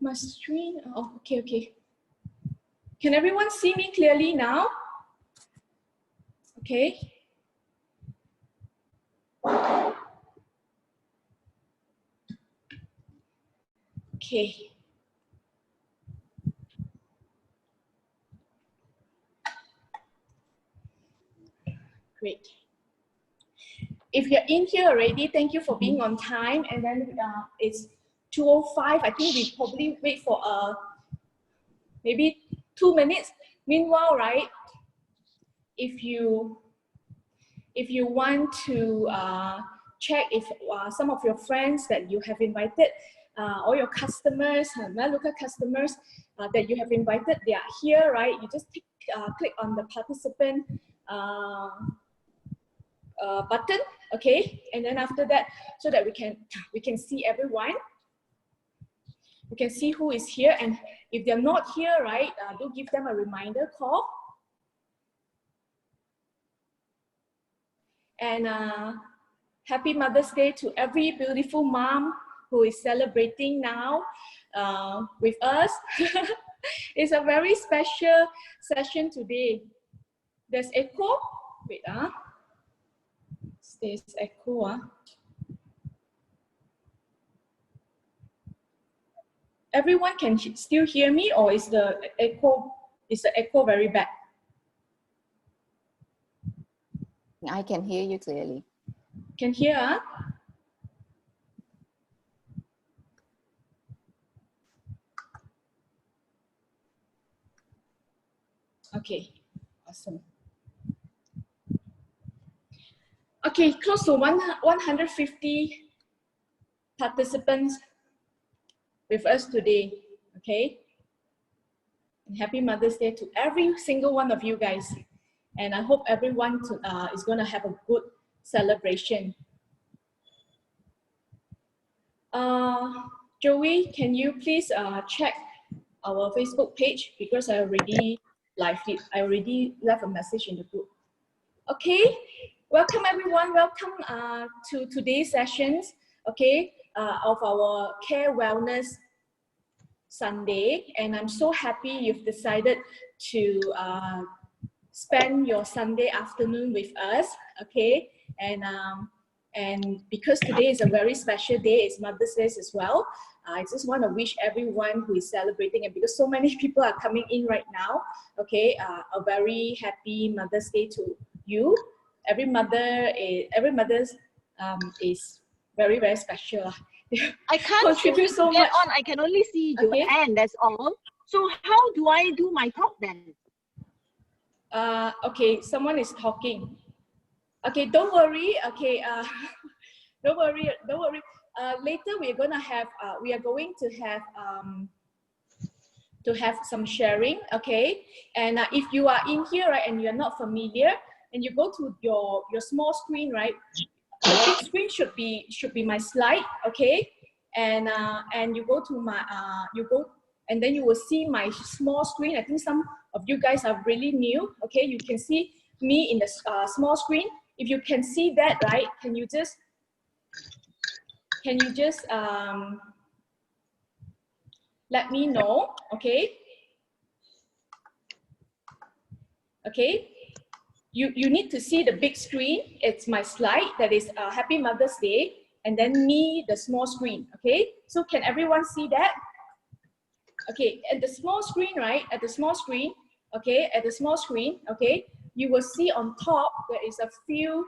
My screen, oh, okay, okay. Can everyone see me clearly now? Okay. Okay. Great. If you're in here already, thank you for being on time. And then it's 2:05. I think we probably wait for maybe 2 minutes. Meanwhile, right, if you want to check if some of your friends that you have invited, or your customers, local customers that you have invited, they are here, right? You just click on the participant button, okay? And then after that, so that we can see everyone. We can see who is here, and if they're not here, right, do give them a reminder call. And happy Mother's Day to every beautiful mom who is celebrating now with us. It's a very special session today. There's echo. Wait, there's echo. Everyone can still hear me, or is the echo very bad? I can hear you clearly. Can hear, huh? Okay, awesome. Okay, close to 150 participants with us today, okay? And happy Mother's Day to every single one of you guys. And I hope everyone is gonna have a good celebration. Joey, can you please check our Facebook page, because I already left a message in the group. Okay, welcome everyone. Welcome to today's sessions, okay, of our Care Wellness Sunday. And I'm so happy you've decided to spend your Sunday afternoon with us, okay? And because today is a very special day, it's Mother's Day as well. I just want to wish everyone who is celebrating, and because so many people are coming in right now, okay, a very happy Mother's Day to you. Every mother's is very, very special. I can't contribute so much. on. I can only see Okay. Joanne, that's all. So how do I do my talk then? Okay, someone is talking. Okay, don't worry. Okay, don't worry. Later we are going to have some sharing. Okay, and if you are in here, right, and you're not familiar, and you go to your small screen, right, the big screen should be my slide. Okay, and you go to my and then you will see my small screen. I think some of you guys are really new. Okay, you can see me in the small screen. If you can see that, right, can you just let me know? Okay. Okay. You need to see the big screen. It's my slide that is Happy Mother's Day, and then me, the small screen. Okay. So can everyone see that? Okay. At the small screen, right? At the small screen. Okay. At the small screen. Okay. You will see on top there is a few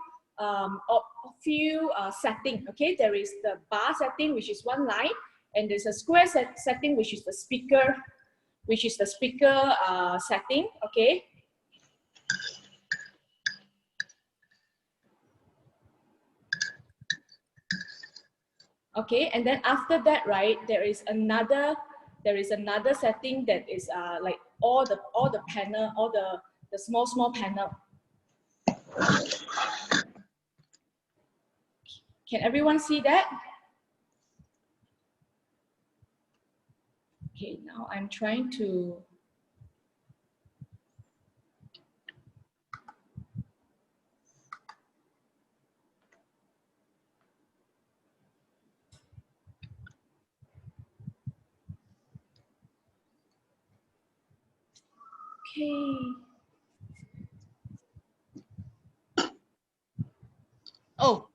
setting. Okay. There is the bar setting, which is one line, and there's a square setting, which is the speaker, setting. Okay. Okay, and then after that, right, there is another setting that is like all the panel, all the small panel. Can everyone see that? Okay, now I'm trying to. Okay. Oh,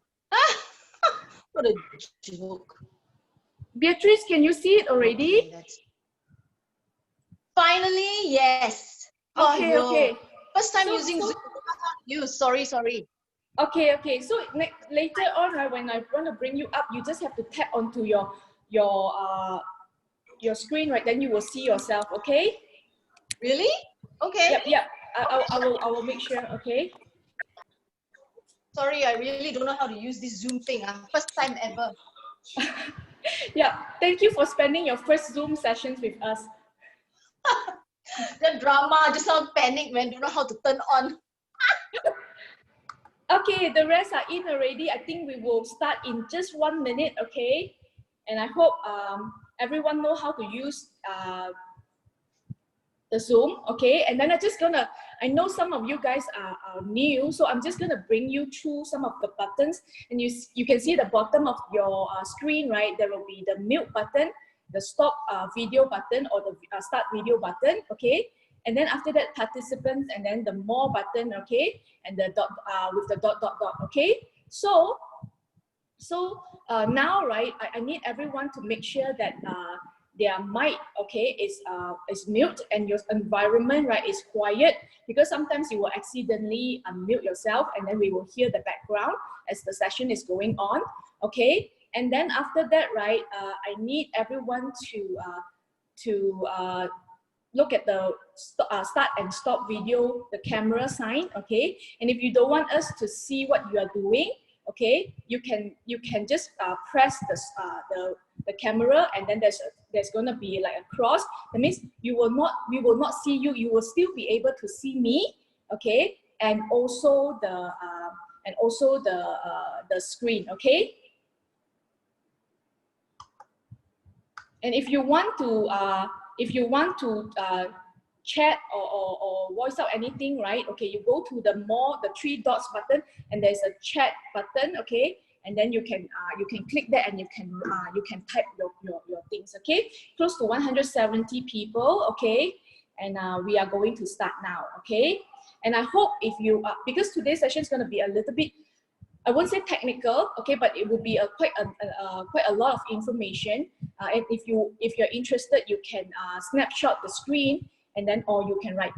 what a joke. Beatrice, can you see it already? Okay, finally, yes. Okay, okay. First time So- using so- Zoom. Sorry. Okay, okay. So later on, right, when I want to bring you up, you just have to tap onto your screen, right? Then you will see yourself. Okay. Really? Okay. Yep. I will make sure. Okay. Sorry, I really don't know how to use this Zoom thing. First time ever. Yeah. Thank you for spending your first Zoom sessions with us. The drama, just now panic when don't know how to turn on. Okay, the rest are in already. I think we will start in just 1 minute, okay? And I hope everyone know how to use the Zoom, okay? And then I know some of you guys are new, so I'm just gonna bring you through some of the buttons. And you can see the bottom of your screen, right? There will be the mute button, the stop video button, or the start video button, okay? And then after that, participants, and then the more button, okay? And the dot with the dot, okay? So now, right, I need everyone to make sure that their mic, okay, is mute, and your environment, right, is quiet, because sometimes you will accidentally unmute yourself, and then we will hear the background as the session is going on, okay? And then after that, right, I need everyone to look at the start and stop video, the camera sign, okay? And if you don't want us to see what you are doing, okay, you can just press the camera, and then there's gonna be like a cross. That means we will not see you. You will still be able to see me, okay, and also the screen, okay. And if you want to chat or voice out anything, right? Okay, you go to the three dots button, and there's a chat button, okay, and then you can click that, and you can type your things, okay. Close to 170 people, okay, and we are going to start now, okay. And I hope if you because today's session is going to be a little bit, I won't say technical, okay, but it will be quite a lot of information. And if you're interested, you can snapshot the screen, and then or you can write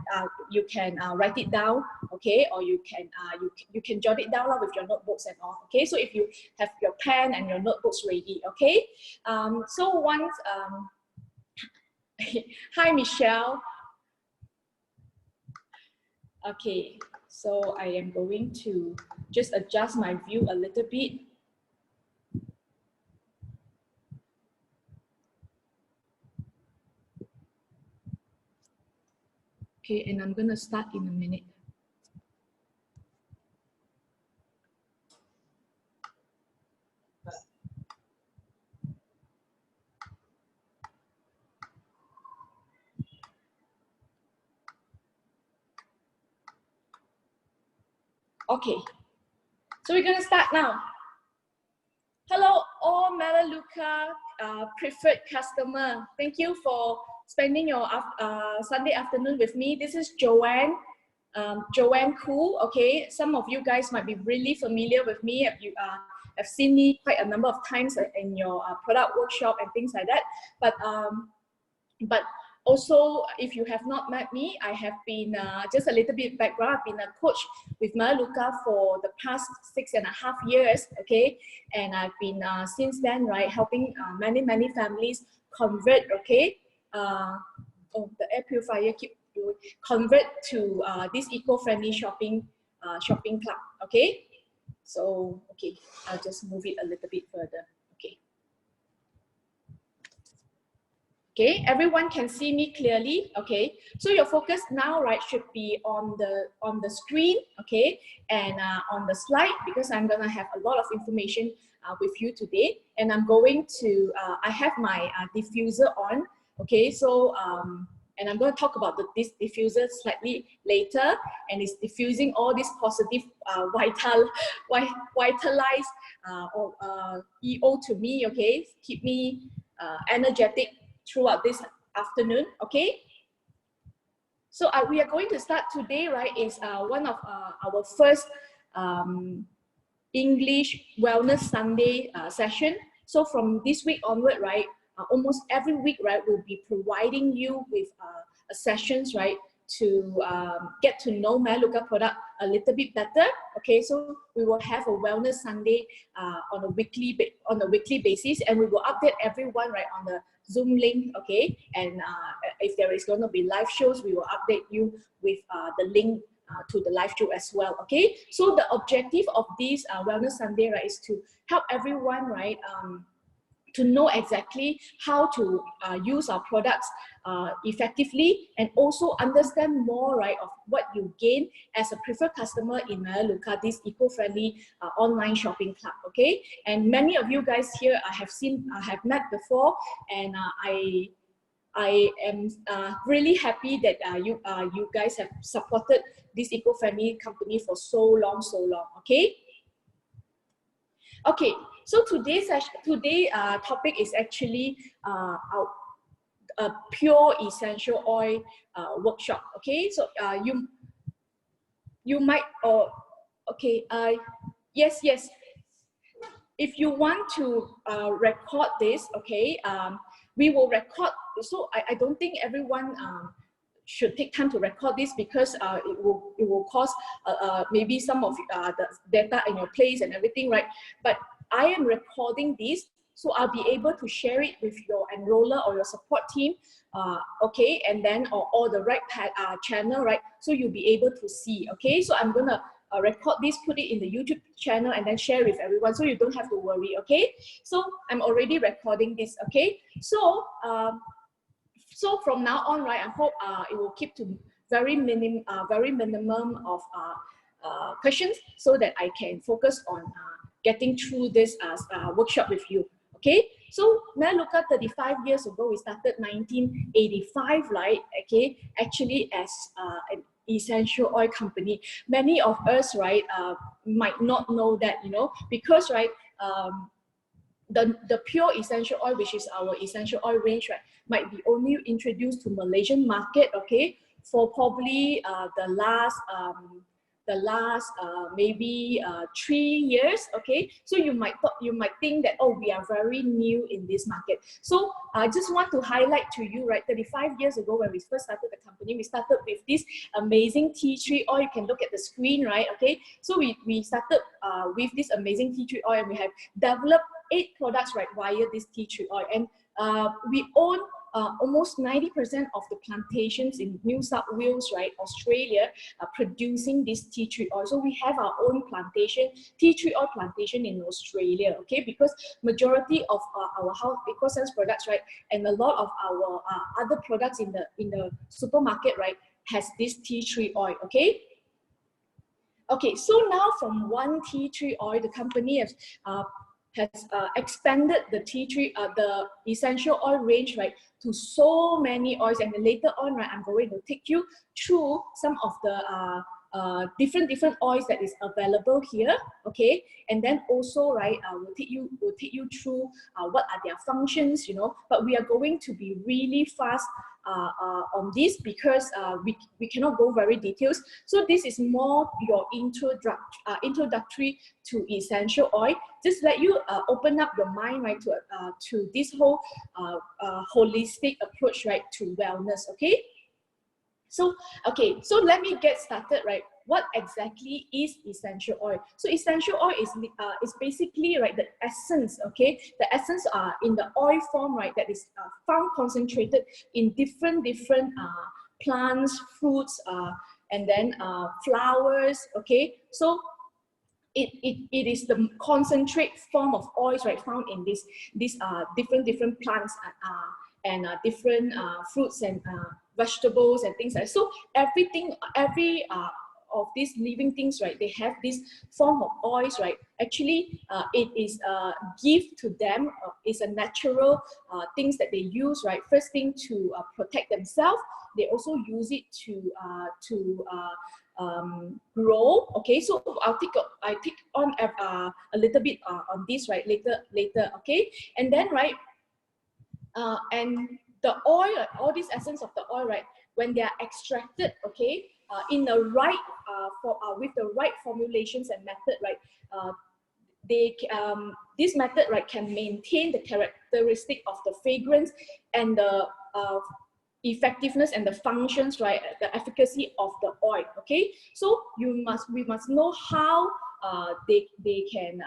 it down, okay, or you can jot it down with your notebooks and all, okay. So if you have your pen and your notebooks ready, okay. So once hi Michelle. Okay, so I am going to just adjust my view a little bit. Okay, and I'm gonna start in a minute. Okay, so we're gonna start now. Hello, all Melaleuca preferred customer. Thank you for spending your Sunday afternoon with me. This is Joanne, Joanne Koo. Okay, some of you guys might be really familiar with me. You have seen me quite a number of times in your product workshop and things like that. But also, if you have not met me, I have been, just a little bit background, I've been a coach with Melaleuca for the past 6.5 years, okay? And I've been, since then, right, helping many families convert, okay? Oh, the air purifier keep doing, convert to this eco-friendly shopping club, okay? So, okay, I'll just move it a little bit further, okay? Okay, everyone can see me clearly, okay? So your focus now, right, should be on the screen, okay? And on the slide, because I'm gonna have a lot of information with you today. And I'm going to, I have my diffuser on, okay? So, and I'm gonna talk about this diffuser slightly later, and it's diffusing all this positive vitalize EO to me, okay? Keep me energetic throughout this afternoon, okay? So we are going to start today, right? Is one of our first English Wellness Sunday session. So from this week onward, right, almost every week, right, we'll be providing you with sessions, right, to get to know Melaleuca product a little bit better. Okay, so we will have a Wellness Sunday on a weekly basis, and we will update everyone, right, on the Zoom link. Okay, and if there is going to be live shows, we will update you with the link to the live show as well. Okay, so the objective of this Wellness Sunday, right, is to help everyone, right, to know exactly how to use our products effectively, and also understand more, right, of what you gain as a preferred customer in Melaleuca, this eco-friendly online shopping club. Okay, and many of you guys here I have met before, and I am really happy that you guys have supported this eco-friendly company for so long. Okay. Okay. So today's topic is actually a pure essential oil workshop. Okay. So you might okay. Yes. If you want to record this, okay, we will record. So I don't think everyone should take time to record this, because it will cost maybe some of the data in your place and everything, right? But I am recording this, so I'll be able to share it with your enroller or your support team, okay, and then or the right channel, right? So you'll be able to see. Okay, so I'm gonna record this, put it in the YouTube channel, and then share with everyone, so you don't have to worry. Okay, so I'm already recording this. Okay, so so from now on, right, I hope it will keep to very minimum of questions, so that I can focus on getting through this workshop with you. Okay, so Melaleuca 35 years ago, we started 1985, right? Okay, actually as an essential oil company. Many of us, right, might not know that, you know, because, right, the pure essential oil, which is our essential oil range, right, might be only introduced to Malaysian market, okay, for probably the last maybe 3 years. Okay, so you might think that, oh, we are very new in this market. So I just want to highlight to you, right, 35 years ago when we first started the company, we started with this amazing tea tree oil. You can look at the screen, right? Okay, so we started with this amazing tea tree oil, and we have developed 8 products, right, via this tea tree oil, and we own almost 90% of the plantations in New South Wales, right, Australia, producing this tea tree oil. So we have our own plantation, tea tree oil plantation in Australia. Okay, because majority of our house EcoSense products, right, and a lot of our other products in the supermarket, right, has this tea tree oil. Okay. Okay, so now from one tea tree oil, the company has expanded the tea tree, the essential oil range, right, to so many oils. And then later on, right, I'm going to take you through some of the different oils that is available here. Okay, and then also, right, we'll take you through what are their functions, you know. But we are going to be really fast on this, because we cannot go very details. So this is more your introductory to essential oil. Just let you open up your mind, right, to this whole holistic approach, right, to wellness. Okay. So, okay, so let me get started, right? What exactly is essential oil? So essential oil is basically, right, the essence, okay? The essence are in the oil form, right, that is found concentrated in different plants, fruits, and then flowers, okay? So it is the concentrate form of oils, right, found in these different plants and different fruits and vegetables and things like that. So every of these living things, right, they have this form of oils, right. Actually, it is a gift to them. It's a natural things that they use, right. First thing, to protect themselves. They also use it to grow. Okay, so I take on a little bit on this, right, later. Okay, and then, right, and the oil, all this essence of the oil, right, when they are extracted, okay, in the right with the right formulations and method, right, this method, right, can maintain the characteristic of the fragrance and the effectiveness and the functions, right, the efficacy of the oil. Okay, so we must know how they can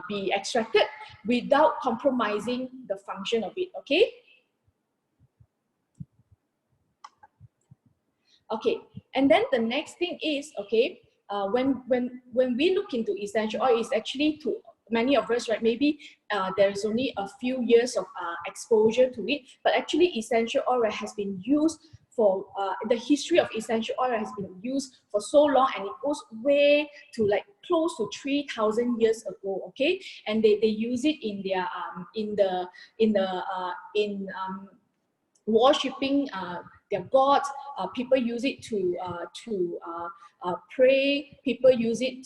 be extracted without compromising the function of it. Okay. Okay, and then the next thing is, okay, when we look into essential oil, is actually, to many of us, right, maybe there's only a few years of exposure to it, but actually essential oil, right, has been used for the history of essential oil has been used for so long, and it goes way to like close to 3,000 years ago. Okay, and they use it in their worshipping their gods. People use it to pray. People use it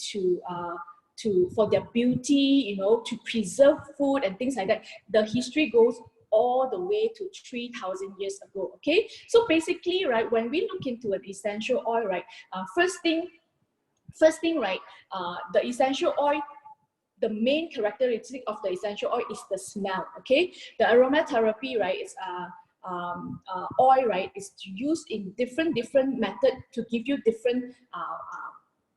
for their beauty, you know, to preserve food and things like that. The history goes all the way to 3,000 years ago. Okay, so basically, right, when we look into an essential oil, right, first thing, right, the essential oil, the main characteristic of the essential oil is the smell. Okay, the aromatherapy, right, is oil, right, is used in different method to give you different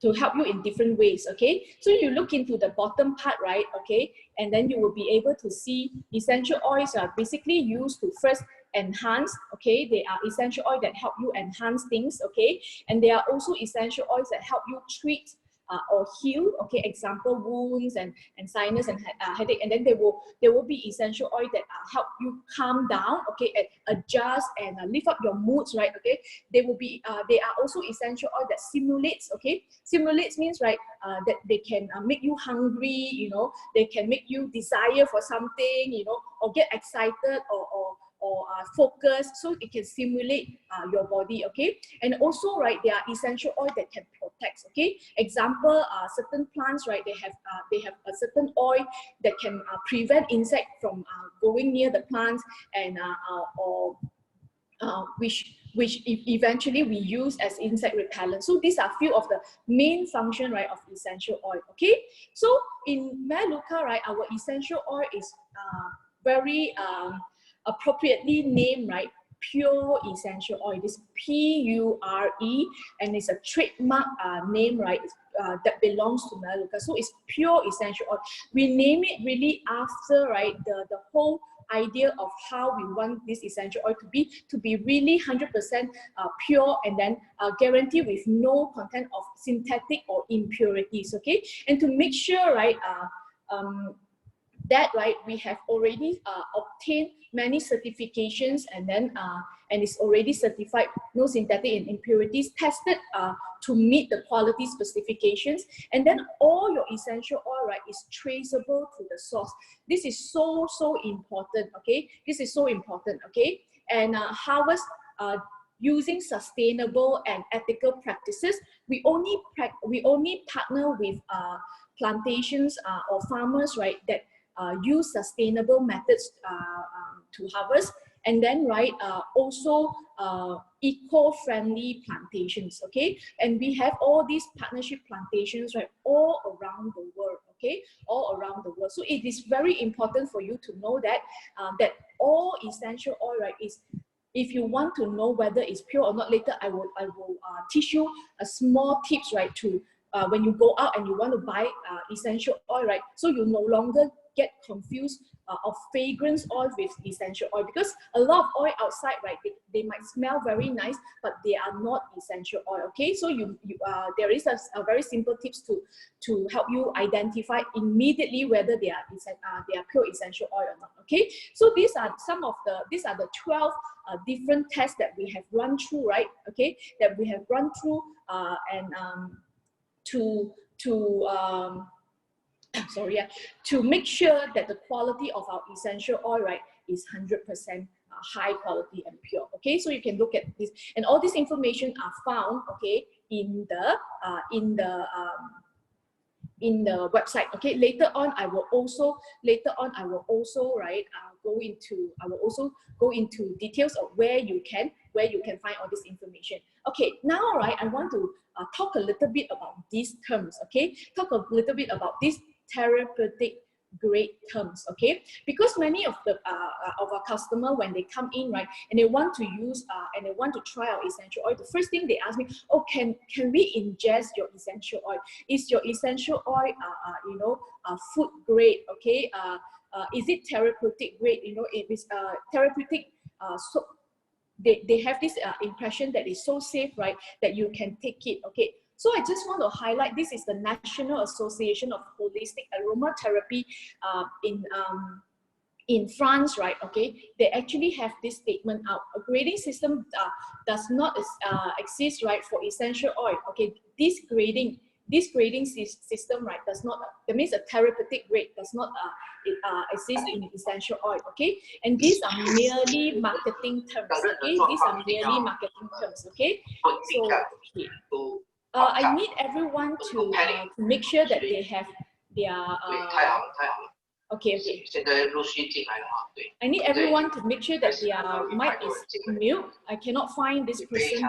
to help you in different ways. Okay, so you look into the bottom part, right, okay, and then you will be able to see essential oils are basically used to first enhance. Okay, they are essential oil that help you enhance things. Okay, and they are also essential oils that help you treat or heal. Okay, example, wounds and sinus and headache. And then there will be essential oil that help you calm down. Okay, and adjust and lift up your moods, right? Okay, they are also essential oil that stimulates. Okay, stimulates means, right, that they can make you hungry, you know, they can make you desire for something, you know, or get excited or focus, so it can stimulate your body. Okay, and also, right, there are essential oil that can protect. Okay, example, certain plants, right, they have a certain oil that can prevent insect from going near the plants, and which eventually we use as insect repellent. So these are few of the main function, right, of essential oil. Okay, so in Meluka, right, our essential oil is very appropriately named, right, pure essential oil. It is PURE, and it's a trademark name, right, that belongs to Meluka. So it's pure essential oil. We name it really after, right, the whole idea of how we want this essential oil to be really 100% pure, and then guaranteed with no content of synthetic or impurities. Okay, and to make sure, right, that, right, we have already obtained many certifications, and then and it's already certified no synthetic and impurities, tested to meet the quality specifications, and then all your essential oil, right, is traceable to the source. This is so important. Okay, this is so important. Okay, and harvest using sustainable and ethical practices. We only partner with plantations or farmers, right, that use sustainable methods to harvest, and then, right, also eco-friendly plantations. Okay, and we have all these partnership plantations, right, all around the world. Okay, all around the world. So it is very important for you to know that that all essential oil, right, is, if you want to know whether it's pure or not, later I will teach you a small tips, right, to when you go out and you want to buy essential oil, right, so you no longer get confused of fragrance oil with essential oil, because a lot of oil outside, right, they might smell very nice, but they are not essential oil. Okay, so there is a very simple tips to help you identify immediately whether they are pure essential oil or not. Okay, so these are the 12 different tests that we have run through, right? Okay, that we have run through to make sure that the quality of our essential oil, right, is 100% high quality and pure. Okay, so you can look at this, and all this information are found, okay, in the website. Okay, later on I will also, right, also go into details of where you can find all this information. Okay, now right, I want to talk a little bit about these terms. Okay, talk a little bit about these therapeutic grade terms. Okay, because many of our customer, when they come in, right, and they want to use and they want to try our essential oil, the first thing they ask me, oh, can we ingest your essential oil? Is your essential oil food grade? Okay, is it therapeutic grade? You know, it is therapeutic. So they have this impression that it's so safe, right, that you can take it. Okay, so I just want to highlight, this is the National Association of Holistic Aromatherapy in France, right? Okay, they actually have this statement out. A grading system does not exist, right, for essential oil. Okay, this grading system, right, does not, that means a therapeutic grade does not exist in essential oil. Okay, and these are merely marketing terms. Okay, these are merely marketing terms. Okay, so okay. I need everyone to make sure that they have their okay. I need everyone to make sure that their mic is mute. I cannot find this person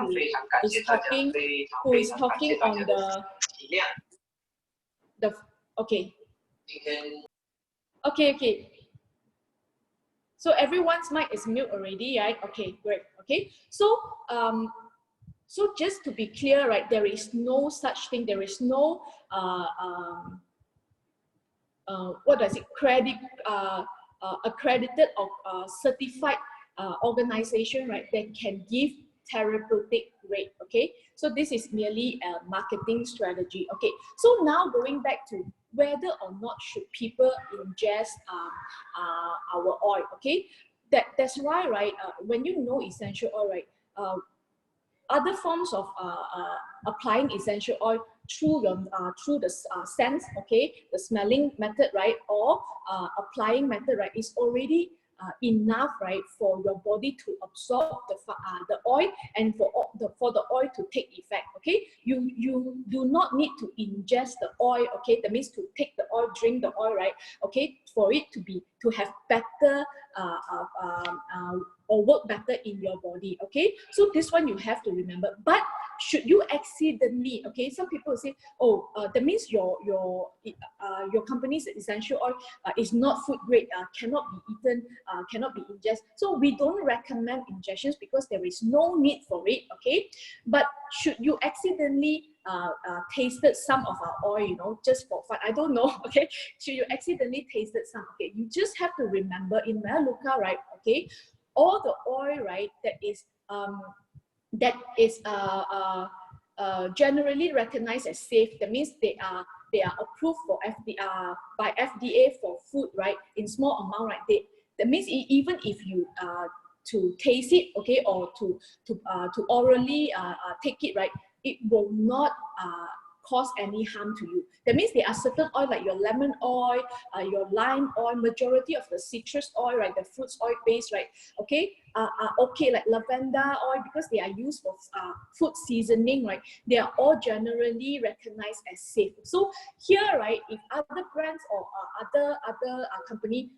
who is talking on the okay. Okay. So everyone's mic is mute already, right? Okay, great. Okay, so so just to be clear, right, there is no such thing. There is no accredited or certified organization, right, that can give therapeutic grade. Okay, so this is merely a marketing strategy. Okay, so now going back to whether or not should people ingest our oil. Okay, that's why, right, when you know essential oil, right, other forms of applying essential oil through the sense, okay, the smelling method, right, or applying method, right, is already enough, right, for your body to absorb the oil and for the oil to take effect. Okay, you do not need to ingest the oil. Okay, that means to take the oil, drink the oil, right, okay, for it to have better or work better in your body. Okay, so this one you have to remember. But should you accidentally, okay, some people say, oh, that means your company's essential oil is not food grade, cannot be eaten, cannot be ingested. So we don't recommend injections because there is no need for it. Okay, but should you accidentally tasted some of our oil, you know, just for fun, I don't know, okay, should you accidentally tasted some, okay, you just have to remember in Melaleuca, right, okay, all the oil, right, that is generally recognized as safe, that means they are approved for by FDA for food, right, in small amount, right, that means even if you to taste it, okay, or to orally take it, right, it will not cause any harm to you. That means there are certain oil like your lemon oil, your lime oil, majority of the citrus oil, right, the fruits oil base, right, okay, are okay, like lavender oil, because they are used for food seasoning, right, they are all generally recognized as safe. So here, right, if other brands or other company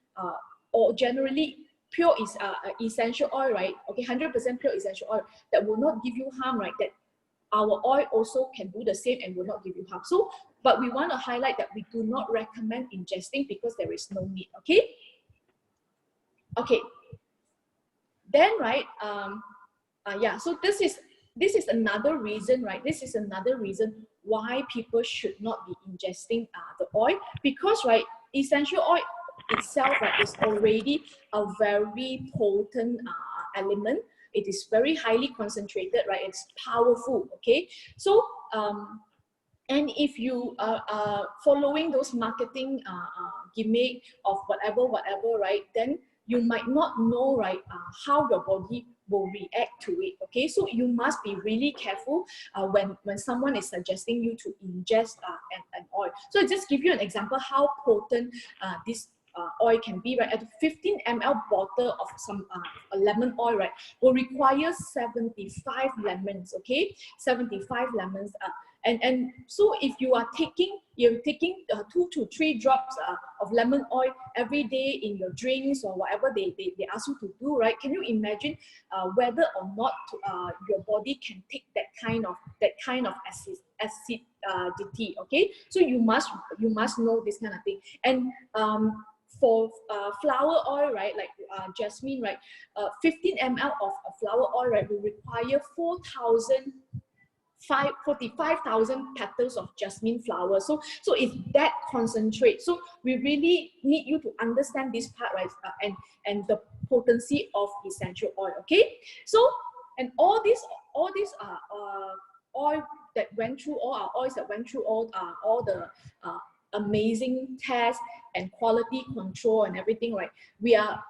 or generally pure is essential oil, right, okay, 100% pure essential oil that will not give you harm, right, that our oil also can do the same and will not give you harm. So, but we want to highlight that we do not recommend ingesting because there is no need. Okay. Okay. Then, right, yeah. So this is another reason, right? This is another reason why people should not be ingesting the oil, because, right, essential oil itself, right, is already a very potent element. It is very highly concentrated, right? It's powerful, okay? So, and if you are following those marketing gimmick of whatever, right, then you might not know, right, how your body will react to it, okay? So you must be really careful when someone is suggesting you to ingest an oil. So I'll just give you an example how potent this oil can be, right? A 15 ml bottle of some lemon oil, right, will require 75 lemons, okay? 75 lemons. And so if you're taking 2 to 3 drops of lemon oil every day in your drinks or whatever they ask you to do, right? Can you imagine whether or not your body can take that kind of acidity? Okay, so you must know this kind of thing. And for flower oil, right, like jasmine, right, 15 ml of flower oil, right, will require 45,000 petals of jasmine flower. So it's that concentrate. So we really need you to understand this part, right? And the potency of essential oil. Okay. So and all these oil that went through all our oils that went through all the amazing tests and quality control and everything, right? We are,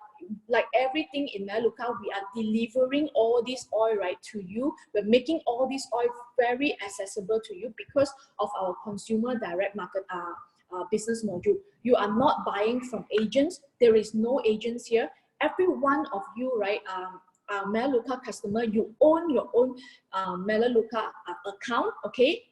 like everything in Melaleuca, we are delivering all this oil right to you. We're making all this oil very accessible to you because of our consumer direct market business module. You are not buying from agents. There is no agents here. Every one of you, right, Melaleuca customer, you own your own Melaleuca account, okay?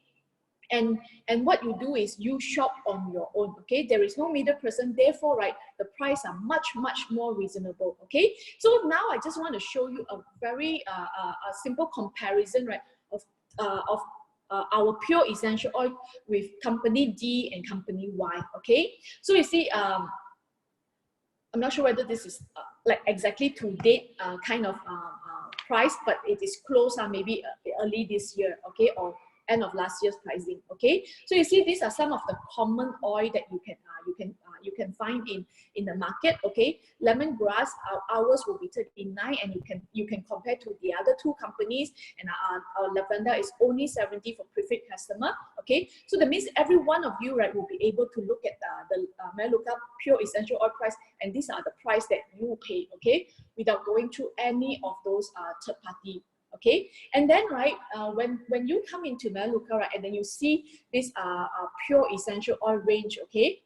And what you do is you shop on your own, okay? There is no middle person, therefore, right, the price are much more reasonable, okay? So now I just want to show you a very a simple comparison, right, of our pure essential oil with company D and company Y, okay? So you see, I'm not sure whether this is like exactly to date kind of price, but it is close, maybe early this year, okay, or end of last year's pricing, okay? So you see, these are some of the common oil that you can find in the market, okay? Lemongrass, ours will be 39, and you can compare to the other 2 companies, and our lavender is only 70 for preferred customer, okay? So that means every one of you, right, will be able to look at the Melaleuca pure essential oil price, and these are the price that you pay, okay? Without going through any of those third party. Okay, and then right, when you come into Melaleuca, right, and then you see this pure essential oil range, okay.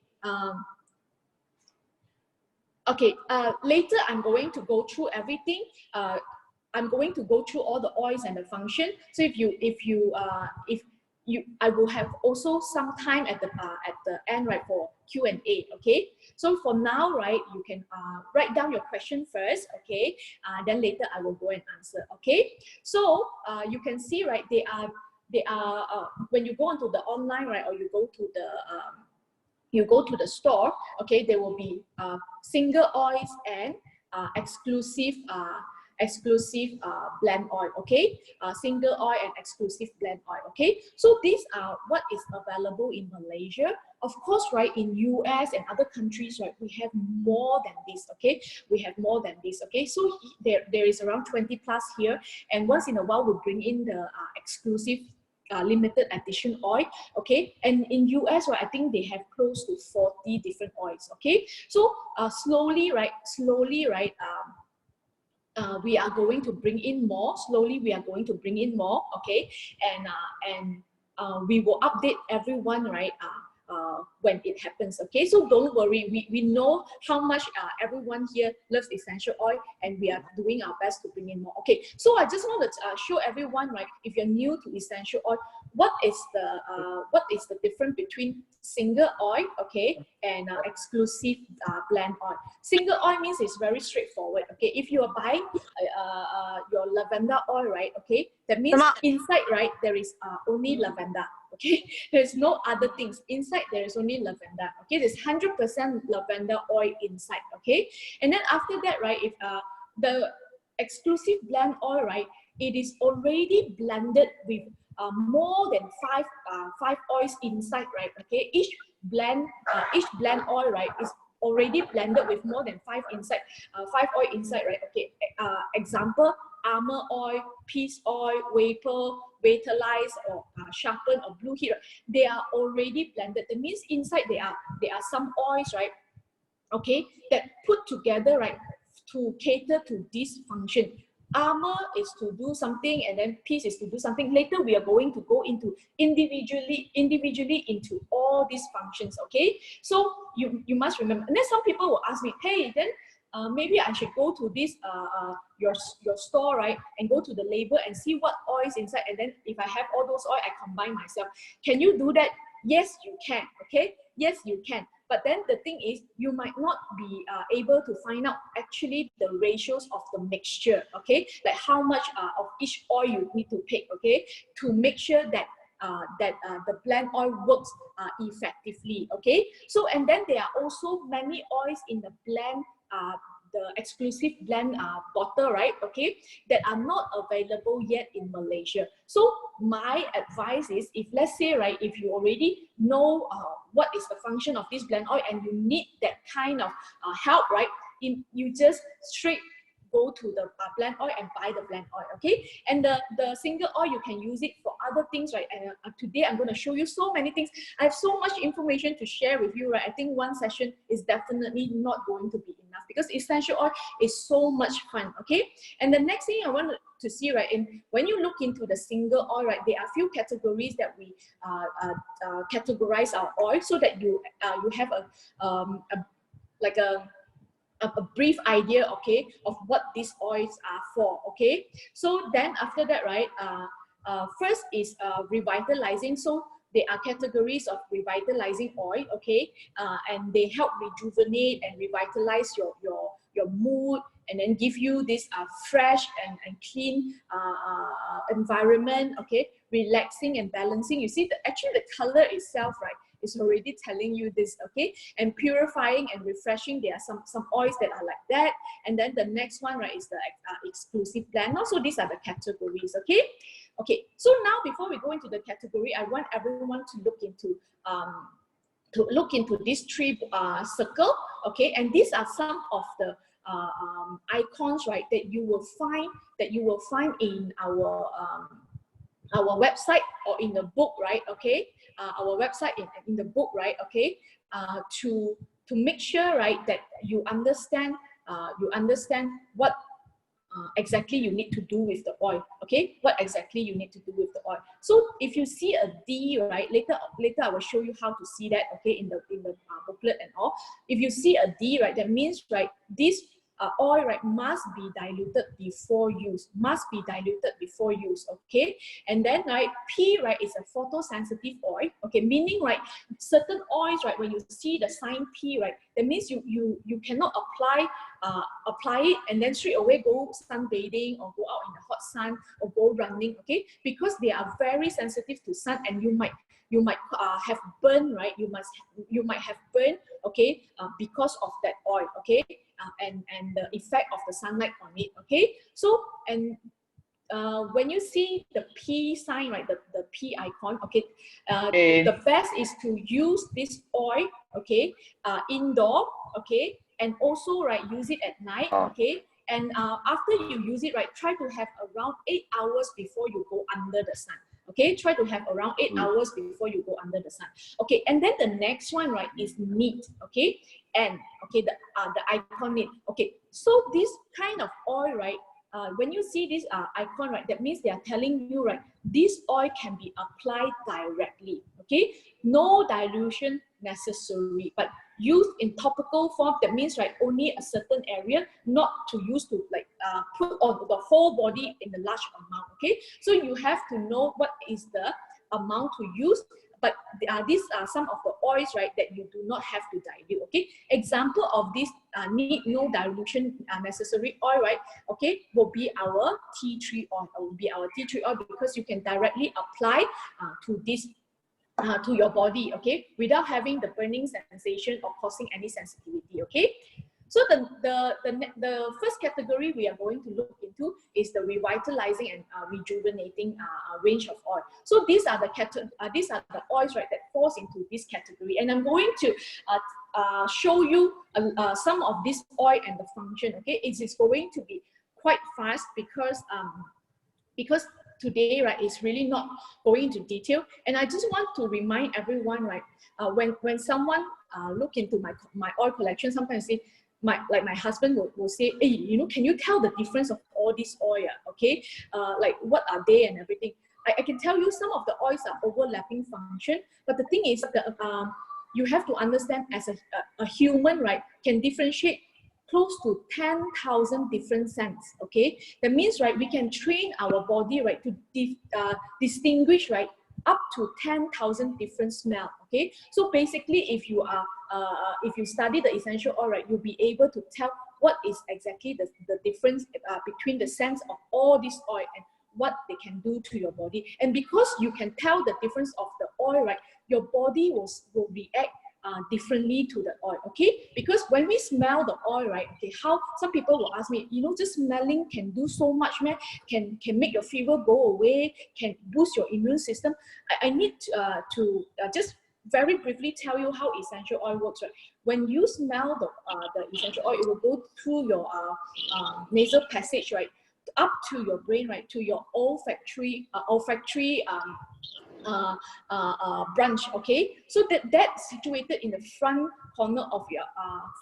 Later I'm going to go through everything. I'm going to go through all the oils and the function. So I will have also some time at the end, right, for Q&A, okay? So for now, right, you can write down your question first, okay? Then later I will go and answer, okay? So you can see, right, they are when you go onto the online, right, or you go to the store, okay, there will be single oils and exclusive blend oil, okay? Single oil and exclusive blend oil, okay? So these are what is available in Malaysia. Of course, right, in US and other countries, right, we have more than this, okay? We have more than this, okay? So there is around 20 plus here, and once in a while we'll bring in the exclusive limited edition oil, okay? And in US, right, I think they have close to 40 different oils, okay? So slowly, right, we are going to bring in more. Slowly, we are going to bring in more, okay? And we will update everyone, right, when it happens, okay? So don't worry, we know how much everyone here loves essential oil, and we are doing our best to bring in more, okay? So I just want to show everyone, right, if you're new to essential oil, what is the difference between single oil, okay, and exclusive blend oil. Single oil means it's very straightforward, okay? If you are buying your lavender oil, right, okay, that means inside, right, there is only lavender, okay? There's no other things inside. There is only lavender, okay? There's 100% lavender oil inside, okay? And then after that, right, if the exclusive blend oil, right, it is already blended with more than five oils inside, right? Okay, each blend oil, right, is already blended with more than 5 oil inside, right? Okay, example, almond oil, peace oil, vapor, vitalize, or sharpen, or blue heat, right? They are already blended. That means inside there are some oils, right, okay, that put together, right, to cater to this function. Armor is to do something, and then peace is to do something. Later we are going to go into individually into all these functions, okay? So you must remember. And then some people will ask me, hey, then maybe I should go to this your store, right, and go to the label and see what oil is inside, and then if I have all those oil, I combine myself. Can you do that? Yes, you can. Okay, yes, you can. But then the thing is, you might not be able to find out actually the ratios of the mixture. Okay, like how much of each oil you need to pick. Okay, to make sure that the blend oil works effectively. Okay, so and then there are also many oils in the blend, the exclusive blend bottle, right? Okay, that are not available yet in Malaysia. So my advice is, if let's say, right, if you already know what is the function of this blend oil and you need that kind of help, right, you just straight go to the blend oil and buy the blend oil. Okay, and the single oil, you can use it for other things, right? And today I'm going to show you so many things. I have so much information to share with you, right? I think one session is definitely not going to be enough, because essential oil is so much fun. Okay, and the next thing I want to see, right, in when you look into the single oil, right, there are a few categories that we categorize our oil, so that you have a brief idea, okay, of what these oils are for. Okay, so then after that, right, first is revitalizing. So there are categories of revitalizing oil, okay, and they help rejuvenate and revitalize your mood, and then give you this fresh and clean environment. Okay, relaxing and balancing. You see, actually the color itself, right, is already telling you this. Okay, and purifying and refreshing. There are some oils that are like that. And then the next one, right, is the exclusive blend. Also, these are the categories. Okay, okay. So now, before we go into the category, I want everyone to look into these three circle. Okay, and these are some of the icons, right, that you will find in our website or in the book, right? Okay, our website in the book, right? Okay, to make sure, right, that you understand what exactly you need to do with the oil. Okay, what exactly you need to do with the oil. So if you see a D, right, later I will show you how to see that. Okay, in the booklet and all. If you see a D, right, that means, right, this oil, right, must be diluted before use. Must be diluted before use. Okay, and then, right, P, right, is a photosensitive oil. Okay, meaning, right, certain oils, right, when you see the sign P, right, that means you cannot apply it and then straight away go sunbathing or go out in the hot sun or go running. Okay, because they are very sensitive to sun, and you might have burn, right? You might have burn. Okay, because of that oil. Okay, and the effect of the sunlight on it. Okay, so and when you see the P sign, right, the P icon, okay, the best is to use this oil, okay, indoor, okay, and also, right, use it at night. Okay, and after you use it, right, try to have around 8 hours before you go under the sun. Okay, try to have around 8 hours before you go under the sun. Okay, and then the next one, right, is neat. Okay, and okay, the icon neat. Okay, so this kind of oil, right, when you see this icon, right, that means they are telling you, right, this oil can be applied directly. Okay, no dilution necessary, but used in topical form. That means, right, only a certain area, not to use to like put on the whole body in a large amount. Okay, so you have to know what is the amount to use. But these are some of the oils, right, that you do not have to dilute. Okay, example of this need no dilution necessary oil, right, okay, will be our tea tree oil. Because you can directly apply to this to your body, okay, without having the burning sensation or causing any sensitivity. Okay, so the first category we are going to look into is the revitalizing and rejuvenating range of oil. So these are the oils, right, that falls into this category, and I'm going to show you some of this oil and the function. Okay, it is going to be quite fast because today, right, is really not going into detail. And I just want to remind everyone, right, when someone look into my oil collection, sometimes say, my husband will say, hey, you know, can you tell the difference of all these oil? Okay, like what are they and everything. I can tell you some of the oils are overlapping function, but the thing is that you have to understand as a human, right, can differentiate close to 10,000 different scents, okay? That means, right, we can train our body, right, to distinguish, right, up to 10,000 different smell, okay? So basically, if you study the essential oil, right, you'll be able to tell what is exactly the difference between the scents of all this oil and what they can do to your body. And because you can tell the difference of the oil, right, your body will react differently to the oil, okay? Because when we smell the oil, right, okay, how some people will ask me, you know, just smelling can do so much, man, can make your fever go away, can boost your immune system. I need to just very briefly tell you how essential oil works, right? When you smell the essential oil, it will go through your nasal passage, right, up to your brain, right, to your olfactory branch, okay? So that's situated in the front corner of your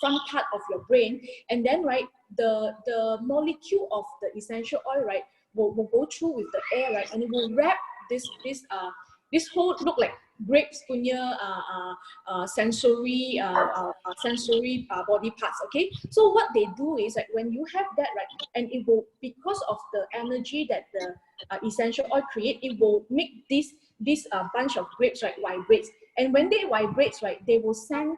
front part of your brain, and then, right, the molecule of the essential oil, right, will go through with the air, right, and it will wrap this whole, look like grapes punya sensory body parts, okay? So what they do is, like, when you have that, right, and it will, because of the energy that the essential oil create, it will make this bunch of grapes, right, vibrates. And when they vibrates, right, they will send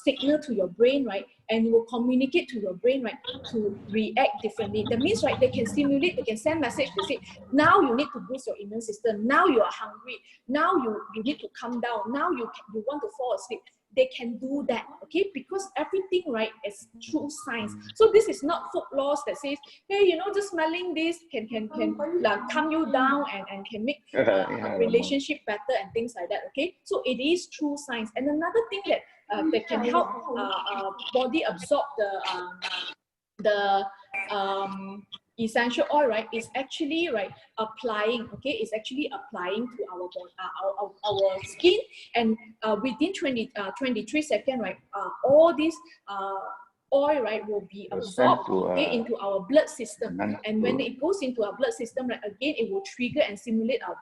signal to your brain, right, and it will communicate to your brain, right, to react differently. That means, right, they can stimulate, they can send message to say, now you need to boost your immune system, now you are hungry, now you need to calm down, now you want to fall asleep. They can do that, okay? Because everything, right, is true science. So this is not folk laws that says, hey, you know, just smelling this can calm you down and can make a relationship better and things like that, okay? So it is true science. And another thing that that can help body absorb the essential oil, right, is actually, right, applying, okay, is actually applying to our body, our skin, and within 23 seconds, right, all these oil, right, will be absorbed, okay, into our blood system. And when it goes into our blood system, right, again, it will trigger and stimulate our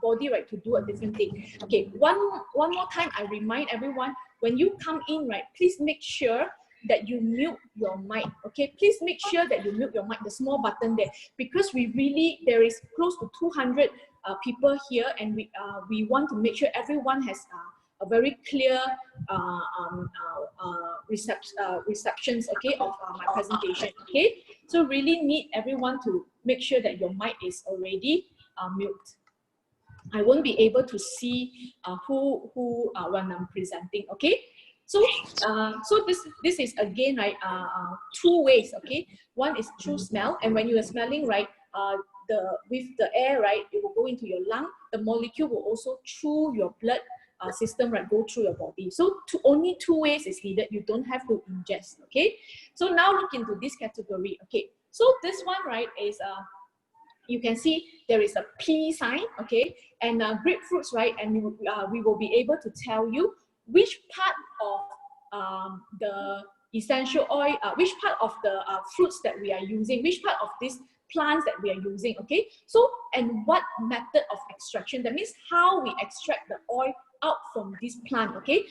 body, right, to do a different thing. Okay, one more time, I remind everyone, when you come in, right, please make sure that you mute your mic, okay? Please make sure that you mute your mic, the small button there, because there is close to 200 people here, and we want to make sure everyone has a very clear receptions, okay, of my presentation, okay? So really need everyone to make sure that your mic is already mute. I won't be able to see who when I'm presenting, okay? So this is again, right, two ways, okay? One is through smell, and when you are smelling, right, with the air, right, it will go into your lung. The molecule will also through your blood system, right, go through your body. So only two ways is needed. You don't have to ingest, okay? So now look into this category, okay? So this one, right, is you can see there is a P sign, okay, and grapefruits, right, and we will be able to tell you which part of the essential oil, which part of the fruits that we are using, which part of these plants that we are using, okay? So, and what method of extraction, that means how we extract the oil out from this plant, okay?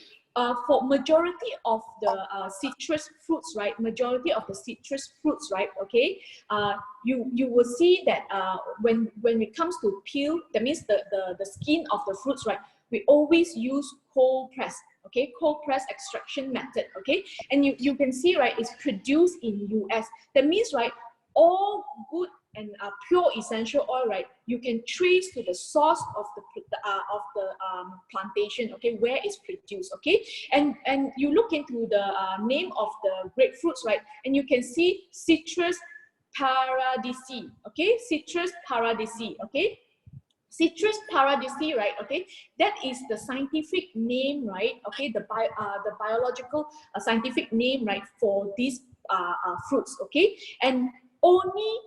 For majority of the citrus fruits, right? Majority of the citrus fruits, right? Okay, you will see that when it comes to peel, that means the skin of the fruits, right? We always use cold press, okay? Cold press extraction method, okay? And you can see, right? It's produced in US. That means, right? All good and pure essential oil, right? You can trace to the source of the plantation, okay, where it's produced, okay? And you look into the name of the grapefruits, right? And you can see Citrus paradisi, okay? Citrus paradisi, okay? Citrus paradisi, right? Okay, that is the scientific name, right? Okay, the biological scientific name, right, for these fruits, okay? And only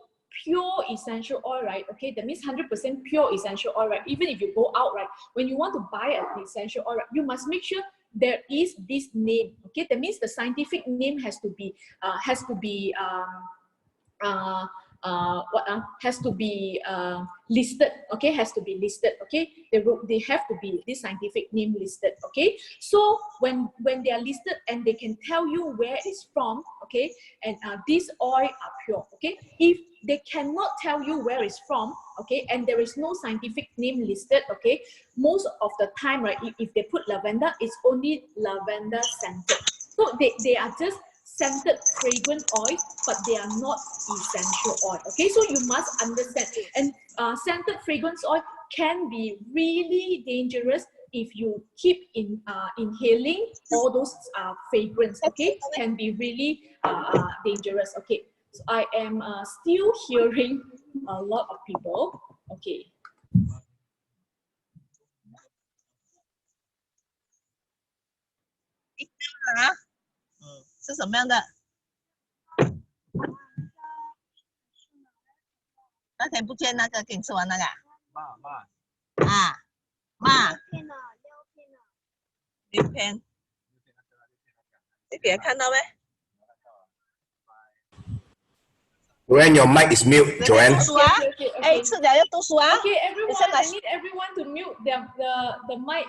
pure essential oil, right? Okay, that means 100% pure essential oil, right? Even if you go out, right, when you want to buy an essential oil, right, you must make sure there is this name, okay? That means the scientific name has to be has to be listed, okay, has to be listed, okay. They have to be this scientific name listed, okay. So when they are listed and they can tell you where it's from, okay, and these oil are pure, okay. If they cannot tell you where it's from, okay, and there is no scientific name listed, okay, most of the time, right, if they put lavender, it's only lavender scented. So they are just scented fragrant oil, but they are not essential oil, okay. So you must understand. And scented fragrance oil can be really dangerous if you keep inhaling all those fragrance, okay. Can be really dangerous, okay. So I am still hearing a lot of people, okay. 是什么样的？那天不见那个给你吃完那个？妈。6片。你给他看到没？ Joanne, your mic is mute, Joanne. 读书啊！哎，吃了要读书啊！ Okay, everyone, I need everyone to mute the mic.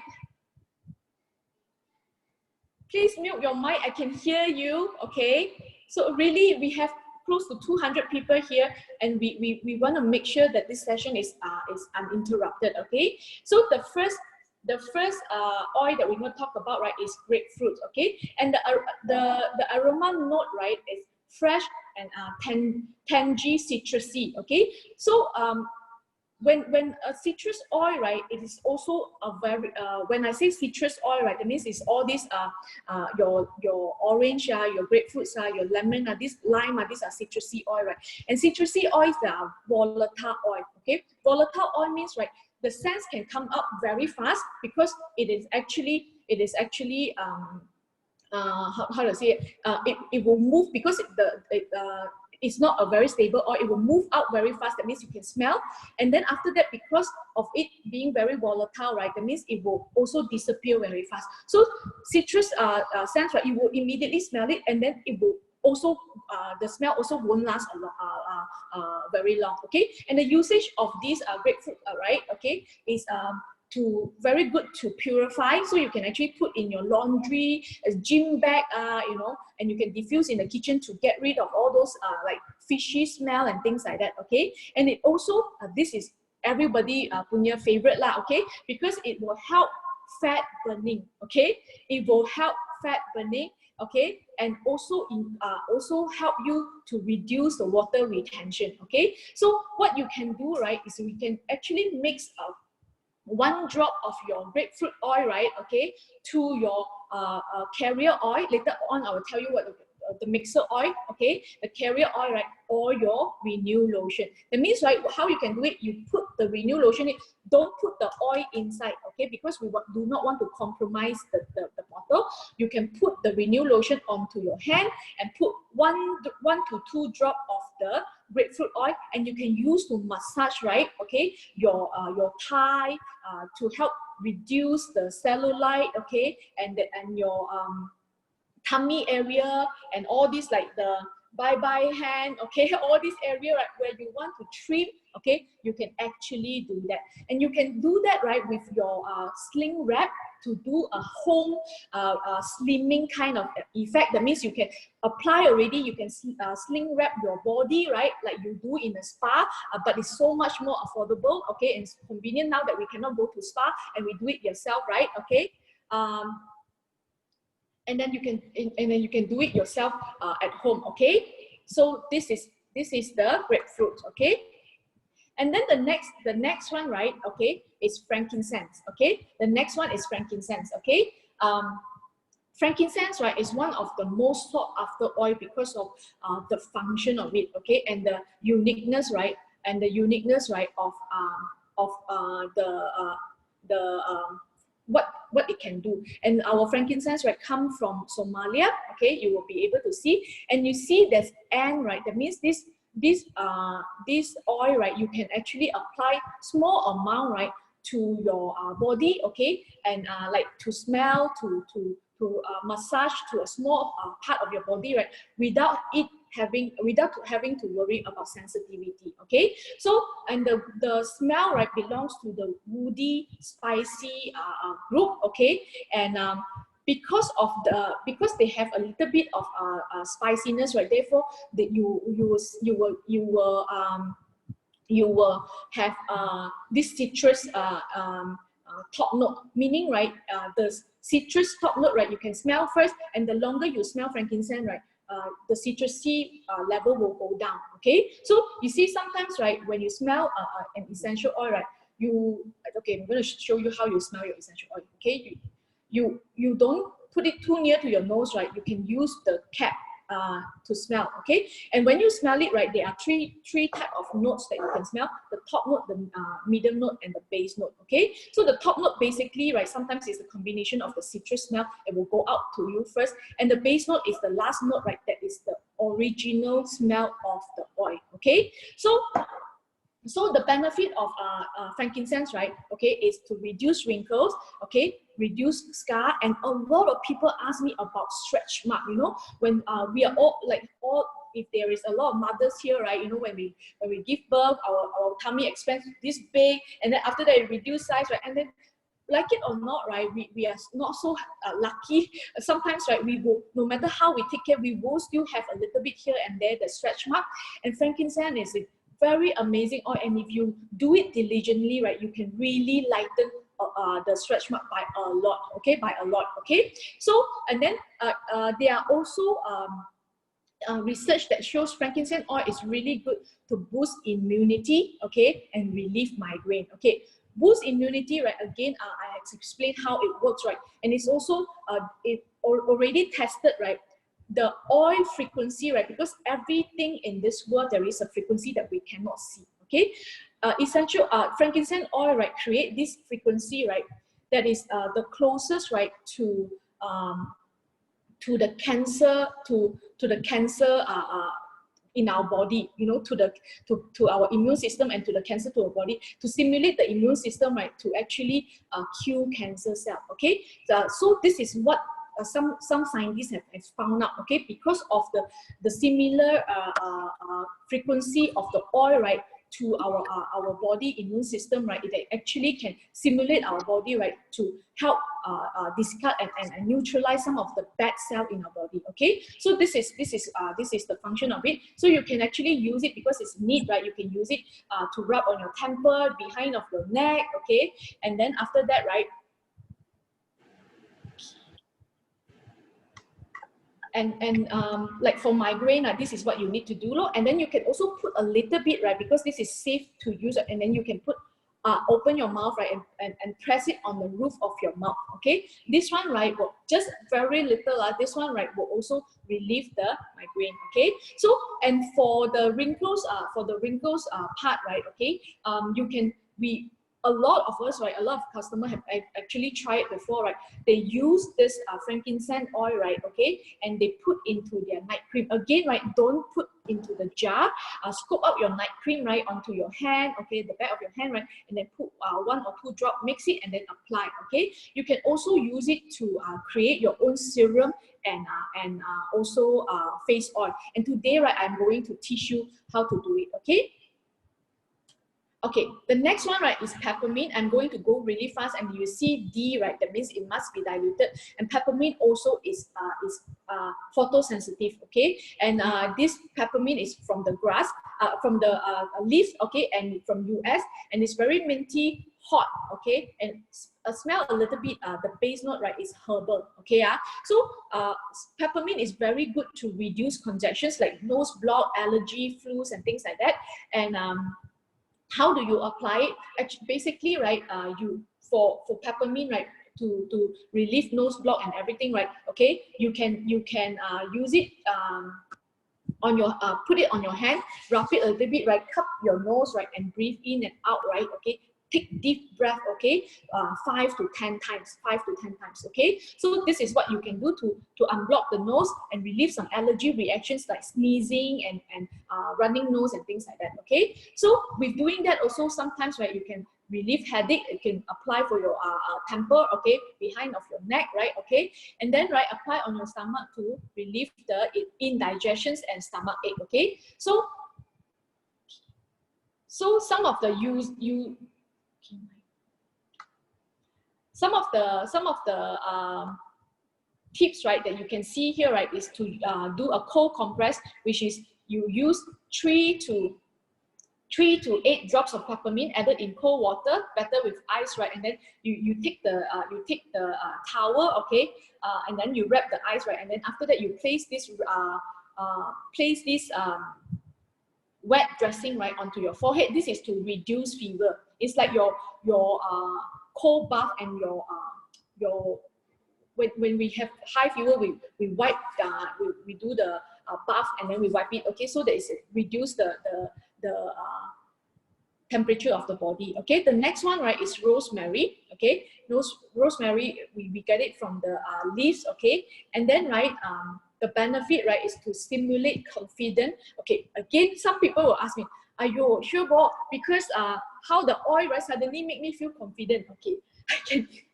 Please mute your mic. I can hear you. Okay. So really, we have close to 200 people here, and we want to make sure that this session is uninterrupted. Okay. So the first oil that we're going to talk about, right, is grapefruit. Okay, and the aroma note, right, is fresh and tangy, citrusy. Okay, so when a citrus oil, right, it is also a very when I say citrus oil, right, that means it's all these your orange, your grapefruits, your lemon, this lime, these are citrusy oil, right? And citrusy oils are volatile oil. Okay, volatile oil means, right, the scents can come up very fast because it is actually how to say it, it will move because it's not a very stable oil. It will move out very fast. That means you can smell. And then after that, because of it being very volatile, right, that means it will also disappear very fast. So citrus scents, right, you will immediately smell it, and then it will also the smell also won't last a lot, very long. Okay, and the usage of these grapefruit, right, okay, is very good to purify. So you can actually put in your laundry, a gym bag, you know, and you can diffuse in the kitchen to get rid of all those like fishy smell and things like that. Okay, and it also this is everybody punya favorite lah. Okay, because it will help fat burning. Okay, it will help fat burning. Okay, and also also help you to reduce the water retention. Okay, so what you can do, right, is we can actually mix 1 drop of your grapefruit oil, right, okay, to your carrier oil. Later on, I will tell you what the mixer oil, okay, the carrier oil, right, or your renew lotion. That means, right, how you can do it, you put the renew lotion in, don't put the oil inside, okay, because we do not want to compromise the bottle. You can put the renew lotion onto your hand and put 1 to 2 drop of the grapefruit oil, and you can use to massage, right, okay, your thigh to help reduce the cellulite, okay, and your tummy area and all this, like the bye-bye hand, okay, all this area, right, where you want to trim, okay, you can actually do that. And you can do that, right, with your sling wrap to do a home slimming kind of effect. That means you can apply already, you can sling wrap your body, right, like you do in a spa, but it's so much more affordable, okay, and it's convenient now that we cannot go to spa and we do it yourself, right, okay. And then you can do it yourself at home, okay. So this is the grapefruit, okay. And then the next one, right, okay, is frankincense, okay. The next one is frankincense, okay. Frankincense, right, is one of the most sought after oil because of the function of it, okay, and the uniqueness, right, of what it can do. And our frankincense, right, come from Somalia, okay, you will be able to see, and you see there's N, right, that means this oil, right, you can actually apply small amount, right, to your body, okay, and like to smell, to massage to a small part of your body, right, without it having to worry about sensitivity. Okay, so and the smell, right, belongs to the woody, spicy group. Okay, and because they have a little bit of spiciness, right? Therefore, that you will have this citrus top note, meaning, right, the citrus top note, right, you can smell first, and the longer you smell frankincense, right, the citrusy level will go down. Okay, so you see sometimes, right, when you smell an essential oil, right, I'm going to show you how you smell your essential oil. Okay, you don't put it too near to your nose, right? You can use the cap to smell. Okay, and when you smell it, right, there are three type of notes that you can smell: the top note, the medium note, and the base note. Okay, so the top note basically, right, sometimes is a combination of the citrus smell. It will go out to you first, and the base note is the last note, right? That is the original smell of the oil. Okay, so the benefit of frankincense, right, okay, is to reduce wrinkles, okay, reduce scar, and a lot of people ask me about stretch mark. You know, when we are all if there is a lot of mothers here, right, you know, when we give birth, our tummy expands this big, and then after that it reduce size, right, and then, like it or not, right, we are not so lucky. Sometimes, right, we will, no matter how we take care, we will still have a little bit here and there, the stretch mark. And frankincense is a very amazing oil, and if you do it diligently, right, you can really lighten the stretch mark by a lot. Okay, by a lot. Okay, so and then there are also research that shows frankincense oil is really good to boost immunity, okay, and relieve migraine. Okay, boost immunity, right, again, I have explained how it works, right, and it's also already tested, right, the oil frequency, right, because everything in this world, there is a frequency that we cannot see. Okay, essential frankincense oil, right, create this frequency, right, that is the closest, right, to the cancer, to the cancer in our body, you know, to our immune system, and to the cancer to our body, to stimulate the immune system, right, to actually kill cancer cell. Okay, so this is what some scientists have found out. Okay, because of the similar frequency of the oil, right, to our body immune system, right, it actually can stimulate our body, right, to help discard and neutralize some of the bad cell in our body. Okay, so this is the function of it. So you can actually use it because it's neat, right? You can use it to rub on your temple, behind of your neck. Okay, and then after that, right, and like for migraine, this is what you need to do, and then you can also put a little bit, right, because this is safe to use, and then you can put open your mouth, right, and press it on the roof of your mouth. Okay, this one, right, will just very little, this one, right, will also relieve the migraine. Okay, so and for the wrinkles part, right, okay, a lot of us, right, a lot of customers have actually tried it before, right? They use this frankincense oil, right, okay, and they put into their night cream. Again, right, don't put into the jar. Scoop up your night cream, right, onto your hand, okay, the back of your hand, right, and then put 1 or 2 drops, mix it, and then apply. Okay, you can also use it to create your own serum and also face oil. And today, right, I'm going to teach you how to do it. Okay. Okay, the next one, right, is peppermint. I'm going to go really fast, and you see D, right, that means it must be diluted. And peppermint also is photosensitive. Okay, and this peppermint is from the grass, from the leaf, okay, and from US, and it's very minty, hot, okay, and smell a little bit, the base note, right, is herbal. Okay, so peppermint is very good to reduce congestions like nose block, allergy, flus, and things like that. And how do you apply it? Actually, basically, right, you for peppermint, right, to relieve nose block and everything, right, okay, you can use it on your put it on your hand, rub it a little bit, right, cup your nose, right, and breathe in and out, right, okay, take deep breath, okay, 5 to 10 times, okay. So this is what you can do to unblock the nose and relieve some allergy reactions like sneezing and running nose and things like that. Okay, so with doing that also, sometimes, right, you can relieve headache. You can apply for your temple, okay, behind of your neck, right, okay, and then right, apply on your stomach to relieve the indigestions and stomach ache, okay. So some of the tips, right, that you can see here, right, is to do a cold compress, which is you use 3 to 8 drops of peppermint added in cold water, better with ice, right, and then you take the towel, okay, and then you wrap the ice, right, and then after that you place this wet dressing, right, onto your forehead. This is to reduce fever. It's like your cold bath and your when we have high fever, we wipe we do the bath and then we wipe it, okay, so that is reduce the temperature of the body, okay. The next one, right, is rosemary, okay. Rosemary, we get it from the leaves, okay, and then right, the benefit, right, is to stimulate confidence, okay. Again, some people will ask me, are you sure, Bob? Because how the oil, right, suddenly make me feel confident, okay.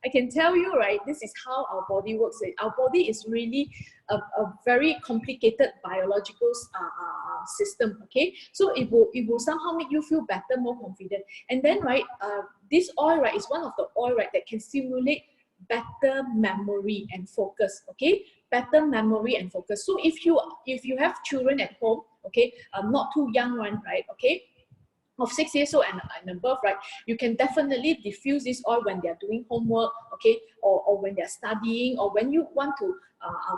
I can tell you, right, this is how our body works. Our body is really a very complicated biological system, okay. So it will somehow make you feel better, more confident. And then, right, this oil, right, is one of the oil, right, that can stimulate better memory and focus, okay. Better memory and focus. So if you have children at home, okay, not too young one, right, okay, of 6 years old and above, right, you can definitely diffuse this oil when they're doing homework, okay, or when they're studying, or when you want to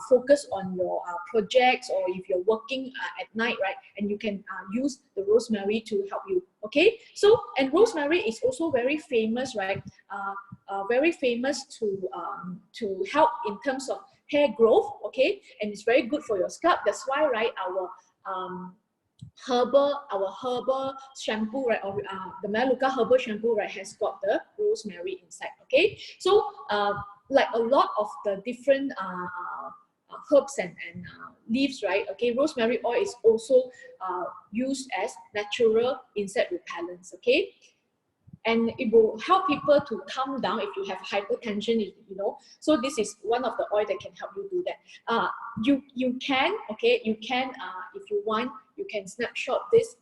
focus on your projects, or if you're working at night, right, and you can use the rosemary to help you, okay. So, and rosemary is also very famous, right, very famous to help in terms of hair growth, okay, and it's very good for your scalp. That's why, right, our herbal shampoo, right, or the Melaleuca herbal shampoo, right, has got the rosemary inside, okay. So like a lot of the different herbs and leaves, right, okay, rosemary oil is also used as natural insect repellents, okay. And it will help people to calm down if you have hypertension, you know. So this is one of the oil that can help you do that. You can, okay, you can, if you want, you can snapshot this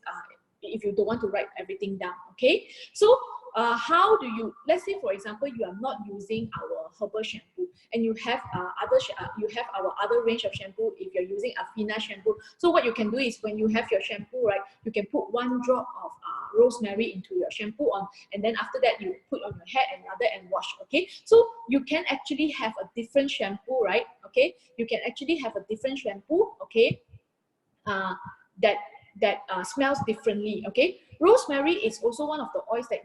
if you don't want to write everything down, okay. So how do you, let's say for example, you are not using our herbal shampoo and you have our other range of shampoo. If you're using Afina shampoo, so what you can do is when you have your shampoo, right, you can put 1 drop of rosemary into your shampoo and then after that you put on your head and wash, okay. So you can actually have a different shampoo, right, okay. You can actually have a different shampoo, okay, that smells differently, okay. Rosemary is also one of the oils that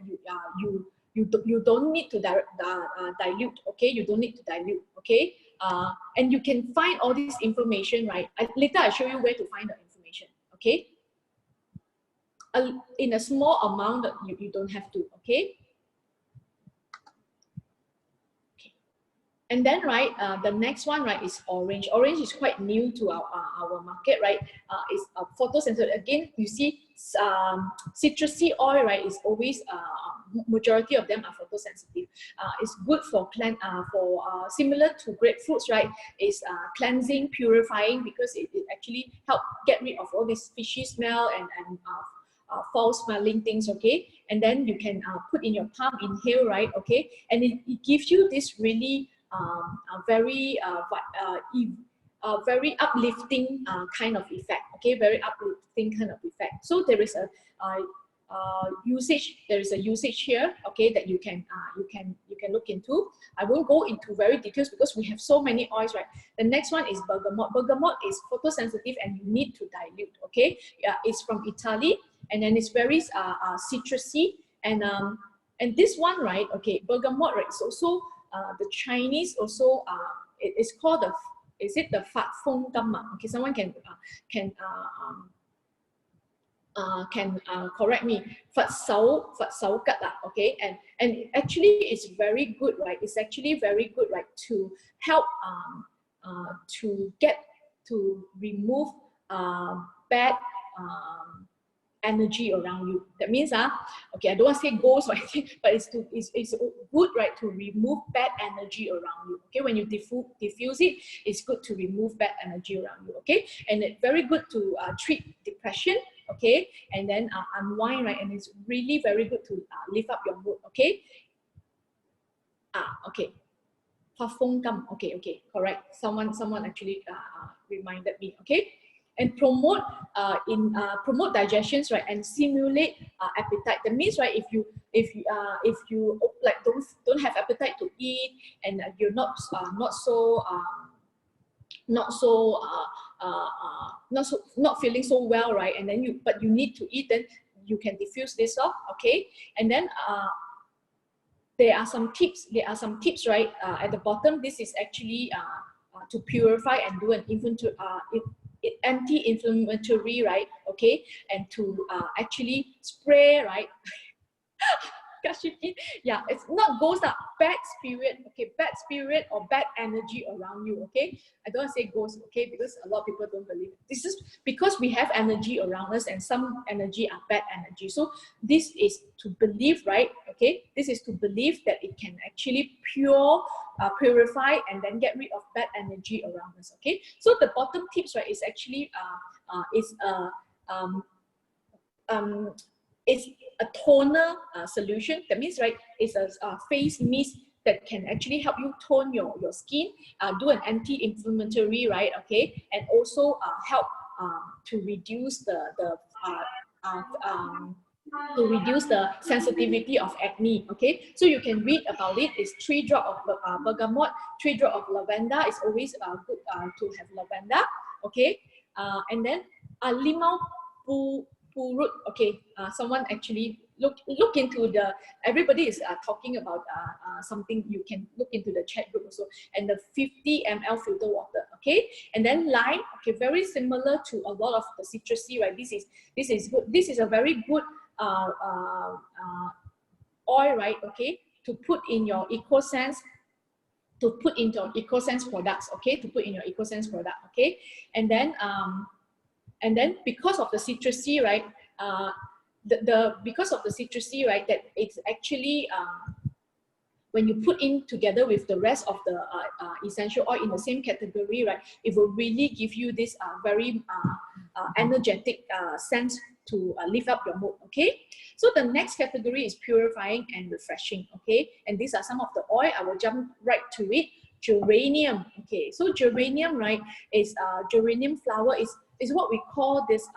you don't need to dilute, okay. You don't need to dilute, okay. And you can find all this information, right. Later I'll show you where to find the information, okay. In a small amount that you don't have to, okay. And then, right, the next one, right, is orange. Orange is quite new to our market, right. It's photosensitive. Again, you see, citrusy oil, right, is always majority of them are photosensitive. It's good for similar to grapefruits, right. It's cleansing, purifying, because it actually help get rid of all this fishy smell and foul smelling things, okay. And then you can put in your palm, inhale, right, okay. And it gives you this really very uplifting kind of effect, okay, very uplifting kind of effect. So there is a usage here, okay, that you can look into. I won't go into very details because we have so many oils, right. The next one is bergamot. Bergamot is photosensitive and you need to dilute, okay. It's from Italy and then it's very citrusy and this one, right, okay, bergamot, right, is also the Chinese also it's called the Fat Feng Gamma, okay. Someone can correct me, Fat Sao Gat, okay. And actually it's very good, right. It's actually very good, right, to help to remove bad energy around you. That means, okay, I don't want to say ghost or anything, but it's good, right, to remove bad energy around you. Okay, when you diffuse it, it's good to remove bad energy around you. Okay, and it's very good to treat depression. Okay, and then unwind, right, and it's really very good to lift up your mood. Okay. Okay. Okay, correct. Someone actually reminded me. Okay, and promote promote digestions, right, and stimulate appetite. That means, right, if you like don't have appetite to eat, and you're not feeling so well, right, and then you need to eat, then you can diffuse this off. Okay, and then there are some tips, right, at the bottom. This is actually to purify and do an anti-inflammatory, right, okay, and to actually spray, right. Yeah, it's not ghost, bad spirit, okay, bad spirit or bad energy around you. Okay, I don't want to say ghost, okay, because a lot of people don't believe it. This is because we have energy around us, and some energy are bad energy. So this is to believe, right, okay, this is to believe that it can actually purify and then get rid of bad energy around us. Okay, so the bottom tips, right, is actually it's a toner solution. That means, right, it's a face mist that can actually help you tone your skin, do an anti-inflammatory, right, okay, and also help to reduce the sensitivity of acne. Okay, so you can read about it. It's 3 drops of bergamot, 3 drops of lavender. It's always good to have lavender. Okay, and then limau root. Okay, someone actually look into the, everybody is talking about something. You can look into the chat group also, and the 50 ml filter water. Okay, and then lime. Okay, very similar to a lot of the citrusy, right. This is good. This is a very good oil, right, okay, to put in your EcoSense, products. Okay, to put in your EcoSense product. Okay, and then because of the citrusy, right, because of the citrusy, right, that it's actually when you put in together with the rest of the essential oil in the same category, right, it will really give you this very energetic sense to lift up your mood. Okay, so the next category is purifying and refreshing. Okay, and these are some of the oil. I will jump right to it. Geranium. Okay, so geranium, right, is geranium flower is what we call this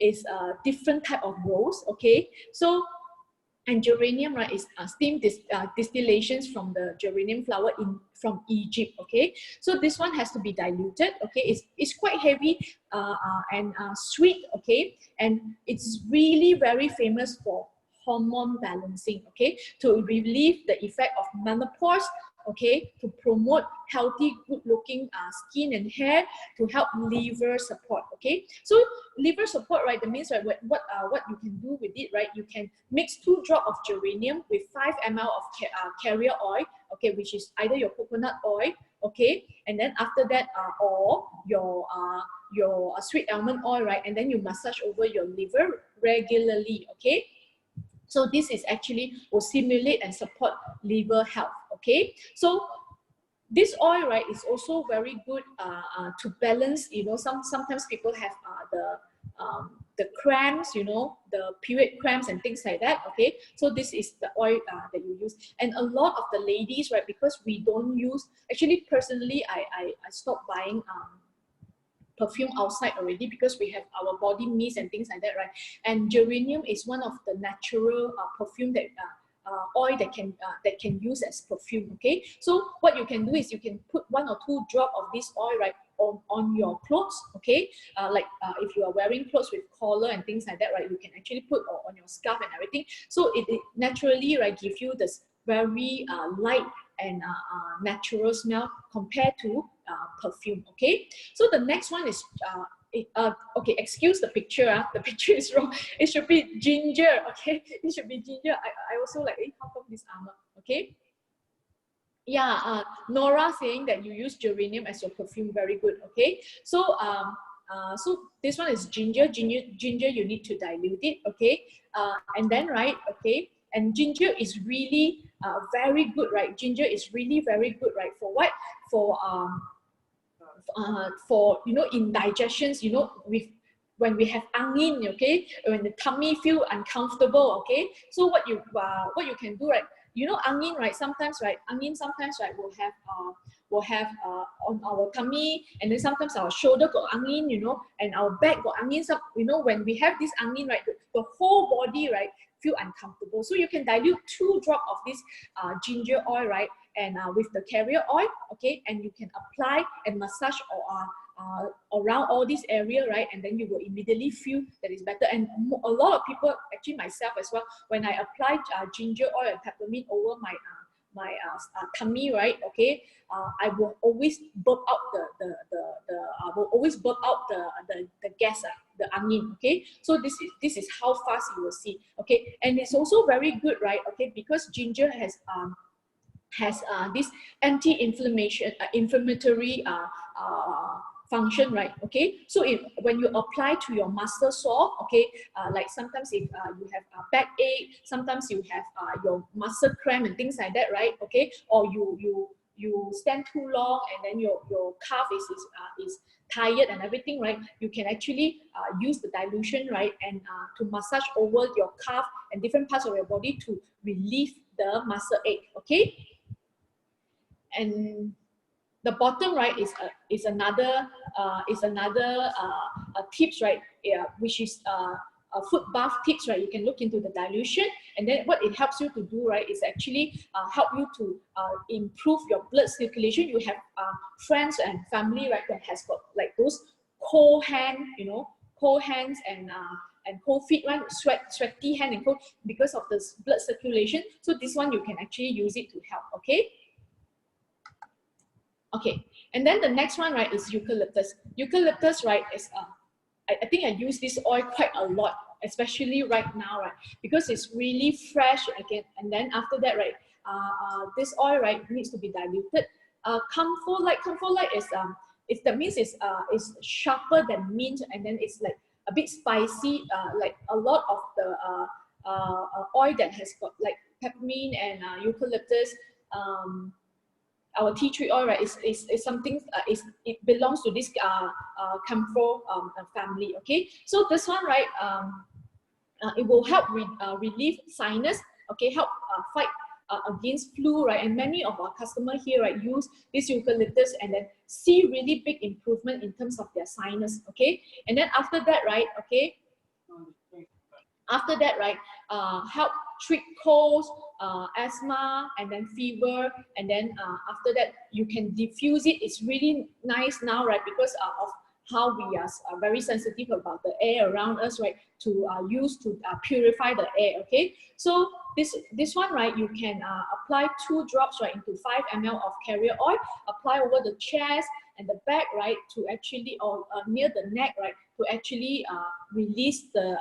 is a different type of rose. Okay, so, and geranium, right, is steam distillations from the geranium flower from Egypt. Okay, so this one has to be diluted. Okay, it's quite heavy and sweet. Okay, and it's really very famous for hormone balancing. Okay, to relieve the effect of menopause. Okay, to promote healthy, good-looking skin and hair, to help liver support. Okay, so liver support, right, that means, right, what you can do with it, right, you can mix 2 drops of geranium with 5 ml of carrier oil, okay, which is either your coconut oil, okay, and then after that or your sweet almond oil, right, and then you massage over your liver regularly. Okay, so this is actually will stimulate and support liver health. Okay, so this oil, right, is also very good to balance. You know, sometimes people have the cramps, you know, the period cramps and things like that. Okay, so this is the oil that you use. And a lot of the ladies, right, because we don't use, actually personally I stopped buying perfume outside already, because we have our body mist and things like that, right? And geranium is one of the natural perfume that oil that can use as perfume. Okay, so what you can do is you can put 1 or 2 drops of this oil, right, on your clothes. Okay, like if you are wearing clothes with collar and things like that, right, you can actually put on your scarf and everything. So it naturally, right, give you this very light and natural smell compared to perfume. Okay, so the next one is okay, excuse the picture, the picture is wrong. It should be ginger. Okay, it should be ginger. I also like, how come this armor? Okay, yeah, Nora saying that you use geranium as your perfume, very good. Okay, so So this one is ginger. Ginger, you need to dilute it, okay? And then, right, okay, and ginger is really very good, right? Ginger is really very good, right? For what? For you know, indigestions, you know, when we have angin, okay, when the tummy feel uncomfortable, okay, so what you can do, right, you know, angin, right, sometimes, right, angin sometimes, right, will have on our tummy, and then sometimes our shoulder got angin, you know, and our back got angin. So, you know, when we have this angin, right, the whole body, right, feel uncomfortable. So you can dilute 2 drops of this ginger oil, right, and with the carrier oil, okay, and you can apply and massage around all this area, right, and then you will immediately feel that it's better. And a lot of people, actually myself as well, when I apply ginger oil and peppermint over my tummy, right, okay, I will always burp out the gas, the angin, okay. So this is how fast you will see, okay. And it's also very good, right, okay, because ginger has this inflammatory function, right, okay. So when you apply to your muscle sore, okay, like sometimes if you have a backache, sometimes you have your muscle cramp and things like that, right, okay, or you stand too long and then your calf is tired and everything, right, you can actually use the dilution, right, and to massage over your calf and different parts of your body to relieve the muscle ache, okay. And the bottom, right, is another tips, right, yeah, which is a foot bath tips, right. You can look into the dilution, and then what it helps you to do, right, is actually help you to improve your blood circulation. You have friends and family, right, that has got like those cold hand, you know, cold hands and cold feet, right, sweaty hand and cold because of this blood circulation. So this one you can actually use it to help, okay. Okay, and then the next one, right, is eucalyptus. Eucalyptus, right, is I think I use this oil quite a lot, especially right now, right, because it's really fresh again. And then after that, right, this oil, right, needs to be diluted. Camphor light that means it's sharper than mint, and then it's like a bit spicy, like a lot of the oil that has got like peppermint and eucalyptus. Our tea tree oil, right, is something, it belongs to this camphor family, okay. So this one, right, it will help relieve sinus, okay, help fight against flu, right, and many of our customers here, right, use this eucalyptus and then see really big improvement in terms of their sinus, okay. And then after that, right, okay, after that, right, help treat colds, asthma, and then fever, and then after that you can diffuse it. It's really nice now, right, because of how we are very sensitive about the air around us, right, to use to purify the air, okay. So this one, right, you can apply 2 drops, right, into 5 ml of carrier oil, apply over the chest and the back, right, to actually, or near the neck, right, to actually release the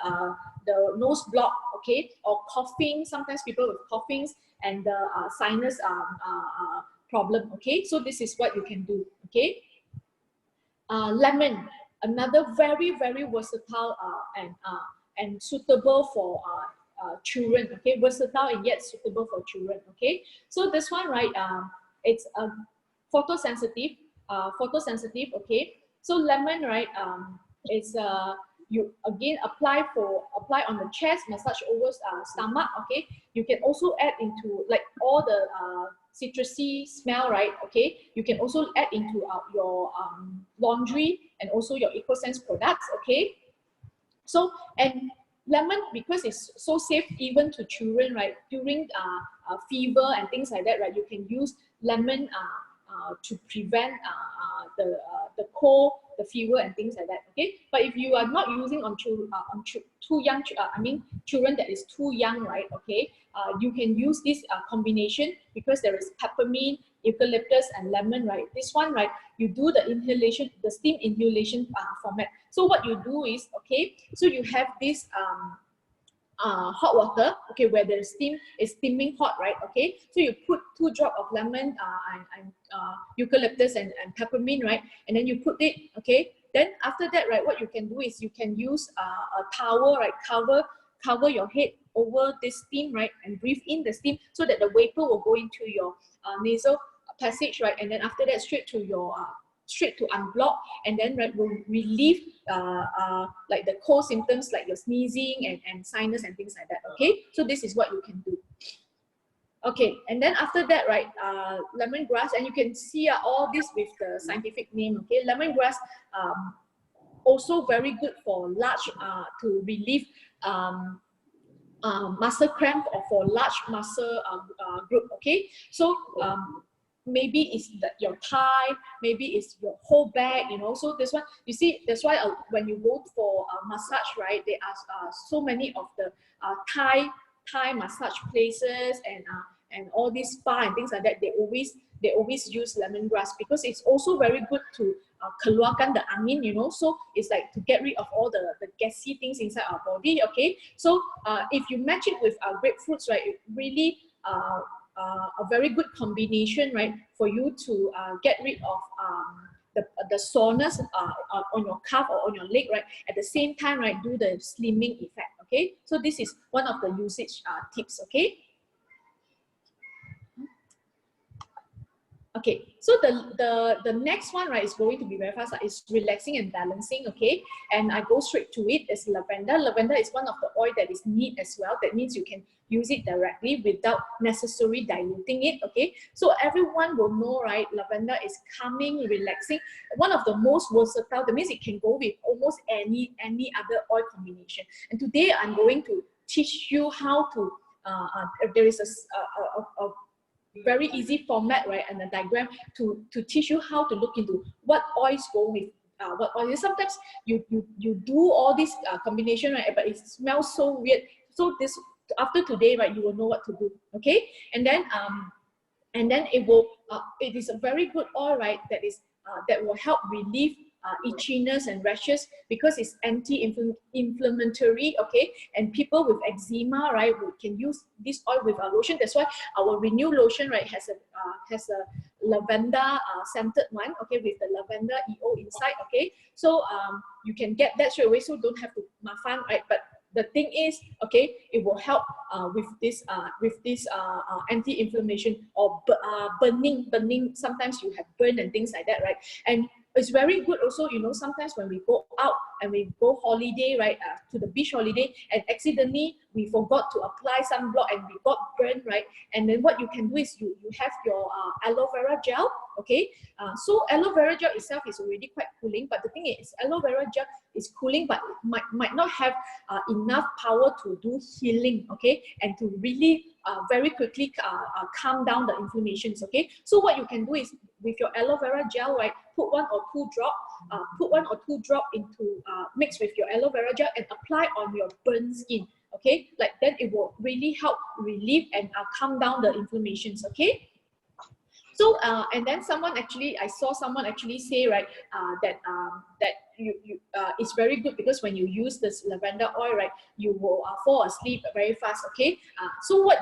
nose block, okay, or coughing. Sometimes people with coughings and the sinus problem, okay. So this is what you can do, okay. Lemon, another very versatile and suitable for children, okay, versatile and yet suitable for children, okay. So this one, right, it's photosensitive, okay. So lemon, right, it's you again apply on the chest, massage over stomach, okay. You can also add into like all the citrusy smell, right, okay. You can also add into your laundry and also your EcoSense products, okay. So, and lemon, because it's so safe even to children, right, during fever and things like that, right, you can use lemon to prevent the cold, the fever and things like that, okay. But if you are not using on too young, children that is too young, right, okay, you can use this combination, because there is peppermint, eucalyptus and lemon, right. This one, right, you do the inhalation, the steam inhalation format. So what you do is, okay, so you have this hot water, okay, where the steam is steaming hot, right, okay. So you put 2 drops of lemon and eucalyptus and peppermint, right, and then you put it, okay, Then after that, right, what you can do is you can use a towel, right, cover your head over this steam, right, and breathe in the steam so that the vapor will go into your nasal passage, right, and then after that straight to your straight to unblock, and then right, will relieve like the cold symptoms like your sneezing and sinus and things like that. Okay, so this is what you can do. Okay, and then after that, right, lemongrass, and you can see all this with the scientific name. Okay, lemongrass also very good for large to relieve muscle cramp or for large muscle group. Okay, so maybe it's your thigh, maybe it's your whole back, you know. So this one, you see, that's why when you go for massage, right, there are so many of the Thai massage places and all these spa and things like that. They always use lemongrass because it's also very good to keluarkan the angin, you know. So it's like to get rid of all the gassy things inside our body. Okay, so if you match it with grapefruits, right, it really a very good combination, right, for you to get rid of the soreness on your calf or on your leg, right, at the same time, right, do the slimming effect. Okay, so this is one of the usage tips. Okay. Okay, so the next one, right, is going to be very fast. It's relaxing and balancing. Okay, and I go straight to it. It's lavender. Lavender is one of the oil that is neat as well. That means you can use it directly without necessarily diluting it. Okay, so everyone will know, right, lavender is calming, relaxing, one of the most versatile. That means it can go with almost any other oil combination. And today I'm going to teach you how to there is a very easy format, right, and a diagram to teach you how to look into what oils go with what oil. Sometimes you do all this combination, right, but it smells so weird. So this, after today, right, you will know what to do. Okay, and then it will it is a very good oil, right, that will help relieve itchiness and rashes because it's anti-inflammatory. Okay, and people with eczema, right, we can use this oil with our lotion. That's why our Renew lotion, right, has a lavender scented one. Okay, with the lavender EO inside. Okay, so you can get that straight away, so don't have to mafan, right. But the thing is, okay, it will help with this anti-inflammation or burning. Sometimes you have burn and things like that, right? And it's very good also, you know, sometimes when we go out and we go holiday, right, to the beach holiday, and accidentally we forgot to apply sunblock and we got burned, right? And then what you can do is you have your aloe vera gel. Okay, so aloe vera gel itself is already quite cooling, but the thing is, aloe vera gel is cooling, but might not have enough power to do healing. Okay, and to really very quickly calm down the inflammations. Okay, so what you can do is with your aloe vera gel, right, put one or two drop into mix with your aloe vera gel and apply on your burnt skin. Okay, like then it will really help relieve and calm down the inflammations. Okay. So and then I saw someone actually say, right, that it's very good because when you use this lavender oil, right, you will fall asleep very fast. Okay, so what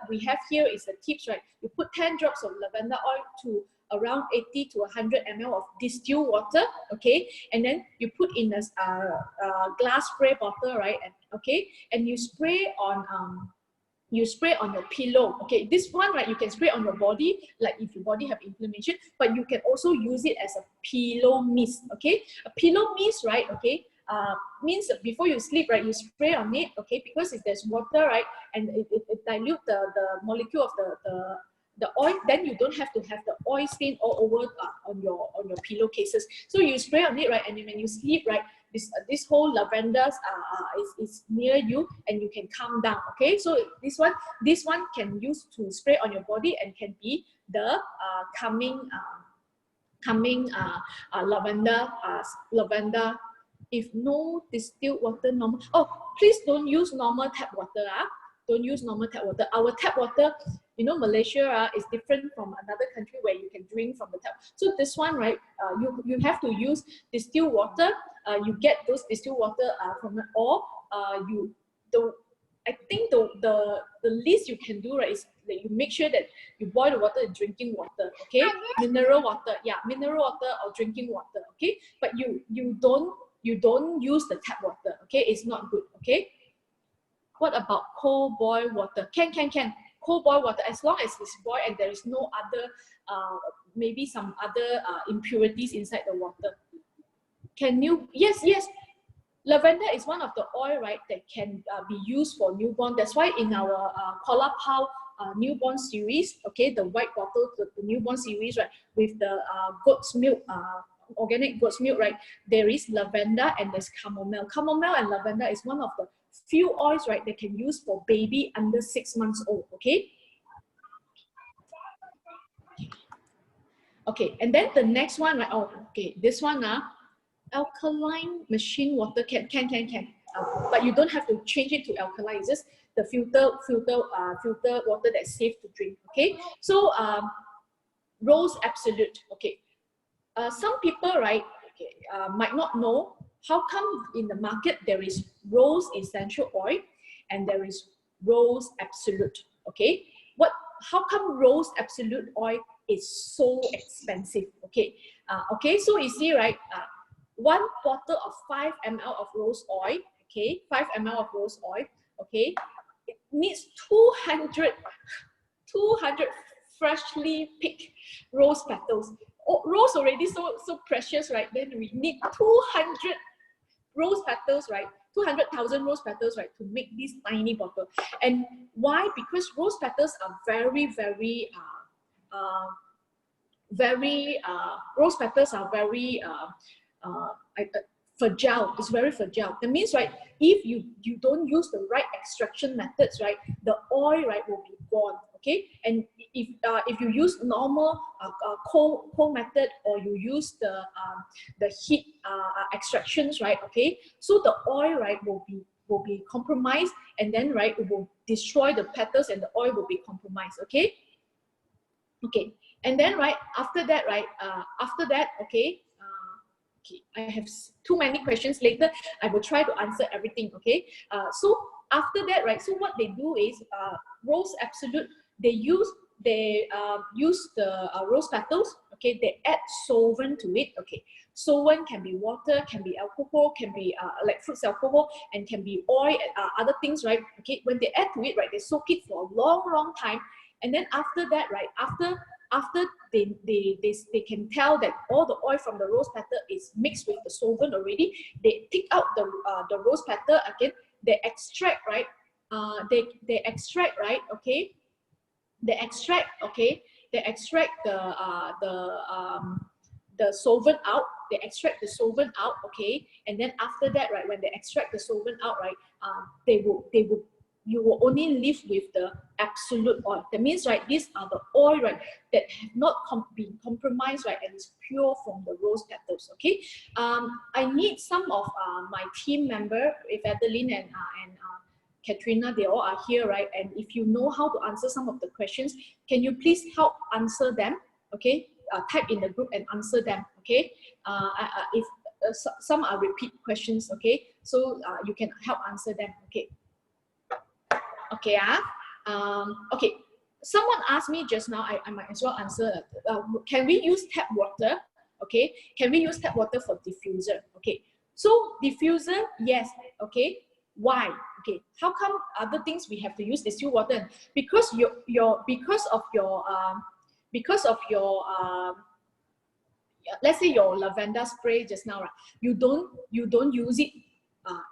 we have here is the tips, right? You put 10 drops of lavender oil to around 80 to 100 ml of distilled water. Okay, and then you put in a glass spray bottle, right? And you spray on your pillow. Okay, this one, right, you can spray on your body, like if your body have inflammation, but you can also use it as a pillow mist. Okay, a pillow mist, right, okay, means that before you sleep, right, you spray on it. Okay, because if there's water, right, and it dilute the molecule of the oil, then you don't have to have the oil stain all over on your pillowcases. So you spray on it, right, and then when you sleep, right, this whole lavender is near you and you can calm down. Okay, so this one can use to spray on your body and can be the calming lavender. If no distilled water, normal. Oh, please don't use normal tap water. Don't use normal tap water. Our tap water, you know, Malaysia is different from another country where you can drink from the tap. So this one, right, you have to use distilled water. You get those distilled water from or I think the least you can do, right, is that you make sure that you boil the water in drinking water. Okay, mineral water, yeah, mineral water or drinking water. okay? But you don't use the tap water, okay? It's not good, okay? What about cold boil water? Can. Cold boil water, as long as it's boiled and there is no other, maybe some other impurities inside the water. Can you, yes. Lavender is one of the oil, right, that can be used for newborn. That's why in our Kola Pao newborn series, okay, the white bottle, the newborn series, right, with the goat's milk, organic goat's milk, right, there is lavender and there's chamomile. Chamomile and lavender is one of the few oils, right, they can use for baby under 6 months old, okay? Okay, and then the next one, right, oh, okay, this one, alkaline machine water can. But you don't have to change it to alkaline, it's just the filter water that's safe to drink, okay? So, Rose Absolute, okay. Some people, right, okay, might not know how come in the market there is Rose Essential Oil and there is Rose Absolute, okay? How come Rose Absolute Oil is so expensive, okay? Okay, so you see, right, 1 bottle of 5 ml of rose oil, okay, 5 ml of rose oil, okay, it needs 200 freshly picked rose petals. Oh, rose already so precious, right? Then we need 200 rose petals, right? 200,000 rose petals, right, to make this tiny bottle. And why? Because rose petals are very rose petals are very fragile. It's very fragile. That means, right, if you don't use the right extraction methods, right, the oil, right, will be gone, okay? And if you use normal cold method, or you use the heat extractions, right, okay, so the oil, right, will be compromised, and then, right, it will destroy the petals and the oil will be compromised, okay? Okay, and then, right, after that, right, okay, okay, I have too many questions. Later, I will try to answer everything, okay? So after that, right, so what they do is, Rose Absolute, they use the rose petals, okay? They add solvent to it, okay? Solvent can be water, can be alcohol, can be like fruits alcohol, and can be oil, other things, right? Okay, when they add to it, right, they soak it for a long time, and then after that, right, after they can tell that all the oil from the rose petal is mixed with the solvent already, they take out the rose petal again, they extract, right, they extract, right, okay, they extract, okay, they extract the solvent out, they extract the solvent out, okay, and then after that, right, when they extract the solvent out, right, you will only live with the absolute oil. That means, right, these are the oil, right, that have not been compromised, right, and is pure from the rose petals, okay? I need some of my team member, if Adeline and Katrina, they all are here, right? And if you know how to answer some of the questions, can you please help answer them, okay? Type in the group and answer them, okay? If some are repeat questions, okay? So you can help answer them, okay? Okay, okay. Someone asked me just now, I might as well answer. Can we use tap water? Okay, can we use tap water for diffuser? Okay, so diffuser, yes. Okay, why? Okay, how come other things we have to use distilled water? Because because of your let's say your lavender spray just now, right? You don't use it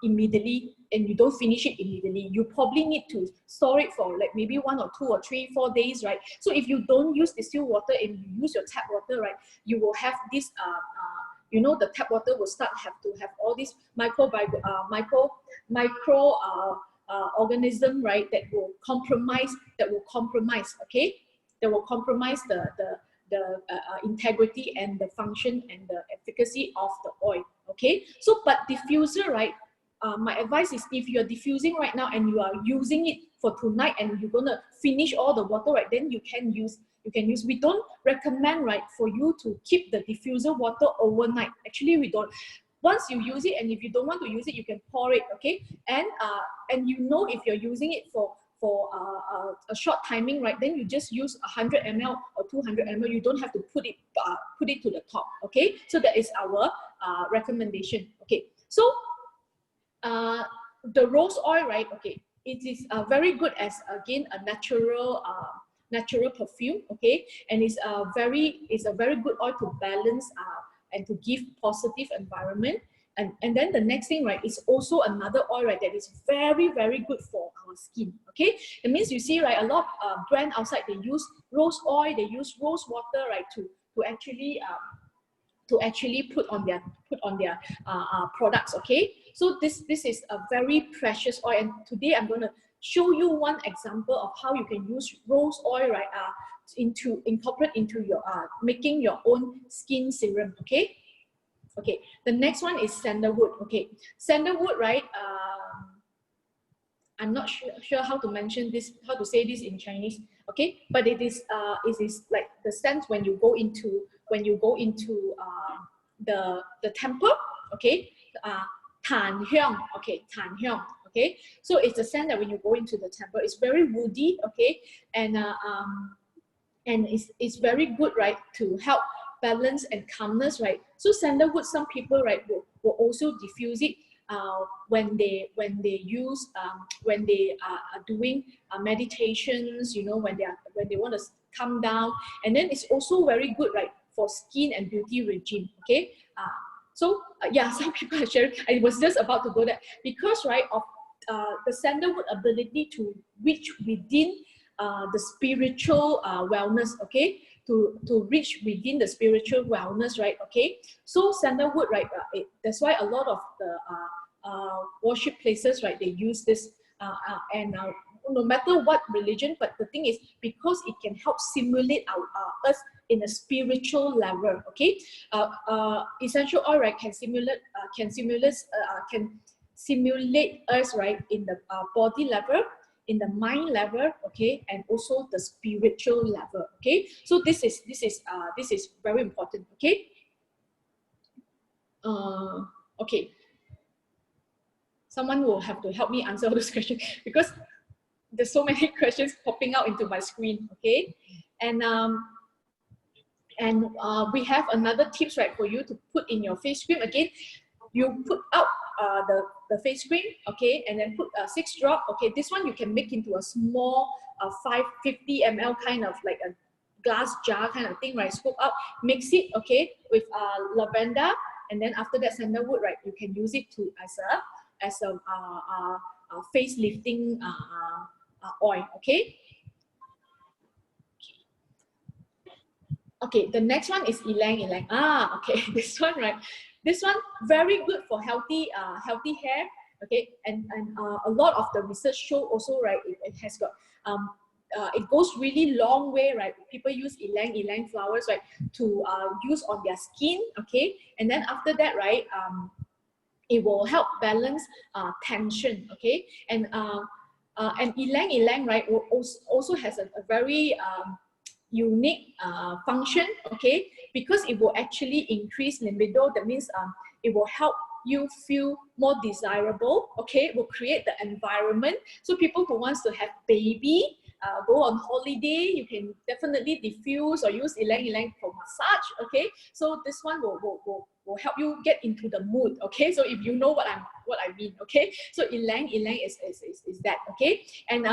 immediately, and you don't finish it immediately. You probably need to store it for like maybe 1 or 2 or 3, 4 days, right? So if you don't use distilled water and you use your tap water, right, you will have this you know, the tap water will have to have all these micro organism, right, that will compromise, okay, that will compromise the integrity and the function and the efficacy of the oil, okay? So, but diffuser, right, my advice is, if you're diffusing right now and you are using it for tonight and you're gonna finish all the water, right, then you can use. We don't recommend, right, for you to keep the diffuser water overnight. Actually, we don't. Once you use it, and if you don't want to use it, you can pour it, okay? And you know, if you're using it for a short timing, right, then you just use 100 ml or 200 ml. You don't have to put it put it to the top. Okay, so that is our recommendation. Okay, so the rose oil, right? Okay, it is very good as again a natural perfume. Okay, and it's a very good oil to balance and to give positive environment. And then the next thing, right, is also another oil, right, that is very, very good for our skin. Okay, it means you see, right, a lot of brand outside, they use rose oil, they use rose water, right, to actually put on their products. Okay, so this is a very precious oil, and today I'm going to show you one example of how you can use rose oil, right, incorporate into your making your own skin serum. Okay. Okay, the next one is sandalwood. Okay, sandalwood, right? I'm not sure how to mention this, how to say this in Chinese. Okay, but it is like the scent when you go into the temple. Okay, tan hyung. Okay, tan hyung. Okay, so it's a scent that when you go into the temple, it's very woody. Okay, and it's very good, right, to help balance and calmness, right? So sandalwood, some people, right, will also diffuse it when they use when they are doing meditations, you know, when they want to calm down. And then it's also very good, right, for skin and beauty regime. Okay, yeah, some people are sharing. I was just about to go there because, right, of the sandalwood ability to reach within the spiritual wellness. Okay, to reach within the spiritual wellness, right? Okay, so sandalwood, right, that's why a lot of the worship places, right, they use this and no matter what religion, but the thing is, because it can help stimulate us in a spiritual level. Okay, essential oil, right, can simulate us, right, in the body level, in the mind level. Okay, and also the spiritual level. Okay, so this is very important. Okay, okay, someone will have to help me answer all those questions because there's so many questions popping out into my screen. Okay, and we have another tips, right, for you to put in your face cream. Again, you put out the face cream, okay, and then put 6 drop. Okay, this one you can make into a small 550 ml kind of like a glass jar kind of thing, right? Scoop out, mix it, okay, with lavender, and then after that sandalwood, right, you can use it to as a face lifting oil. Okay. Okay, the next one is ylang ylang. Okay, this one, right? This one very good for healthy hair. Okay, and a lot of the research show also, right, it has got it goes really long way, right? People use ylang ylang flowers, right, to use on their skin. Okay, and then after that, right, it will help balance tension. Okay, and ylang ylang, right, also has a very unique function. Okay, because it will actually increase libido. That means it will help you feel more desirable. Okay, it will create the environment. So people who wants to have baby, go on holiday, you can definitely diffuse or use ylang ylang for massage. Okay, so this one will help you get into the mood. Okay, so if you know what I mean. Okay, so ylang ylang is that. Okay, and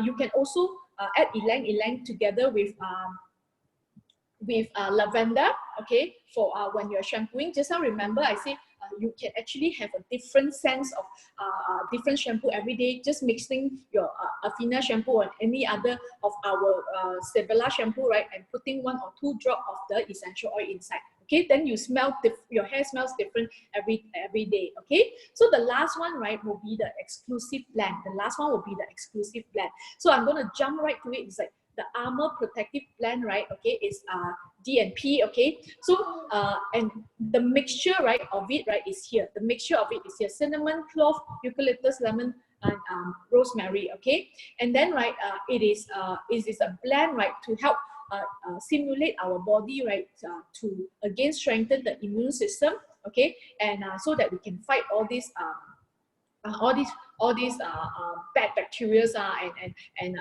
you can also add ylang ylang together with lavender. Okay, for when you're shampooing. Just now remember I say you can actually have a different sense of different shampoo every day. Just mixing your Afina shampoo or any other of our Sevilla shampoo, right, and putting 1 or 2 drops of the essential oil inside. Okay, then you smell your hair smells different every day. Okay, so the last one, right, will be the exclusive blend. The last one will be the exclusive blend. So I'm going to jump right to it. It's like the Armor Protective Blend, right? Okay, is DNP. Okay, so and the mixture, right, of it, right, is here. The mixture of it is here: cinnamon, clove, eucalyptus, lemon, and rosemary. Okay, and then, right, it is a blend, right, to help stimulate our body, right, to again strengthen the immune system. Okay, and so that we can fight all these bad bacteria and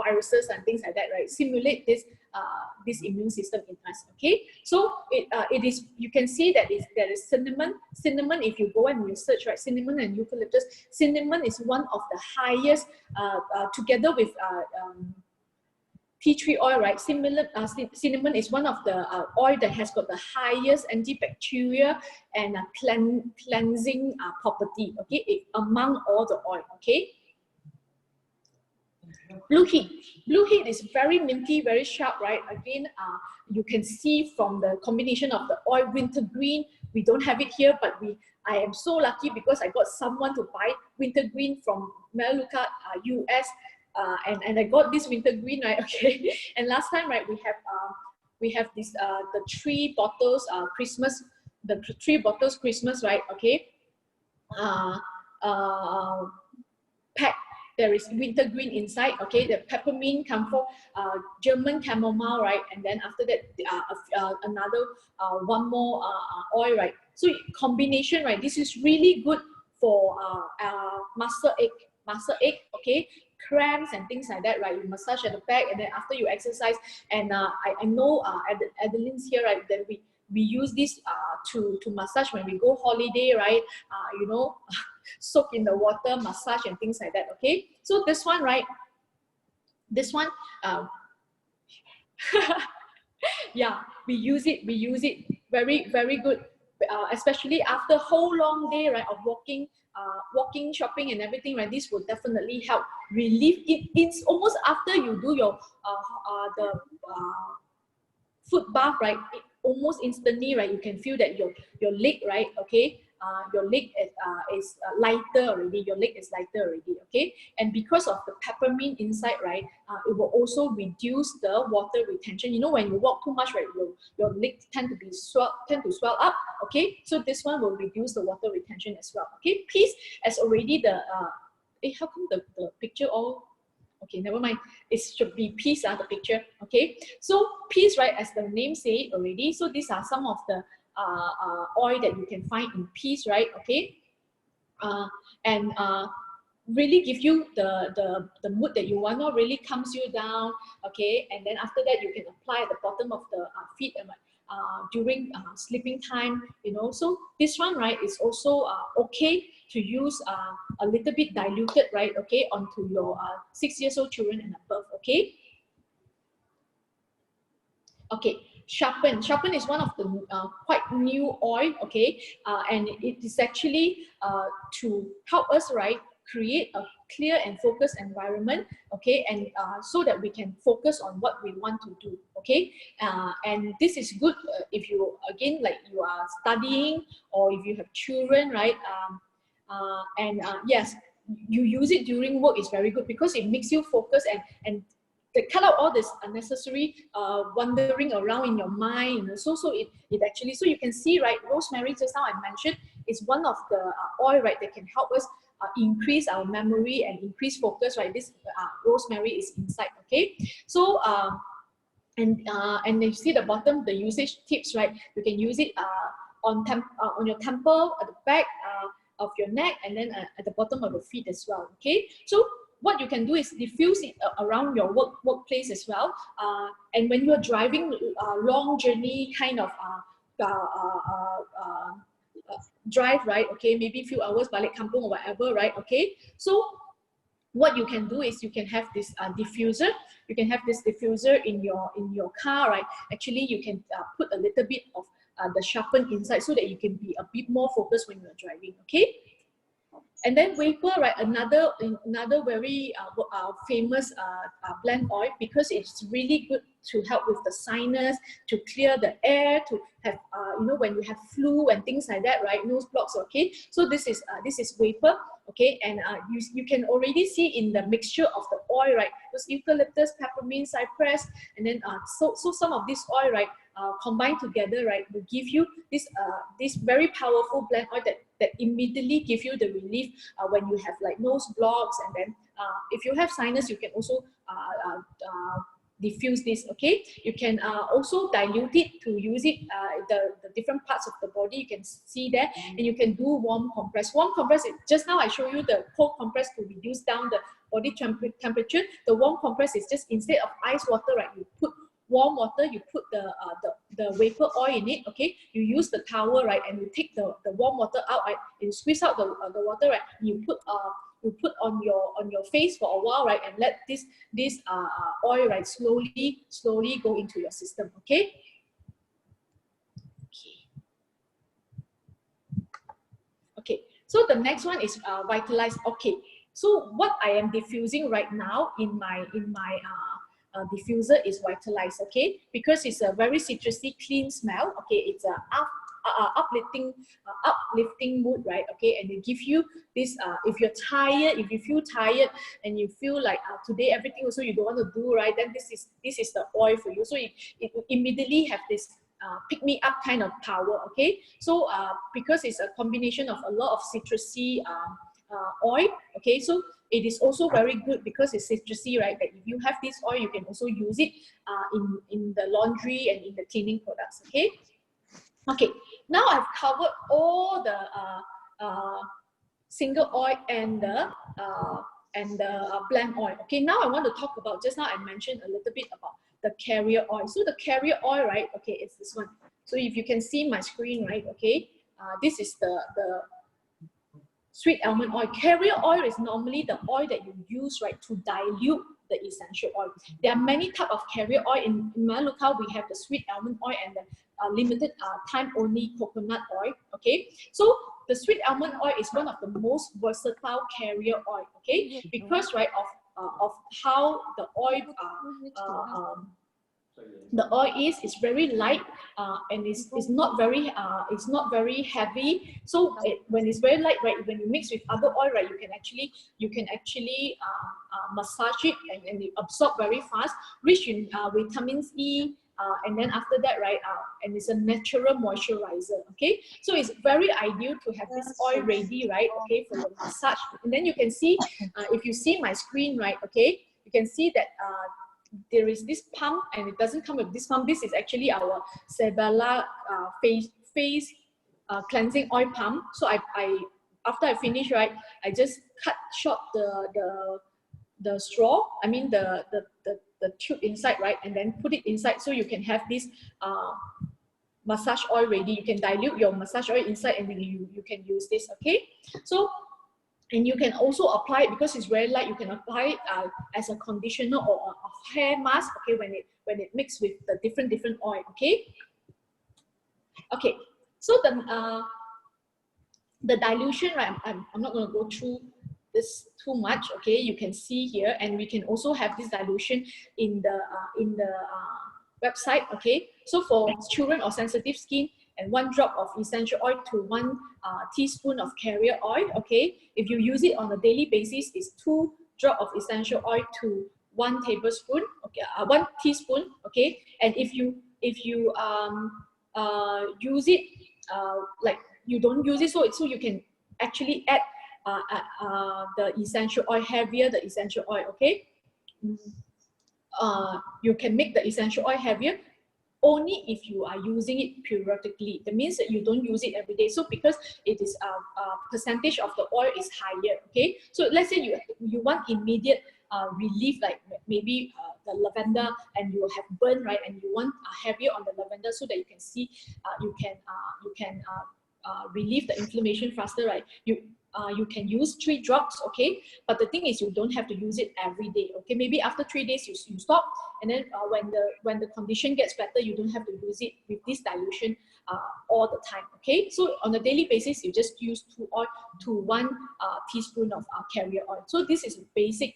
viruses and things like that, right? Simulate this this immune system in us. Okay, so it is, you can see that there is cinnamon. Cinnamon, if you go and research, right, cinnamon and eucalyptus, cinnamon is one of the highest, together with tea tree oil, right? Cinnamon is one of the oil that has got the highest antibacterial and cleansing property, okay, among all the oil, okay? Blue heat is very minty, very sharp, right? Again, you can see from the combination of the oil, wintergreen. We don't have it here, but I am so lucky because I got someone to buy wintergreen from Melaleuca, US. And I got this wintergreen, right? Okay. And last time, right, we have this the 3 bottles Christmas, the 3 bottles Christmas, right? Okay. Pack. There is wintergreen inside. Okay. The peppermint, camphor, German chamomile, right? And then after that, another one more oil, right? So combination, right? This is really good for muscle ache. Okay. Cramps and things like that, right? You massage at the back, and then after you exercise, and I know Adeline's here, right? That we use this to massage when we go holiday, right? You know, soak in the water, massage and things like that. Okay, so this one, right? This one, yeah, we use it very, very good, especially after a whole long day, right, of walking, shopping and everything, right? This will definitely help relieve it. It's almost after you do your foot bath, right? Almost instantly, right? You can feel that your leg, right? Okay, your leg is lighter already. Your leg is lighter already. Okay, and because of the peppermint inside, right? It will also reduce the water retention. You know, when you walk too much, right? Your legs tend to swell up. Okay, so this one will reduce the water retention as well. Okay, peace as already the how come the picture all. Okay, never mind. It should be peace, the picture. Okay, so peace, right, as the name say already. So these are some of the oil that you can find in peace, right? Okay, and really give you the mood that you want, or really calms you down. Okay, and then after that you can apply at the bottom of the feet and during sleeping time. You know, so this one, right, is also okay to use a little bit diluted, right? Okay, onto your 6 years old children and above. Okay. Okay, sharpen. Sharpen is one of the quite new oil. Okay, and it is actually to help us, right, create a clear and focused environment. Okay, and so that we can focus on what we want to do. Okay, and this is good if you, again, like you are studying, or if you have children, right? Yes, you use it during work is very good because it makes you focus and they cut out all this unnecessary wandering around in your mind. So it actually, so you can see, right, rosemary, just now I mentioned, is one of the oil, right, that can help us increase our memory and increase focus, right? This rosemary is inside. Okay, so and you see the bottom, the usage tips, right? You can use it on your temple, at the back of your neck, and then at the bottom of the feet as well. Okay, so what you can do is diffuse it around your workplace as well. And when you're driving long journey kind of drive, right? Okay, maybe a few hours balik kampung or whatever, right? Okay, so what you can do is you can have this diffuser. You can have this diffuser in your car, right? Actually, you can put a little bit of the sharpen inside so that you can be a bit more focused when you're driving. Okay. And then vapor, right? Another very famous blend oil, because it's really good to help with the sinus, to clear the air, to have you know, when you have flu and things like that, right? Nose blocks. Okay, so this is vapor. Okay, and you can already see in the mixture of the oil, right? Those eucalyptus, peppermint, cypress, and then so some of this oil, right, combined together, right, will give you this very powerful blend oil that immediately give you the relief when you have like nose blocks, and then if you have sinus, you can also diffuse this. Okay, you can also dilute it to use it the different parts of the body. You can see there, and you can do warm compress. Warm compress, just now I show you the cold compress to reduce down the body temperature. The warm compress is just, instead of ice water, right, you put warm water, you put the vapor oil in it, okay? You use the towel, right, and you take the warm water out, right, and you squeeze out the water, right, you put on your face for a while, right, and let this oil, right, slowly go into your system, okay? Okay, so the next one is vitalize. Okay, so what I am diffusing right now in my diffuser is vitalize. Okay, because it's a very citrusy, clean smell. Okay, it's a uplifting mood, right? Okay, and they give you this. If you're tired, if you feel tired, and you feel like today everything also you don't want to do, right? Then this is the oil for you. So it will immediately have this pick me up kind of power. Okay, so because it's a combination of a lot of citrusy oil. Okay, so it is also very good because it's citrusy, right? That if you have this oil, you can also use it in the laundry and in the cleaning products. Okay. Okay, now I've covered all the single oil and the blend oil. Okay, now I want to talk about, just now I mentioned a little bit about the carrier oil. So the carrier oil, right? Okay, it's this one. So if you can see my screen, right? Okay, this is the sweet almond oil. Carrier oil is normally the oil that you use, right, to dilute the essential oil. There are many types of carrier oil. In Maluka, we have the sweet almond oil and the limited time only coconut oil. Okay, so the sweet almond oil is one of the most versatile carrier oil. Okay, because right of how the oil is very light and it's not very heavy. So when it's very light, right, when you mix with other oil, right, you can actually massage it and it absorb very fast, rich in vitamins E, and then after that, right, and it's a natural moisturizer. Okay, so it's very ideal to have this oil ready, right, okay, for your massage. And then you can see if you see my screen, right, okay, you can see that there is this pump, and it doesn't come with this pump. This is actually our Sebella face cleansing oil pump. So I after I finish, right, I just cut short the straw, I mean the tube inside, right, and then put it inside, so you can have this massage oil ready. You can dilute your massage oil inside, and then you can use this. Okay, so and you can also apply it because it's very light. You can apply it as a conditioner or a hair mask. Okay, when it mixed with the different oil. Okay. Okay. So the dilution, right? I'm not going to go through this too much. Okay, you can see here, and we can also have this dilution in the website. Okay, so for children or sensitive skin, and 1 drop of essential oil to 1 teaspoon of carrier oil. Okay, if you use it on a daily basis, it's 2 drops of essential oil to 1 tablespoon. Okay, 1 teaspoon. Okay, and if you use it like you don't use it, so you can actually add the essential oil, heavier the essential oil. Okay, you can make the essential oil heavier only if you are using it periodically. That means that you don't use it every day. So because it is percentage of the oil is higher. Okay, so let's say you want immediate relief, like maybe the lavender, and you have burn, right, and you want heavier on the lavender so that you can see you can relieve the inflammation faster, right? You can use 3 drops, okay? But the thing is, you don't have to use it every day, okay? Maybe after 3 days, you stop, and then when the condition gets better, you don't have to use it with this dilution all the time, okay? So on a daily basis, you just use 2 oil to 1 teaspoon of carrier oil. So this is a basic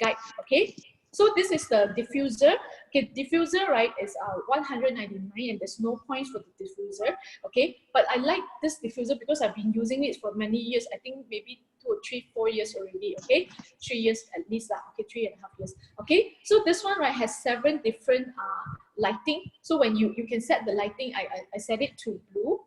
guide, okay? So this is the diffuser. Okay, diffuser, right, is 199, and there's no points for the diffuser. Okay, but I like this diffuser because I've been using it for many years. I think maybe 2 or 3, 4 years already. Okay, 3 years at least. Okay, 3.5 years. Okay, so this one, right, has 7 different lighting. So when you can set the lighting, I set it to blue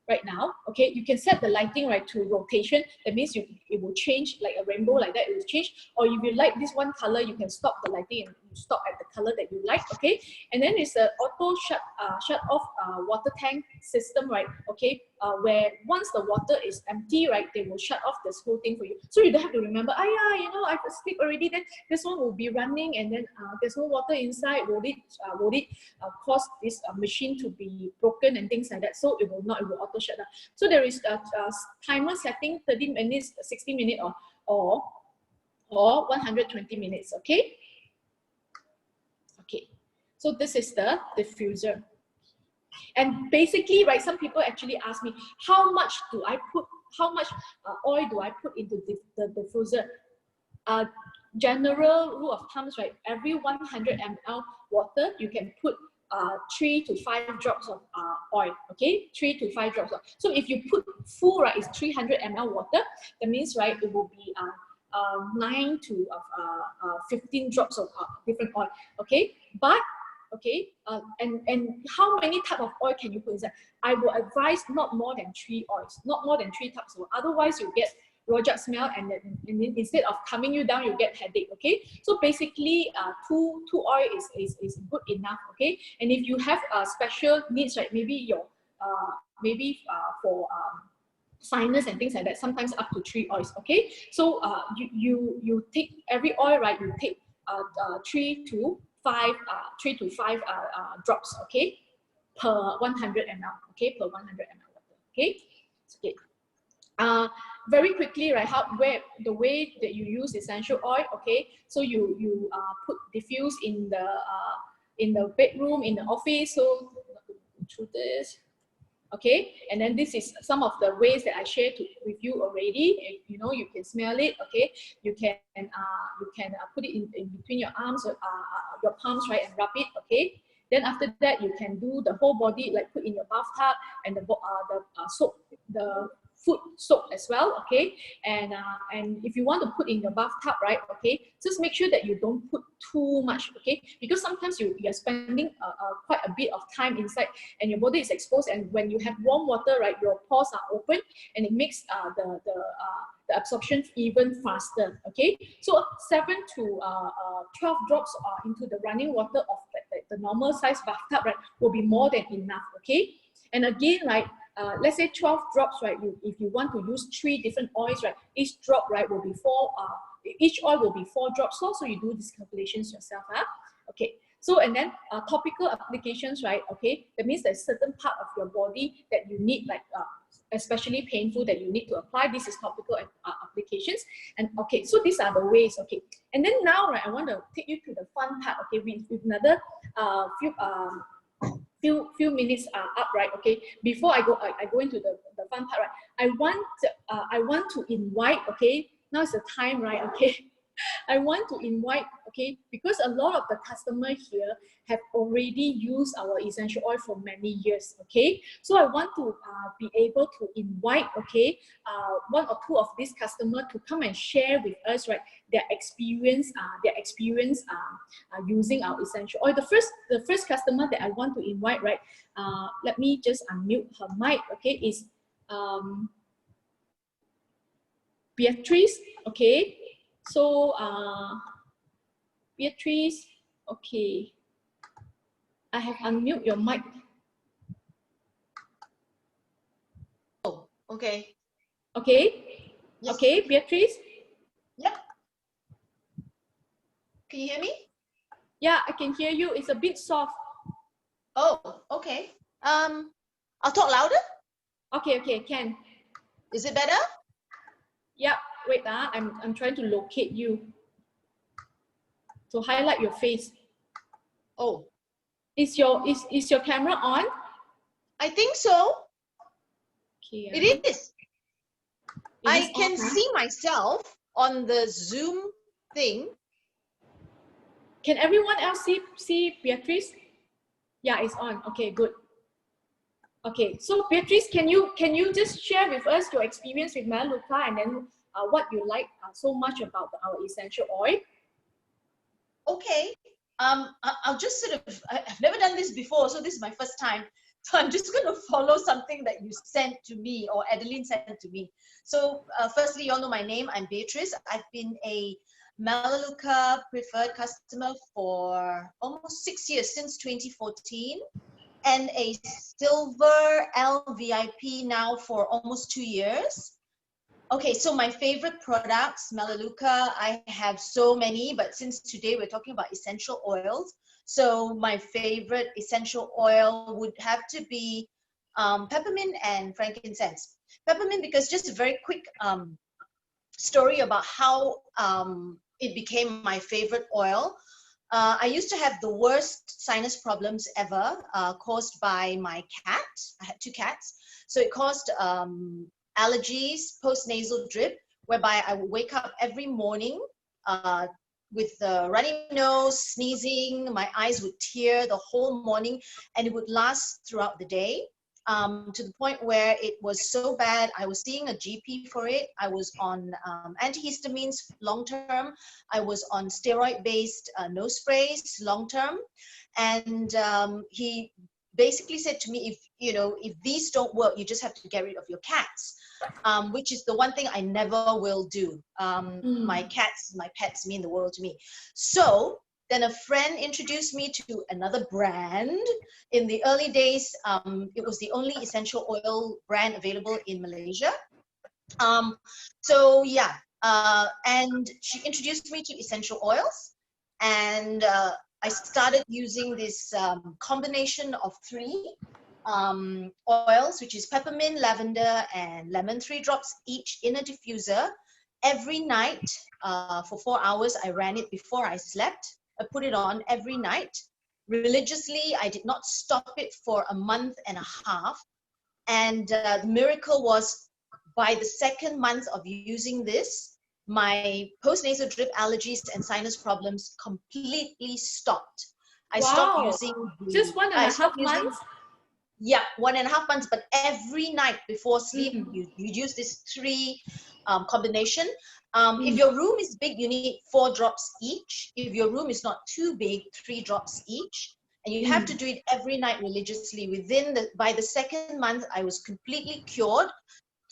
right now. Okay, you can set the lighting, right, to rotation. That means it will change like a rainbow like that. It will change. Or if you like this one color, you can stop the lighting and stop at the color that you like, okay? And then it's a auto shut off water tank system, right? Okay, where once the water is empty, right, they will shut off this whole thing for you. So you don't have to remember, yeah, you know, I could sleep already, then this one will be running and then there's no water inside, would it cause this machine to be broken and things like that? So it will not, it will auto shut down. So there is a timer setting, 30 minutes, 60 minutes, or 120 minutes, okay? Okay, so this is the diffuser. And basically, right, some people actually ask me, how much oil do I put into the diffuser? General rule of thumbs, right, every 100 ml water, you can put 3 to 5 drops of oil, okay? 3 to 5 drops. So if you put full, right, it's 300 ml water, that means, right, it will be 9 to 15 drops of different oil, okay? But okay, and how many type of oil can you put inside? I will advise not more than 3 oils, not more than 3 types of oil. Otherwise you get rojak smell, and then instead of calming you down, you get headache, okay? So basically two oil is good enough, okay? And if you have special needs, right, maybe your for sinus and things like that, sometimes up to 3 oils, okay? So you take every oil, right, you take 3 to 5 drops, okay, per 100 ml, okay, per 100 ml water, okay? Okay. Very quickly, right, the way that you use essential oil, okay? So you put diffuse in the bedroom, in the office. So through this. Okay, and then this is some of the ways that I shared with you already. You know, you can smell it. Okay, you can put it in between your arms, your palms, right, and rub it. Okay, then after that you can do the whole body, like put in your bathtub, and the foot soap as well, okay? And if you want to put in your bathtub, right, okay, just make sure that you don't put too much, okay? Because sometimes you're spending quite a bit of time inside and your body is exposed, and when you have warm water, right, your pores are open and it makes the absorption even faster, okay? So 7 to 12 drops into the running water of the normal size bathtub, right, will be more than enough, okay? And again, right, let's say 12 drops, right, if you want to use 3 different oils, right, each drop, right, will be 4, each oil will be 4 drops, so you do these calculations yourself, okay? So, and then topical applications, right, okay, that means there's certain part of your body that you need, like especially painful, that you need to apply. This is topical applications. And okay, so these are the ways, okay? And then now, right, I want to take you to the fun part, okay, with another few minutes up, right, okay? Before I go into the fun part, right, I want to invite, okay, now is the time, right, okay? I want to invite, okay, because a lot of the customers here have already used our essential oil for many years, okay? So I want to be able to invite, okay, 1 or 2 of these customers to come and share with us, right, their experience using our essential oil. The first customer that I want to invite, right, let me just unmute her mic, okay, is Beatrice, okay? So, Beatrice, okay. I have unmute your mic. Oh, okay. Okay. Yes. Okay, Beatrice. Yep. Can you hear me? Yeah, I can hear you. It's a bit soft. Oh, okay. I'll talk louder. Okay, can. Is it better? Yeah. Wait, I'm trying to locate you to highlight your face. Oh, Is your camera on? I think so. Okay. It is. I on, can see myself on the Zoom thing. Can everyone else see Beatrice? Yeah, it's on. Okay, good. Okay, so Beatrice, can you just share with us your experience with Melaleuca, and then what you like so much about our essential oil? Okay. I'll just sort of, I've never done this before, so this is my first time. So I'm just going to follow something that you sent to me, or Adeline sent to me. So firstly, you all know my name. I'm Beatrice. I've been a Melaleuca preferred customer for almost 6 years, since 2014, and a silver LVIP now for almost 2 years. Okay, so my favorite products, Melaleuca, I have so many, but since today we're talking about essential oils, so my favorite essential oil would have to be peppermint and frankincense. Peppermint, because just a very quick story about how it became my favorite oil. I used to have the worst sinus problems ever caused by my cat. I had 2 cats. So it caused allergies, post-nasal drip, whereby I would wake up every morning with a runny nose, sneezing, my eyes would tear the whole morning, and it would last throughout the day. To the point where it was so bad, I was seeing a GP for it. I was on antihistamines long-term. I was on steroid-based nose sprays long-term. And he basically said to me, if these don't work, you just have to get rid of your cats, which is the one thing I never will do. My cats, my pets mean the world to me. So then a friend introduced me to another brand. In the early days, it was the only essential oil brand available in Malaysia. So yeah, and she introduced me to essential oils, and I started using this combination of 3 oils, which is peppermint, lavender, and lemon, 3 drops each in a diffuser. Every night for 4 hours, I ran it before I slept. I put it on every night religiously. I did not stop it for a month and a half. And the miracle was, by the 2nd month of using this, my post-nasal drip allergies and sinus problems completely stopped. I stopped using just 1.5 months. Yeah, 1.5 months, but every night before sleep, you use this 3 combination. If your room is big, you need 4 drops each. If your room is not too big, 3 drops each. And you have to do it every night religiously. By the 2nd month, I was completely cured.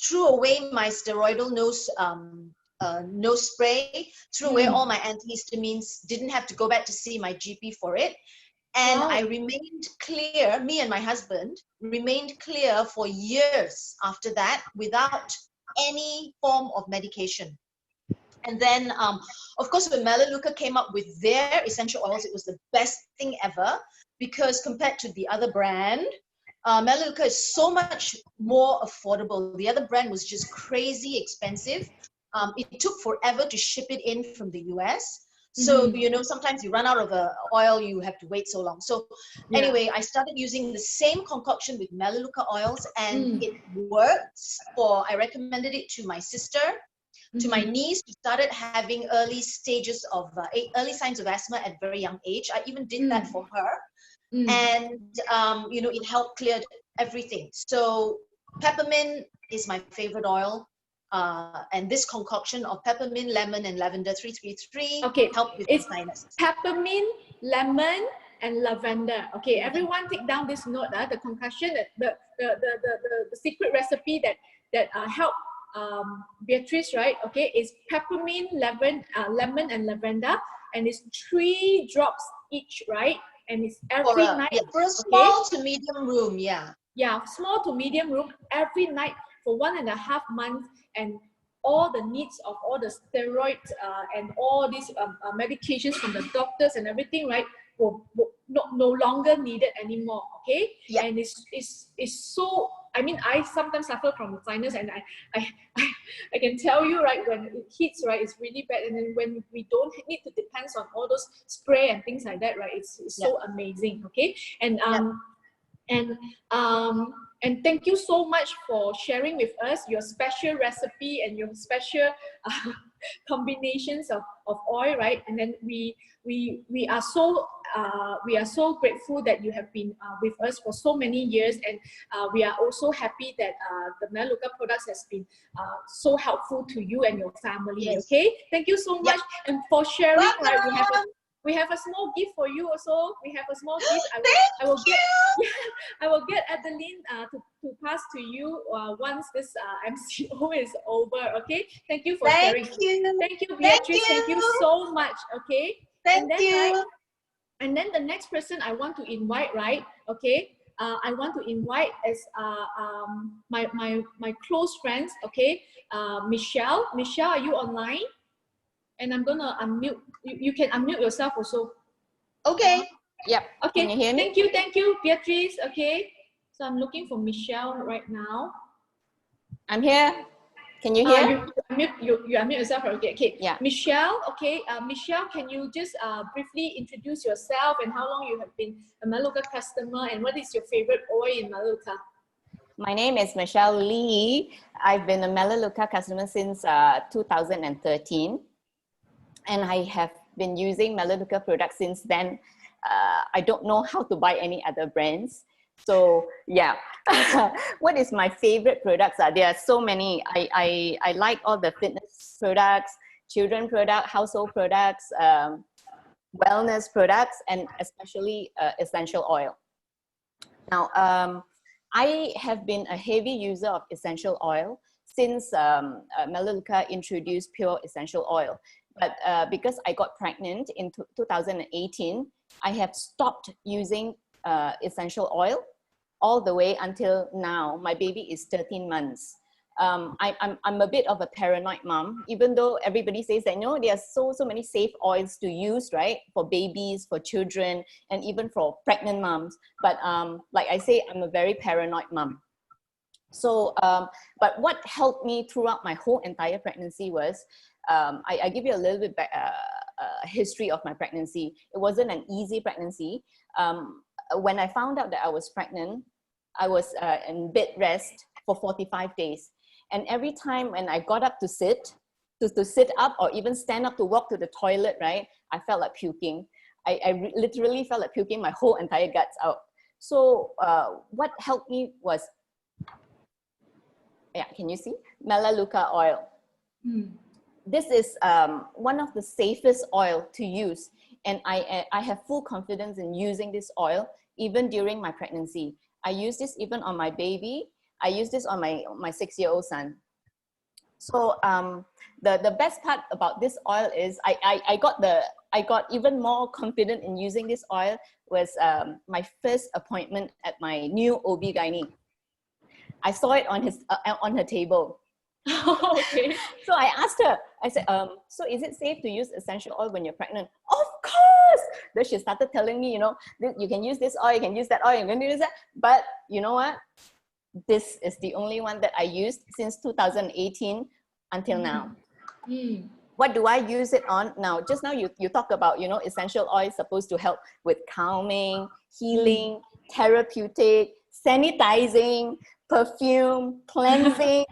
Threw away my steroidal nose spray, threw away all my antihistamines, didn't have to go back to see my GP for it. And I remained clear, me and my husband remained clear for years after that without any form of medication. And then, of course, when Melaleuca came up with their essential oils, it was the best thing ever, because compared to the other brand, Melaleuca is so much more affordable. The other brand was just crazy expensive. It took forever to ship it in from the US. So, sometimes you run out of oil, you have to wait so long. So anyway, I started using the same concoction with Melaleuca oils, and it works. I recommended it to my sister, to my niece, who started having early stages of, early signs of asthma at very young age. I even did that for her. And, it helped clear everything. So peppermint is my favorite oil. And this concoction of peppermint, lemon, and lavender 333 help with the sinus. Peppermint, lemon, and lavender. Okay, everyone take down this note. The concoction, the secret recipe that help Beatrice, right? Okay, is peppermint, lemon, and lavender, and it's 3 drops each, right? And it's every night. Yeah, for a small to medium room, yeah. Yeah, small to medium room every night for 1.5 months, and all the needs of all the steroids and all these medications from the doctors and everything, right, will no longer needed anymore. Okay, and it's so. I mean, I sometimes suffer from sinus, and I can tell you, right, when it hits, right, it's really bad. And then when we don't need to depend on all those spray and things like that, right, it's so amazing. Okay, and and thank you so much for sharing with us your special recipe and your special combinations of oil, right? And then we are so grateful that you have been with us for so many years, and we are also happy that the Melaleuca products has been so helpful to you and your family. Okay, thank you so much, and for sharing. Right, we have a small gift for you also. We have a small gift. I will Thank get, you. yeah, I will get Adeline to pass to you once this MCO is over. Okay. Thank you for sharing. Thank you. Thank you, Thank Beatrice. Thank you you. so much. Okay. Thank you. And then the next person I want to invite, right? Okay. I want to invite as my close friends. Okay. Michelle. Michelle, are you online? And I'm gonna unmute. You can unmute yourself also. Okay. Yep. Okay. Can you hear me? Thank you, Beatrice. Okay. So I'm looking for Michelle right now. I'm here. Can you hear? You unmute yourself. Okay. Okay. Yeah. Michelle. Okay. Michelle, can you just briefly introduce yourself and how long you have been a Melaleuca customer and what is your favorite oil in Melaleuca? My name is Michelle Lee. I've been a Melaleuca customer since 2013. And I have been using Melaleuca products since then. I don't know how to buy any other brands. So yeah, what is my favorite products? There are so many. I like all the fitness products, children product, household products, wellness products, and especially essential oil. Now, I have been a heavy user of essential oil since Melaleuca introduced pure essential oil. But because I got pregnant in 2018, I have stopped using essential oil all the way until now. My baby is 13 months. I'm a bit of a paranoid mom, even though everybody says that, no, there are so many safe oils to use, right? For babies, for children, and even for pregnant moms. But like I say, I'm a very paranoid mom. So, but what helped me throughout my whole entire pregnancy was, I give you a little bit back, history of my pregnancy. It wasn't an easy pregnancy. When I found out that I was pregnant, I was in bed rest for 45 days. And every time when I got up to sit up or even stand up to walk to the toilet, right, I felt like puking. I literally felt like puking my whole entire guts out. So what helped me was, yeah, can you see? Melaleuca oil. This is one of the safest oil to use. And I have full confidence in using this oil even during my pregnancy. I use this even on my baby. I use this on my 6-year-old son. So the best part about this oil is I got even more confident in using this oil was my first appointment at my new OB-GYN. I saw it on her table. Okay. So I asked her, I said, so is it safe to use essential oil when you're pregnant? Of course! Then she started telling me, you know, you can use this oil, you can use that oil, you can use that. But you know what? This is the only one that I used since 2018 until now. What do I use it on? Now, just now you talk about, you know, essential oil supposed to help with calming, healing, therapeutic, sanitizing, perfume, cleansing,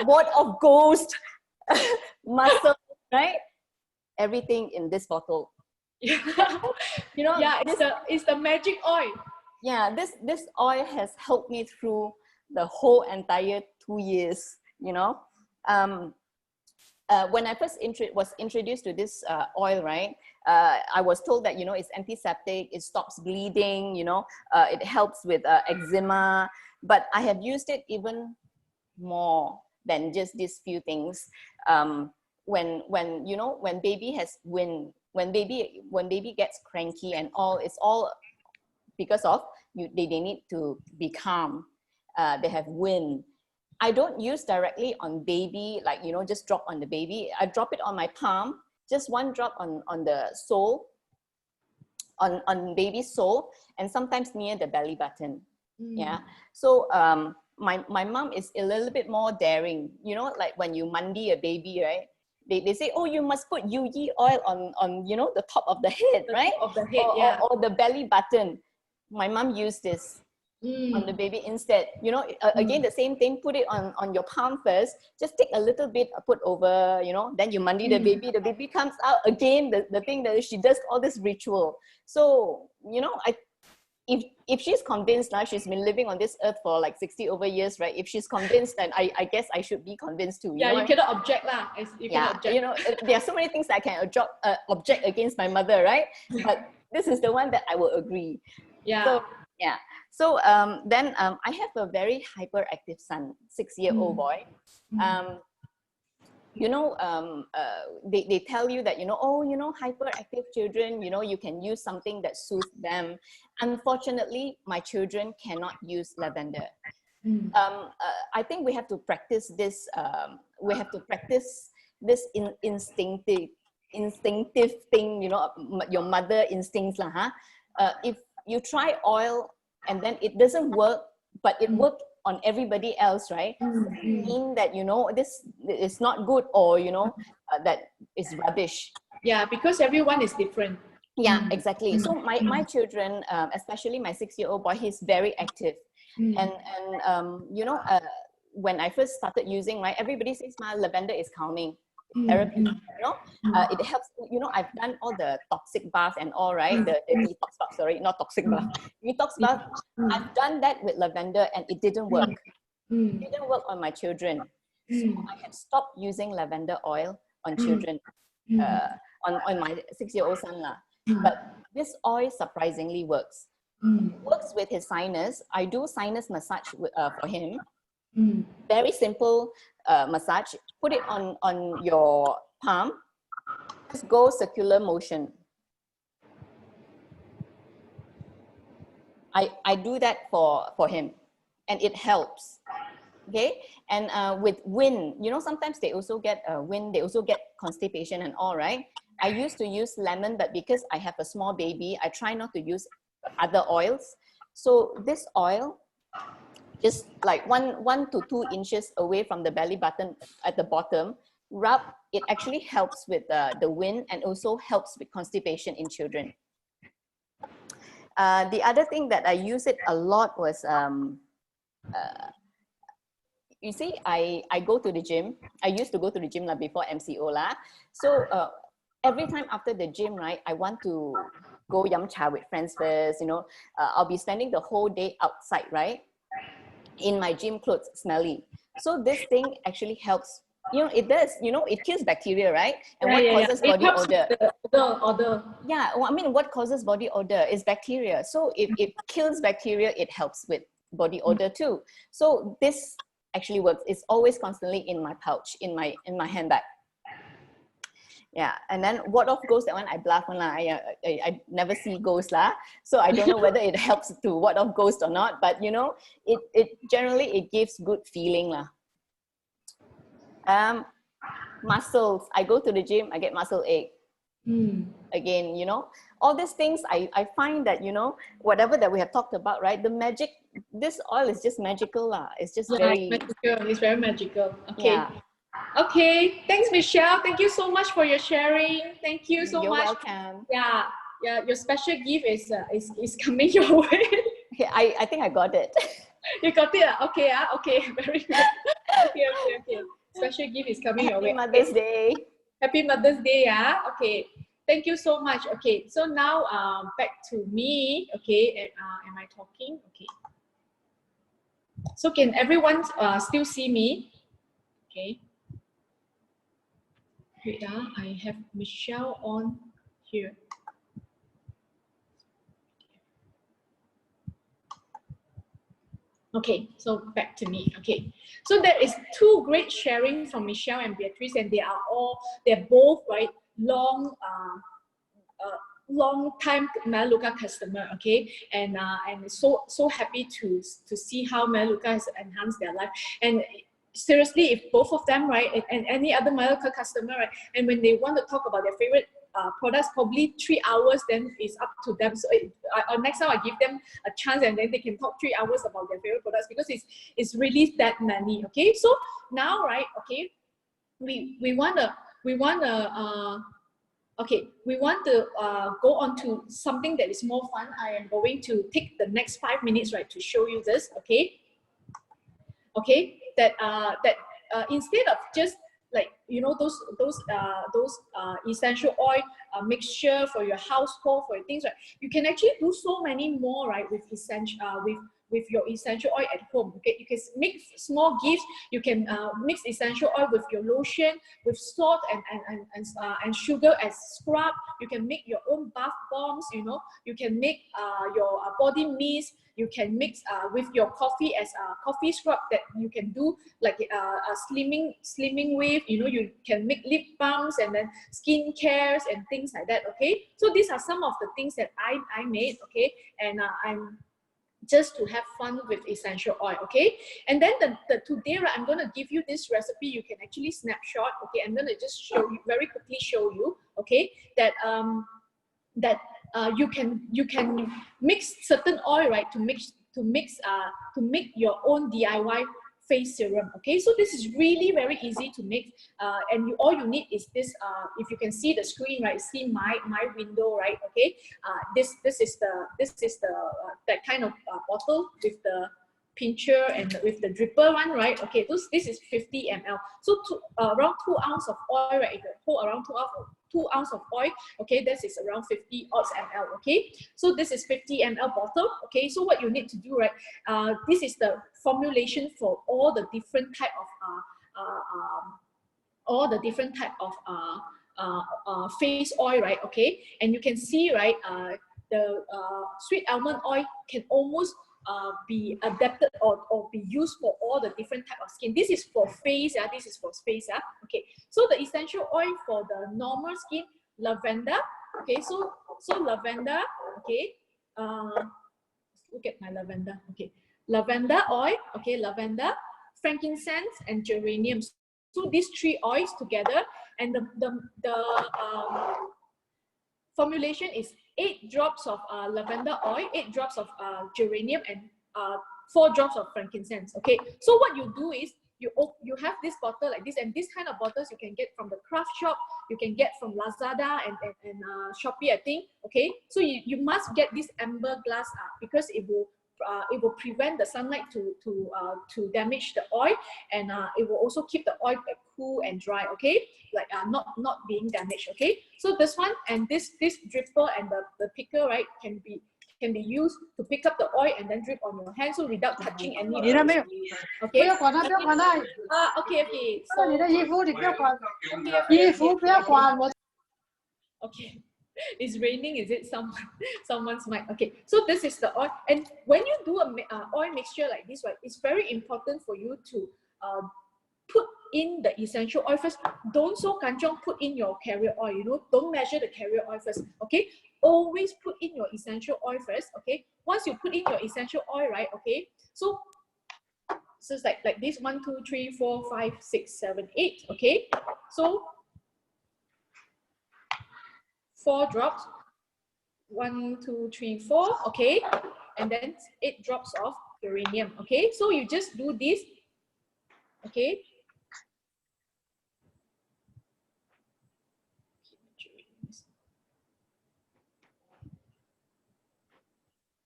ward of ghost, muscle, right? Everything in this bottle. You know, yeah, it's the magic oil. Yeah, this oil has helped me through the whole entire 2 years, you know. When I first was introduced to this oil, right, I was told that, you know, it's antiseptic, it stops bleeding, you know, it helps with eczema, but I have used it even more than just these few things. When you know, when baby gets cranky and all, it's all because of they need to be calm. They have wind. I don't use directly on baby, like, you know, just drop on the baby. I drop it on my palm, just one drop on the sole, on baby's sole, and sometimes near the belly button. Yeah. So my mom is a little bit more daring. You know, like when you mandi a baby, right? They say, oh, you must put UE oil on you know, the top of the head, right? Top of the head, or the belly button. My mom used this on the baby instead. You know, again, the same thing, put it on your palm first, just take a little bit, put over, you know, then you mandi the baby comes out again, the thing that she does all this ritual. So, you know, if she's convinced now, she's been living on this earth for like 60 over years, right? If she's convinced, then I guess I should be convinced too. Yeah, you cannot object lah. You yeah, cannot object. you know, there are so many things that I can object against my mother, right? But this is the one that I will agree. Yeah. So yeah. So then I have a very hyperactive son, 6-year-old boy. You know, they tell you that, you know, oh, you know, hyperactive children, you know, you can use something that soothes them. Unfortunately, my children cannot use lavender. I think we have to practice this. We have to practice this instinctive thing, you know, your mother instincts lah, huh? If you try oil and then it doesn't work, but it worked on everybody else, right? Mean that, you know, this is not good, or, you know, that is rubbish. Yeah, because everyone is different. Yeah, exactly. So my children, especially my 6-year-old boy, he's very active. And you know, when I first started using, right, everybody says my lavender is calming. Therapy, you know, it helps. You know, I've done all the toxic bath and all, right? The detox bath, sorry, not toxic bath, detox bath. I've done that with lavender and it didn't work. It didn't work on my children. So I had stopped using lavender oil on children, on my 6-year-old son lah. But this oil surprisingly works. Works with his sinus. I do sinus massage for him. Very simple massage. Put it on your palm. Just go circular motion. I do that for him, and it helps. Okay, and with wind, you know, sometimes they also get wind. They also get constipation and all, right? I used to use lemon, but because I have a small baby, I try not to use other oils. So this oil, just like 1 to 2 inches away from the belly button at the bottom, rub. It actually helps with the wind and also helps with constipation in children. The other thing that I use it a lot was, you see, I go to the gym. I used to go to the gym before MCO lah. So every time after the gym, right, I want to go yum cha with friends first. You know, I'll be spending the whole day outside, right, in my gym clothes, smelly. So this thing actually helps. You know, it does. You know, it kills bacteria, right? And what causes body odor? Odor. Yeah, well, I mean, what causes body odor is bacteria. So if it kills bacteria, it helps with body odor too. So this actually works. It's always constantly in my pouch, in my handbag. Yeah, and then ward off ghost, that one I bluff one lah. I never see ghosts lah, so I don't know whether it helps to ward off ghost or not. But you know, it generally it gives good feeling lah. Muscles. I go to the gym, I get muscle ache. Again, you know, all these things I find that, you know, whatever that we have talked about, right? The magic. This oil is just magical lah. It's just very magical. It's very magical. Okay. Yeah. Okay, thanks, Michelle. Thank you so much for your sharing. Thank you so You're much. welcome. Yeah, your special gift is coming your way. Okay, I think I got it. You got it? Okay, okay, very good. Okay. Special gift is coming your way. Happy Mother's Day. Happy Mother's Day, yeah. Okay, thank you so much. Okay, so now back to me. Okay, am I talking? Okay. So can everyone still see me? Okay. Wait, I have Michelle on here. Okay, so back to me. Okay, so there is 2 great sharing from Michelle and Beatrice, and they're both right long time Melaleuca customer. Okay, and so happy to see how Melaleuca has enhanced their life. And seriously, if both of them, right, and any other Melaleuca customer, right, and when they want to talk about their favorite products, probably 3 hours, then it's up to them. So next time I give them a chance, and then they can talk 3 hours about their favorite products, because it's really that many. Okay, so now, right, okay, we want to go on to something that is more fun. I am going to take the next 5 minutes, right, to show you this. Okay, that instead of just like you know those essential oil mixture for your household, for your things, right? You can actually do so many more, right, with essential with your essential oil at home. Okay, you can mix small gifts. You can mix essential oil with your lotion, with salt and sugar as scrub. You can make your own bath bombs. You know, you can make your body mist. You can mix with your coffee as a coffee scrub that you can do like a slimming with. You know, you can make lip balms and then skin cares and things like that. Okay, so these are some of the things that I made. Okay, and I'm just to have fun with essential oil. Okay, and then today, right, I'm going to give you this recipe. You can actually snapshot. Okay, I'm going to just show you very quickly, show you, okay, that you can mix certain oil, right, to make your own DIY face serum. Okay, so this is really very easy to make, and all you need is this. If you can see the screen, right, see my window, right? Okay, this is the that kind of bottle with the pincher and with the dripper one, right? Okay, this is 50 ml. So around 2 ounces of oil, right? If you pour around 2 ounces of oil, okay, this is around 50 odd ml. Okay, so this is 50 ml bottle. Okay, so what you need to do, right? This is the formulation for all the different type of face oil, right? Okay, and you can see, right, the sweet almond oil can almost be adapted or be used for all the different type of skin. This is for face, this is for face. Okay, so the essential oil for the normal skin, lavender. Okay, so lavender. Okay, look at my lavender. Okay, lavender oil. Okay, lavender, frankincense, and geranium. So these 3 oils together, and the formulation is 8 drops of lavender oil, 8 drops of geranium, and 4 drops of frankincense. Okay, so what you do is you have this bottle like this, and this kind of bottles you can get from the craft shop, you can get from Lazada and Shopee, I think. Okay, so you must get this amber glass because it will prevent the sunlight to damage the oil, and it will also keep the oil cool and dry. Okay, like not being damaged. Okay, so this one and this dripper and the picker, right, can be used to pick up the oil and then drip on your hand, so without touching any. Okay. Okay. Okay. So, okay. It's raining, is it? Someone's mic. Okay, so this is the oil, and when you do a oil mixture like this, right, it's very important for you to put in the essential oil first. Don't so kanchong put in your carrier oil. You know, don't measure the carrier oil first. Okay, always put in your essential oil first. Okay, once you put in your essential oil, right? Okay, so it's like this: 1, 2, 3, 4, 5, 6, 7, 8. Okay, so 4 drops, 1, 2, 3, 4, okay, and then 8 drops of geranium. Okay, so you just do this. Okay,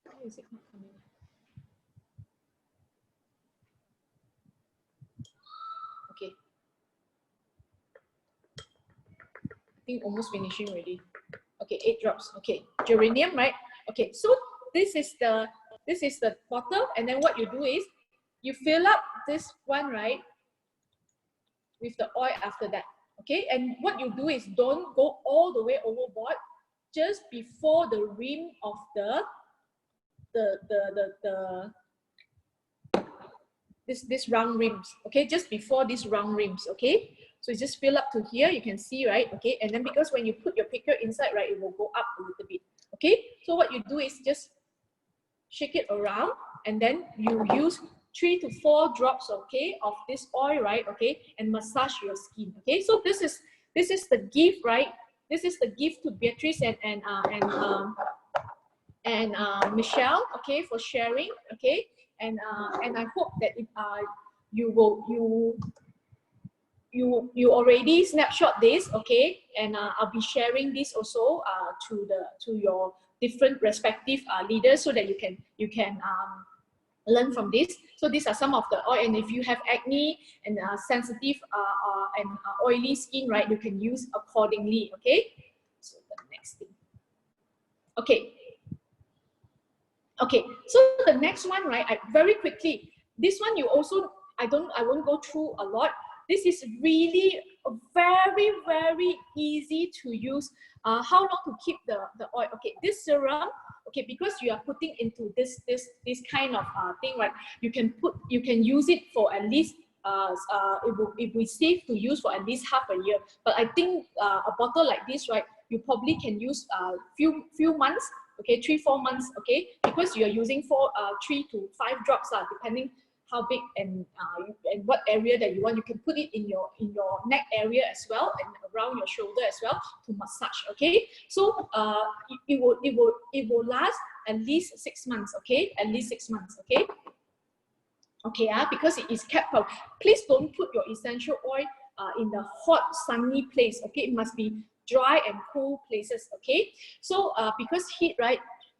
why is it not coming? Okay, I think almost finishing already. Okay, 8 drops. Okay, geranium, right? Okay, so this is the bottle, and then what you do is you fill up this one, right, with the oil after that. Okay, and what you do is don't go all the way overboard. Just before the rim of this round rims. Okay, just before these round rims. Okay, so you just fill up to here. You can see, right? Okay, and then because when you put your picker inside, right, it will go up a little bit. Okay, so what you do is just shake it around, and then you use 3 to 4 drops, okay, of this oil, right? Okay, and massage your skin. Okay, so this is the gift, right? This is the gift to Beatrice and Michelle, okay, for sharing. Okay, and I hope that you already snapshot this, okay, and I'll be sharing this also to your different respective leaders, so that you can learn from this. So these are some of the oil, and if you have acne and sensitive and oily skin, right, you can use accordingly. Okay, so the next thing. Okay, so the next one, right, very quickly, this one you also, I won't go through a lot. This is really very, very easy to use. How long to keep the oil? Okay, this serum, okay, because you are putting into this kind of thing, right? You can use it for at least it will safe to use for at least half a year. But I think a bottle like this, right, you probably can use few months, okay, 3-4 months, okay, because you are using 3 to 5 drops, depending how big and what area that you want. You can put it in your neck area as well, and around your shoulder as well to massage. Okay, so it will last at least 6 months. Okay, at least 6 months. Okay. Okay, because it is kept out. Please don't put your essential oil in the hot, sunny place. Okay, it must be dry and cool places. Okay, so because heat, right?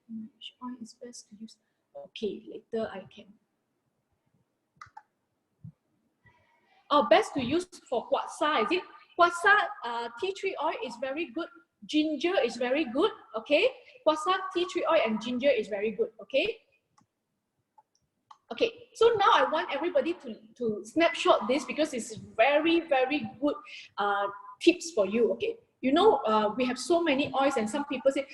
Which oil is best to use? Okay, later I can. Best to use for Kwatsa, is it? Kwatsa tea tree oil is very good. Ginger is very good. Okay, Kwatsa tea tree oil and ginger is very good. Okay. Okay, so now I want everybody to snapshot this because it's very, very good tips for you. Okay, you know, we have so many oils, and some people say,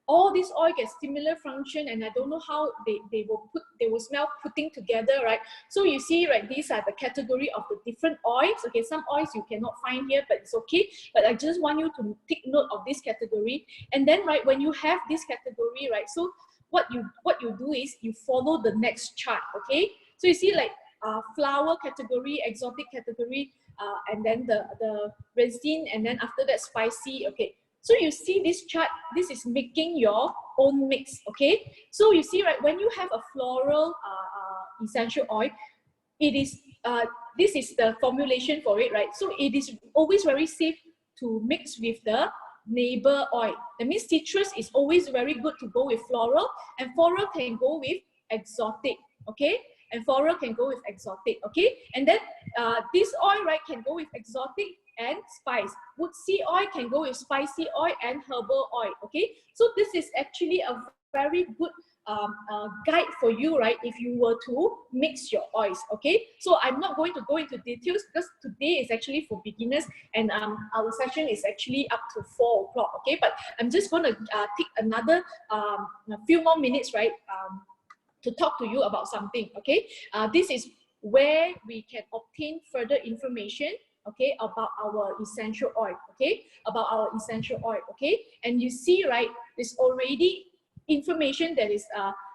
all this oil gets similar function, and I don't know how they will smell putting together, right? So you see, right, these are the category of the different oils. Okay, some oils you cannot find here, but it's okay. But I just want you to take note of this category. And then, right, when you have this category, right, so what you do is you follow the next chart. Okay, so you see, like flower category, exotic category, and then the resin, and then after that spicy. Okay, so you see this chart, this is making your own mix. Okay, so you see, right, when you have a floral essential oil, it is this is the formulation for it, right? So it is always very safe to mix with the neighbor oil. That means citrus is always very good to go with floral, and floral can go with exotic. Okay, and floral can go with exotic. Okay, and then this oil, right, can go with exotic and spice. Wood-sea oil can go with spicy oil and herbal oil. Okay, so this is actually a very good guide for you, right, if you were to mix your oils. Okay, so I'm not going to go into details because today is actually for beginners, and our session is actually up to 4 o'clock. Okay, but I'm just going to take another a few more minutes, right, to talk to you about something. Okay, this is where we can obtain further information, okay, about our essential oil. Okay, about our essential oil. Okay, and you see, right, there's already information that is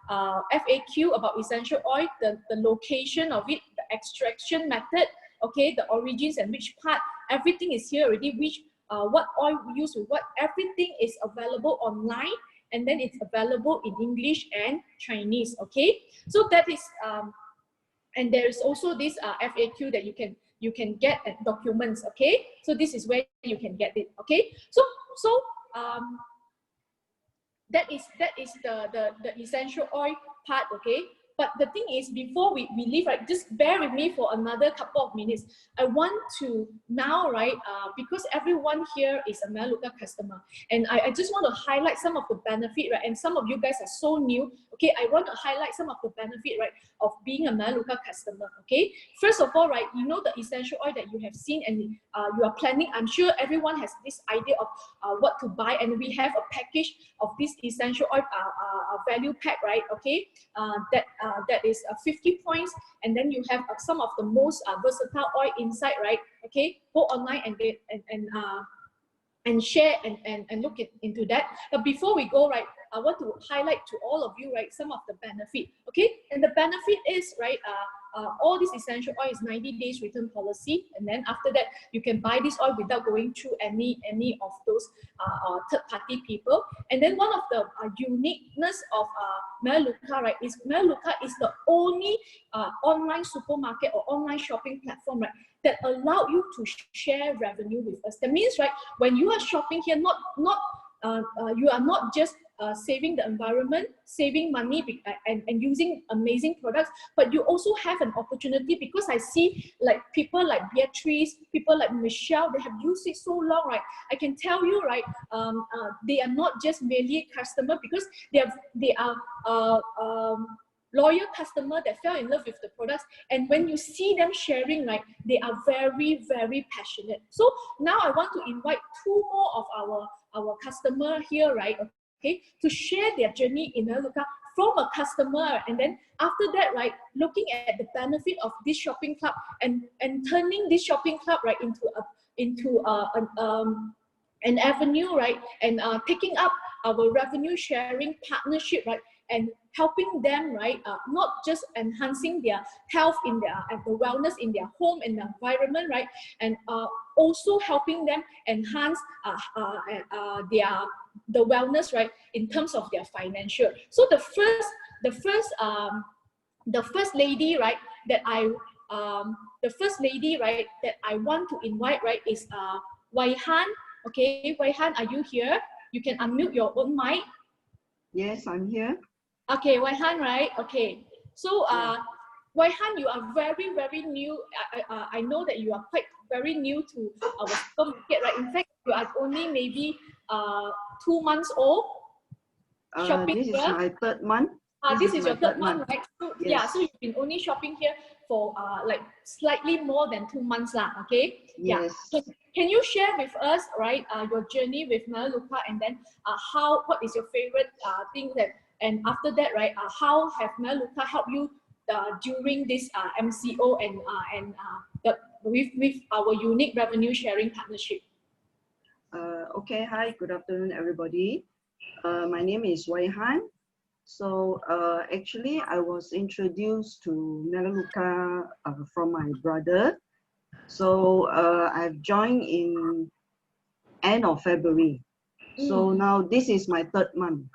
FAQ about essential oil, the location of it, the extraction method, okay, the origins and which part, everything is here already, which what oil we use with what, everything is available online, and then it's available in English and Chinese. Okay, so that is and there is also this FAQ that you can get at documents. Okay, so this is where you can get it. Okay, so that is the essential oil part. Okay, but the thing is, before we leave, right, just bear with me for another couple of minutes. I want to now, right, because everyone here is a Melaleuca customer, and I just want to highlight some of the benefit, right, and some of you guys are so new. Okay, I want to highlight some of the benefit, right, of being a Melaleuca customer. Okay, first of all, right, you know the essential oil that you have seen, and you are planning, I'm sure everyone has this idea of what to buy, and we have a package of this essential oil value pack, right? Okay, that is 50 points, and then you have some of the most versatile oil inside, right? Okay, go online and get and share and look into that. But before we go, right, I want to highlight to all of you, right, some of the benefit. Okay, and the benefit is, right, all this essential oil is 90 days return policy, and then after that you can buy this oil without going through any of those third-party people. And then one of the uniqueness of Melaleuca, right, is Melaleuca is the only online supermarket or online shopping platform, right, that allow you to share revenue with us. That means, right, when you are shopping here, you are not just saving the environment, saving money, and using amazing products. But you also have an opportunity, because I see like people like Beatrice, people like Michelle, they have used it so long, right? I can tell you, right, they are not just merely customer, because they are loyal customer that fell in love with the products. And when you see them sharing, right, they are very, very passionate. So now I want to invite two more of our customer here, right, okay, to share their journey in Melaleuca from a customer. And then after that, right, looking at the benefit of this shopping club and turning this shopping club, right, into an avenue, right, and taking up our revenue sharing partnership, right, and helping them, right, not just enhancing their health and the wellness in their home and the environment, right, and also helping them enhance the wellness, right, in terms of their financial. So the first lady, right, that I want to invite, right, is Wai Han. Okay, Wai Han, are you here? You can unmute your own mic. Yes, I'm here. Okay, Wai Han, right? Okay. So, Wai Han, you are very, very new. I know that you are quite very new to our supermarket, right? In fact, you are only maybe 2 months old. Shopping This is here. my third month. This is your third month, right? So, Yes. yeah, so you've been only shopping here for like slightly more than 2 months, okay? Yes. Yeah. So can you share with us, right, your journey with Melaleuca, and then what is your favorite thing that, and after that, right, how have Melaleuca helped you during this MCO and with our unique revenue sharing partnership? Okay, hi, good afternoon, everybody. My name is Wai Han. So actually, I was introduced to Melaleuca from my brother. So I've joined in end of February. So now this is my third month.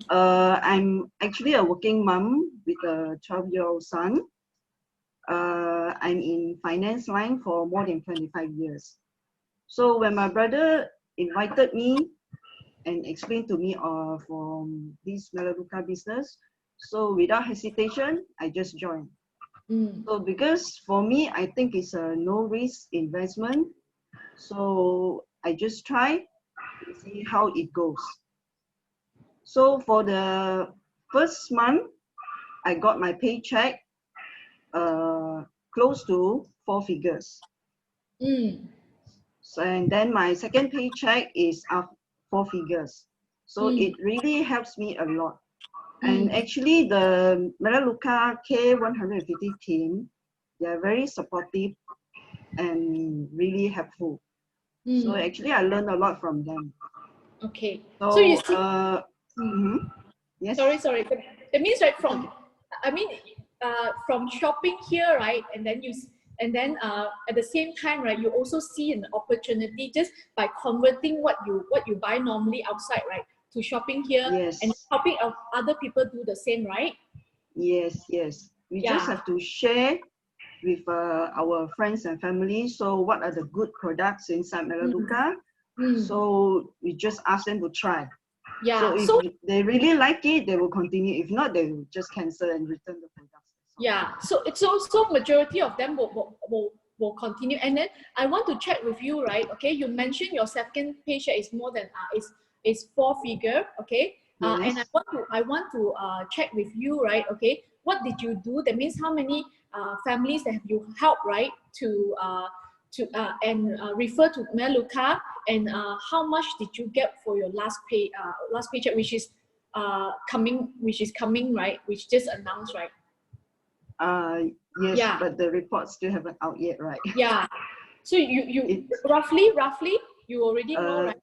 I'm actually a working mom with a 12-year-old son. I'm in finance line for more than 25 years. So when my brother invited me and explained to me from this Melaleuca business, so without hesitation, I just joined. So because for me, I think it's a no-risk investment. So I just try to see how it goes. So for the first month, I got my paycheck close to 4 figures. So, and then my second paycheck is up 4 figures. So it really helps me a lot. And actually the Melaleuca CARE150 team, they are very supportive and really helpful. So actually I learned a lot from them. Okay. So you see, yes. Sorry. That means, right, from shopping here, right, and then at the same time, right, you also see an opportunity just by converting what you buy normally outside, right, to shopping here, Yes. and helping other people do the same, right? Yes. We just have to share with our friends and family. So what are the good products inside Melaleuca? So we just ask them to try. Yeah. So if they really like it, they will continue. If not, they will just cancel and return the products. Yeah. So it's also majority of them will continue. And then I want to check with you, right? Okay. You mentioned your second paycheck is more than is 4 figure. Okay. Yes. And I want to check with you, right? Okay. What did you do? That means how many families that have you helped, right? To refer to Melaleuca, and how much did you get for your last paycheck, which is coming, right? Which just announced, right? Yes, Yeah. but the reports still haven't out yet, right? Yeah. So you roughly you already know, right?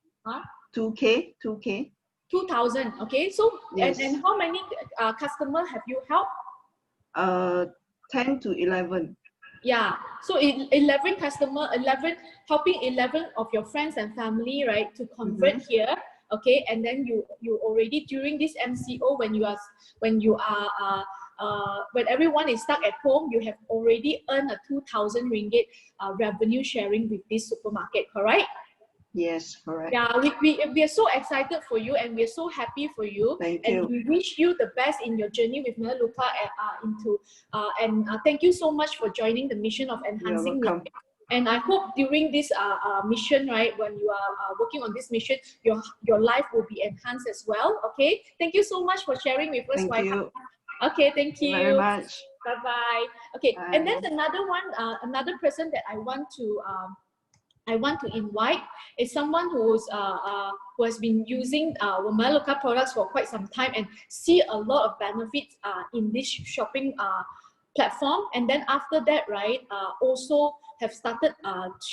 2K. 2,000. Okay. So Yes. and how many customers have you helped? 10 to 11. Yeah, so 11 helping 11 of your friends and family, right, to convert here, okay, and then you already during this MCO when everyone is stuck at home, you have already earned a 2,000 ringgit revenue sharing with this supermarket, correct? Yes, correct. Yeah, we are so excited for you, and we are so happy for you. Thank and you. we wish you the best in your journey with Melaleuca thank you so much for joining the mission of You're enhancing welcome. life. And I hope during this mission, right, when you are working on this mission, your life will be enhanced as well. Okay, thank you so much for sharing with us. Thank you. Okay, thank you Very much. Bye bye. Okay, Bye. and then another one, another person that I want to invite is someone who has been using Melaleuca products for quite some time and see a lot of benefits in this shopping platform. And then after that, right, also have started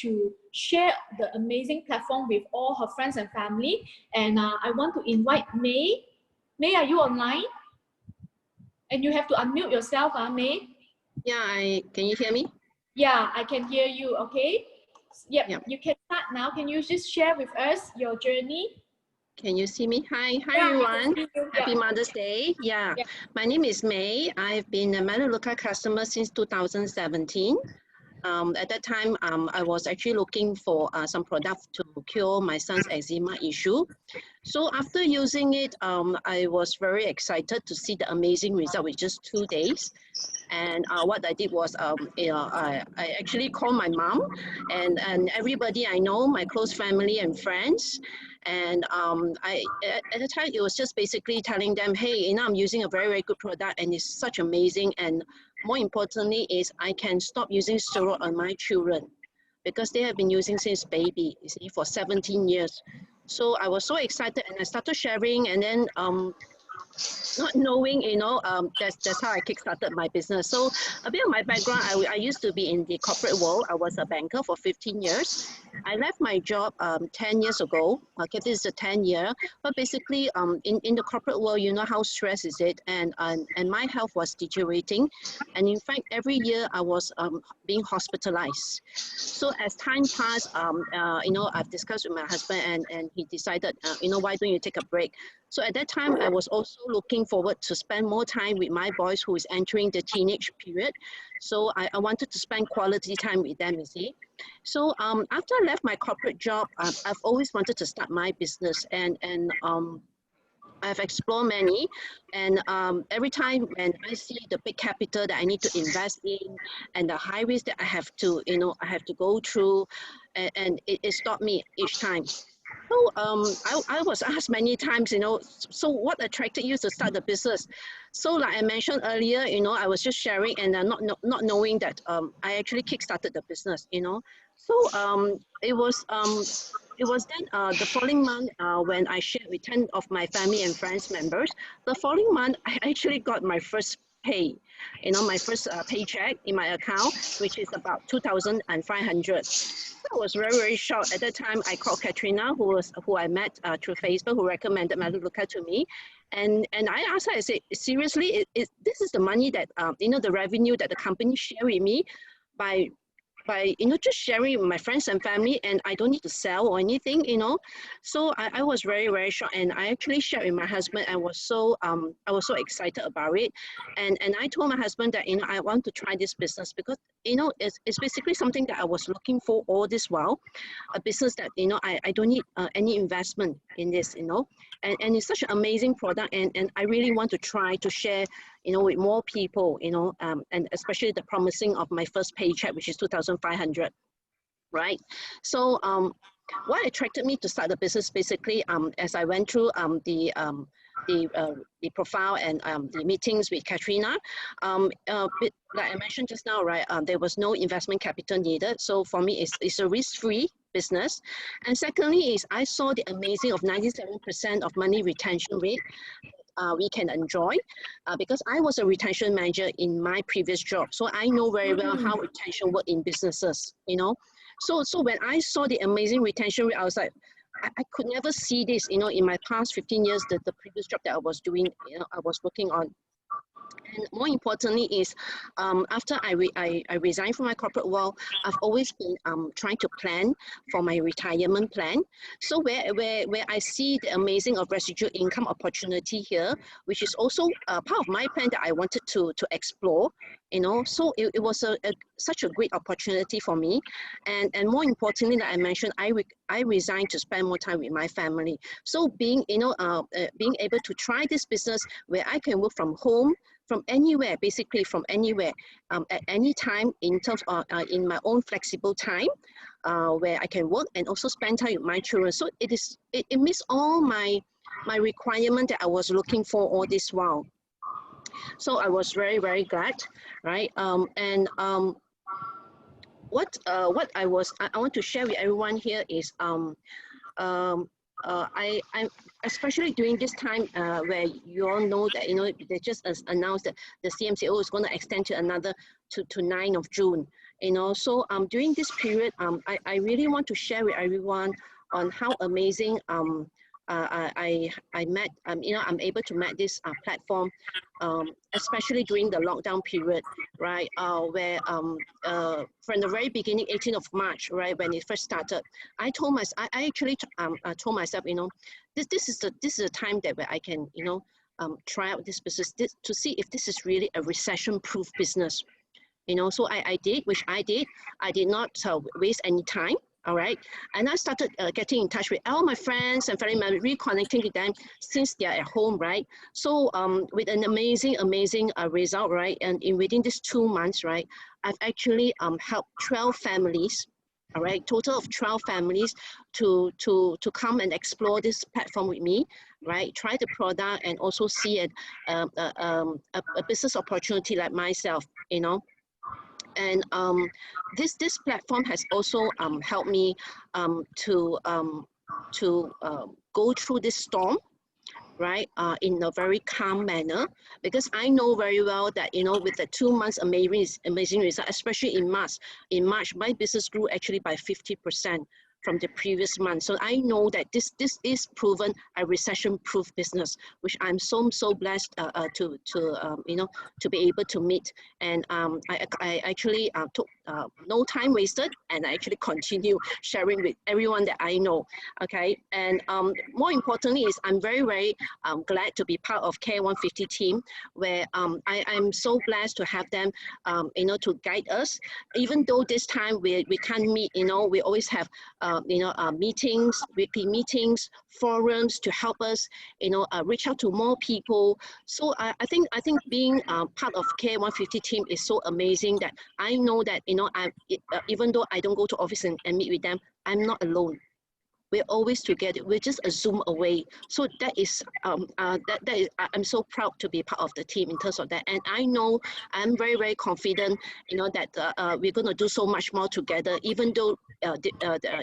to share the amazing platform with all her friends and family. And I want to invite May. May, are you online? And you have to unmute yourself, May. Yeah, can you hear me? Yeah, I can hear you. Okay. Yep, Yep. you can start now. Can you just share with us your journey? Can you see me? Hi Yeah, I everyone. can see you. Happy Yeah. Mother's Day. Yeah. Yeah. My name is May. I've been a Melaleuca customer since 2017. At that time, I was actually looking for some product to cure my son's eczema issue. So after using it, I was very excited to see the amazing result with just 2 days. And what I did was, I actually called my mom and everybody I know, my close family and friends. And at the time, it was just basically telling them, hey, I'm using a very, very good product and it's such amazing. And more importantly is I can stop using steroid on my children because they have been using since baby, you see, for 17 years. So I was so excited and I started sharing, and then not knowing, that's how I kickstarted my business. So a bit of my background, I used to be in the corporate world. I was a banker for 15 years. I left my job 10 years ago. Okay, this is a 10 year. But basically, in the corporate world, you know how stress is it, and my health was deteriorating. And in fact, every year I was being hospitalized. So as time passed, I've discussed with my husband, and he decided, why don't you take a break? So at that time, I was also looking forward to spend more time with my boys who is entering the teenage period. So I wanted to spend quality time with them, you see. So after I left my corporate job, I've always wanted to start my business, and I've explored many, and every time when I see the big capital that I need to invest in and the high risk that I have to go through, and it stopped me each time. So I was asked many times, so what attracted you to start the business? So like I mentioned earlier, I was just sharing and not knowing that I actually kickstarted the business, So it was then the following month when I shared with 10 of my family and friends members. The following month, I actually got my first pay, my first paycheck in my account, which is about 2,500. I was very, very shocked. At that time, I called Katrina, who I met through Facebook, who recommended Melaleuca to me. And I asked her, I said, seriously, this is the money that, the revenue that the company share with me by just sharing with my friends and family, and I don't need to sell or anything, So I was very, very shocked, and I actually shared with my husband. I was so excited about it, and I told my husband that I want to try this business because it's basically something that I was looking for all this while, a business that I don't need any investment in this, and it's such an amazing product, and I really want to try to share with more people, and especially the promising of my first paycheck, which is 2,500, right? So what attracted me to start the business, basically, as I went through the profile and the meetings with Katrina, like I mentioned just now, right, there was no investment capital needed. So for me, it's a risk-free business. And secondly is I saw the amazing of 97% of money retention rate we can enjoy because I was a retention manager in my previous job. So I know very well how retention works in businesses, So when I saw the amazing retention rate, I was like, I could never see this, in my past 15 years, the previous job that I was doing, I was working on. And more importantly is, after I resigned from my corporate world, I've always been trying to plan for my retirement plan. So where I see the amazing of residual income opportunity here, which is also part of my plan that I wanted to explore, you know. So it was such a great opportunity for me, and more importantly, like I mentioned, I resigned to spend more time with my family. So being, you know, being able to try this business where I can work from home, from anywhere, basically from anywhere, at any time, in terms of in my own flexible time, where I can work and also spend time with my children. So it meets all my requirement that I was looking for all this while. So I was very, very glad, right? What I want to share with everyone here is I'm especially during this time where you all know that, you know, they just announced that the CMCO is going to extend to another to 9th of June, you know. So during this period, I really want to share with everyone on how amazing I met, you know, I'm able to meet this platform, especially during the lockdown period, right? Where from the very beginning, 18th of March, right, when it first started, I told myself, I actually told myself, you know, this is the time that where I can, you know, try out this business to see if this is really a recession-proof business, you know. So I did, which I did. I did not waste any time. All right, and I started getting in touch with all my friends and family members, reconnecting with them since they are at home, right? So with an amazing result, right? And within these 2 months, right, I've actually helped 12 families, all right, total of 12 families to come and explore this platform with me, right? Try the product and also see a business opportunity like myself, you know. And this platform has also helped me to go through this storm, right, in a very calm manner, because I know very well that, you know, with the 2 months amazing result, especially in March, my business grew actually by 50% from the previous month. So I know that this is proven a recession-proof business, which I'm so blessed to you know, to be able to meet. And I actually took no time wasted, and I actually continue sharing with everyone that I know. Okay, and more importantly is I'm very glad to be part of CARE150 team, where I'm so blessed to have them, you know, to guide us. Even though this time we can't meet, you know, we always have you know, meetings, weekly meetings, forums to help us, you know, reach out to more people. So I think being part of CARE150 team is so amazing that I know that, you know, even though I don't go to office and meet with them, I'm not alone. We're always together. We're just a Zoom away. So that is that is, I'm so proud to be part of the team in terms of that. And I know I'm very confident, you know, that we're going to do so much more together, even though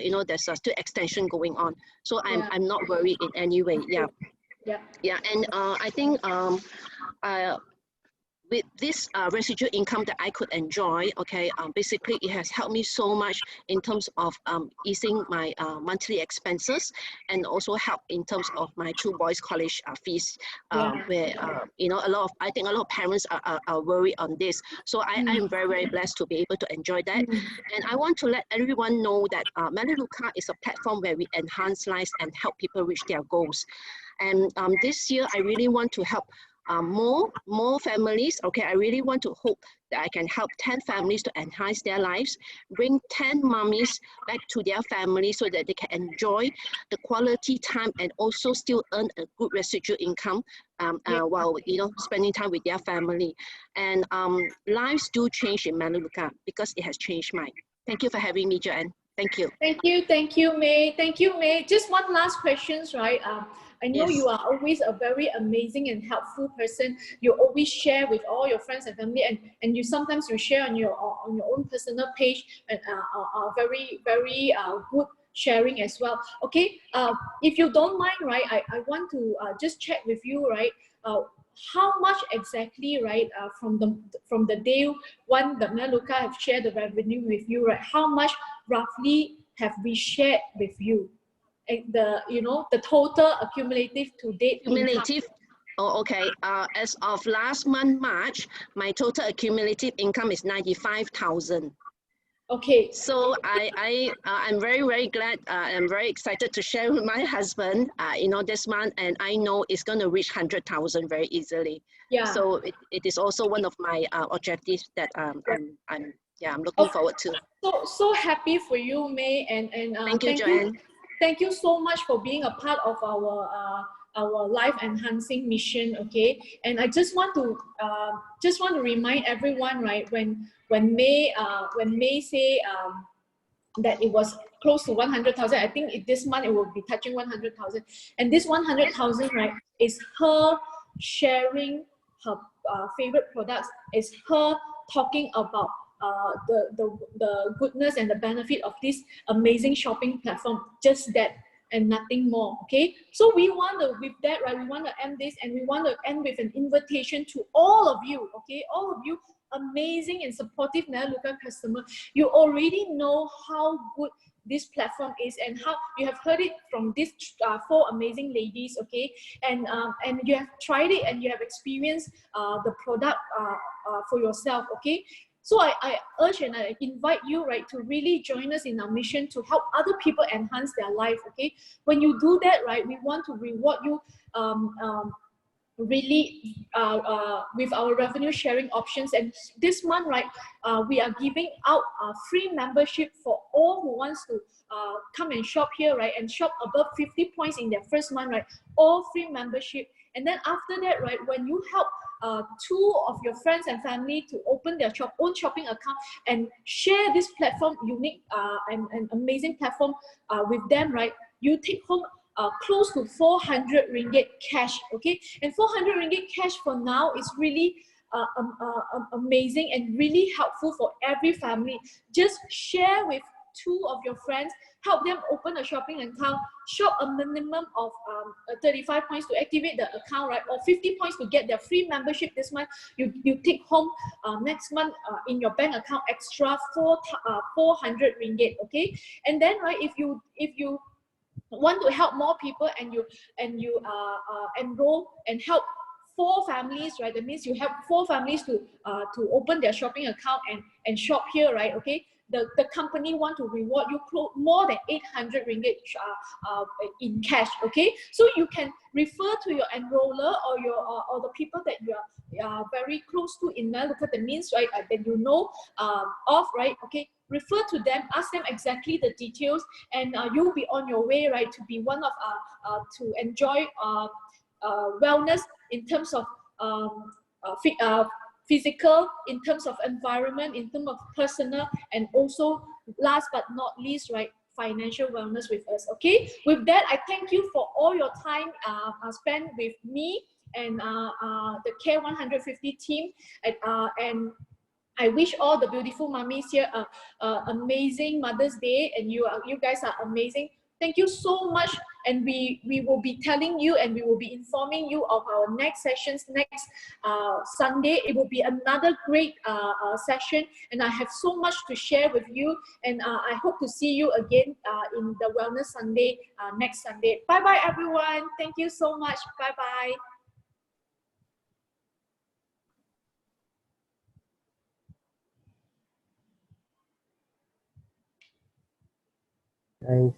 you know, there's still extension going on. So I'm not worried in any way. Yeah. And I think with this residual income that I could enjoy, okay, basically it has helped me so much in terms of easing my monthly expenses, and also help in terms of my 2 boys' college fees, where you know, I think a lot of parents are worried on this. So I'm very blessed to be able to enjoy that. And I want to let everyone know that Melaleuca is a platform where we enhance lives and help people reach their goals. And this year I really want to help more families. Okay, I really want to hope that I can help 10 families to enhance their lives, bring 10 mummies back to their family so that they can enjoy the quality time and also still earn a good residual income while, you know, spending time with their family. And lives do change in Melaleuca because it has changed mine. Thank you for having me, Joanne. Thank you. Thank you, May. Thank you, May. Just one last question, right? I know Yes. you are always a very amazing and helpful person. You always share with all your friends and family, and you sometimes you share on your own personal page, and very good sharing as well. Okay, if you don't mind, right? I want to just check with you, right? How much exactly, right? From the day one that Melaleuca have shared the revenue with you, right? How much roughly have we shared with you? The, you know, the total accumulative to date Cumulative. Oh, okay. As of last month, March, my total accumulative income is 95,000. Okay. So I'm very glad. I'm very excited to share with my husband. This month, and I know it's going to reach 100,000 very easily. Yeah. So it is also one of my objectives that I'm looking forward to. So happy for you, May, and Thank you, Joanne. Thank you so much for being a part of our life enhancing mission. Okay, and I just want to remind everyone, right, when May say that it was close to 100,000. I think this month it will be touching 100,000, and this 100,000, right, is her sharing her favorite products, is her talking about the goodness and the benefit of this amazing shopping platform, just that and nothing more. Okay, so we want to, with that, right, we want to end this, and we want to end with an invitation to all of you. Okay, all of you amazing and supportive Melaleuca customer, you already know how good this platform is, and how you have heard it from these 4 amazing ladies. Okay, and you have tried it and you have experienced the product for yourself. Okay, so I urge and I invite you, right, to really join us in our mission to help other people enhance their life. Okay, when you do that, right, we want to reward you really with our revenue sharing options. And this month, right, we are giving out free membership for all who wants to come and shop here, right, and shop above 50 points in their first month, right, all free membership. And then after that, right, when you help 2 of your friends and family to open their own shopping account and share this platform, unique and amazing platform with them, right, you take home close to 400 ringgit cash. Okay, and 400 ringgit cash for now is really amazing and really helpful for every family. Just share with 2 of your friends, help them open a shopping account, shop a minimum of 35 points to activate the account, right, or 50 points to get their free membership this month. You take home next month in your bank account extra 400 ringgit. Okay, and then, right, if you want to help more people, and you enroll and help 4 families, right, that means you help 4 families to open their shopping account and shop here, right. Okay, the company want to reward you more than 800 ringgit in cash. Okay, so you can refer to your enroller or the people that you are very close to in Melaleuca, that means, right, that you know of, right. Okay, refer to them, ask them exactly the details, and you'll be on your way, right, to be one of to enjoy wellness in terms of physical, in terms of environment, in terms of personal, and also last but not least, right, financial wellness with us. Okay, with that, I thank you for all your time spent with me and the CARE150 team, and I wish all the beautiful mummies here amazing Mother's Day, and you guys are amazing. Thank you so much, and we will be telling you, and we will be informing you of our next sessions next Sunday. It will be another great session, and I have so much to share with you, and I hope to see you again in the Wellness Sunday next Sunday. Bye bye everyone. Thank you so much. Bye bye. Nice.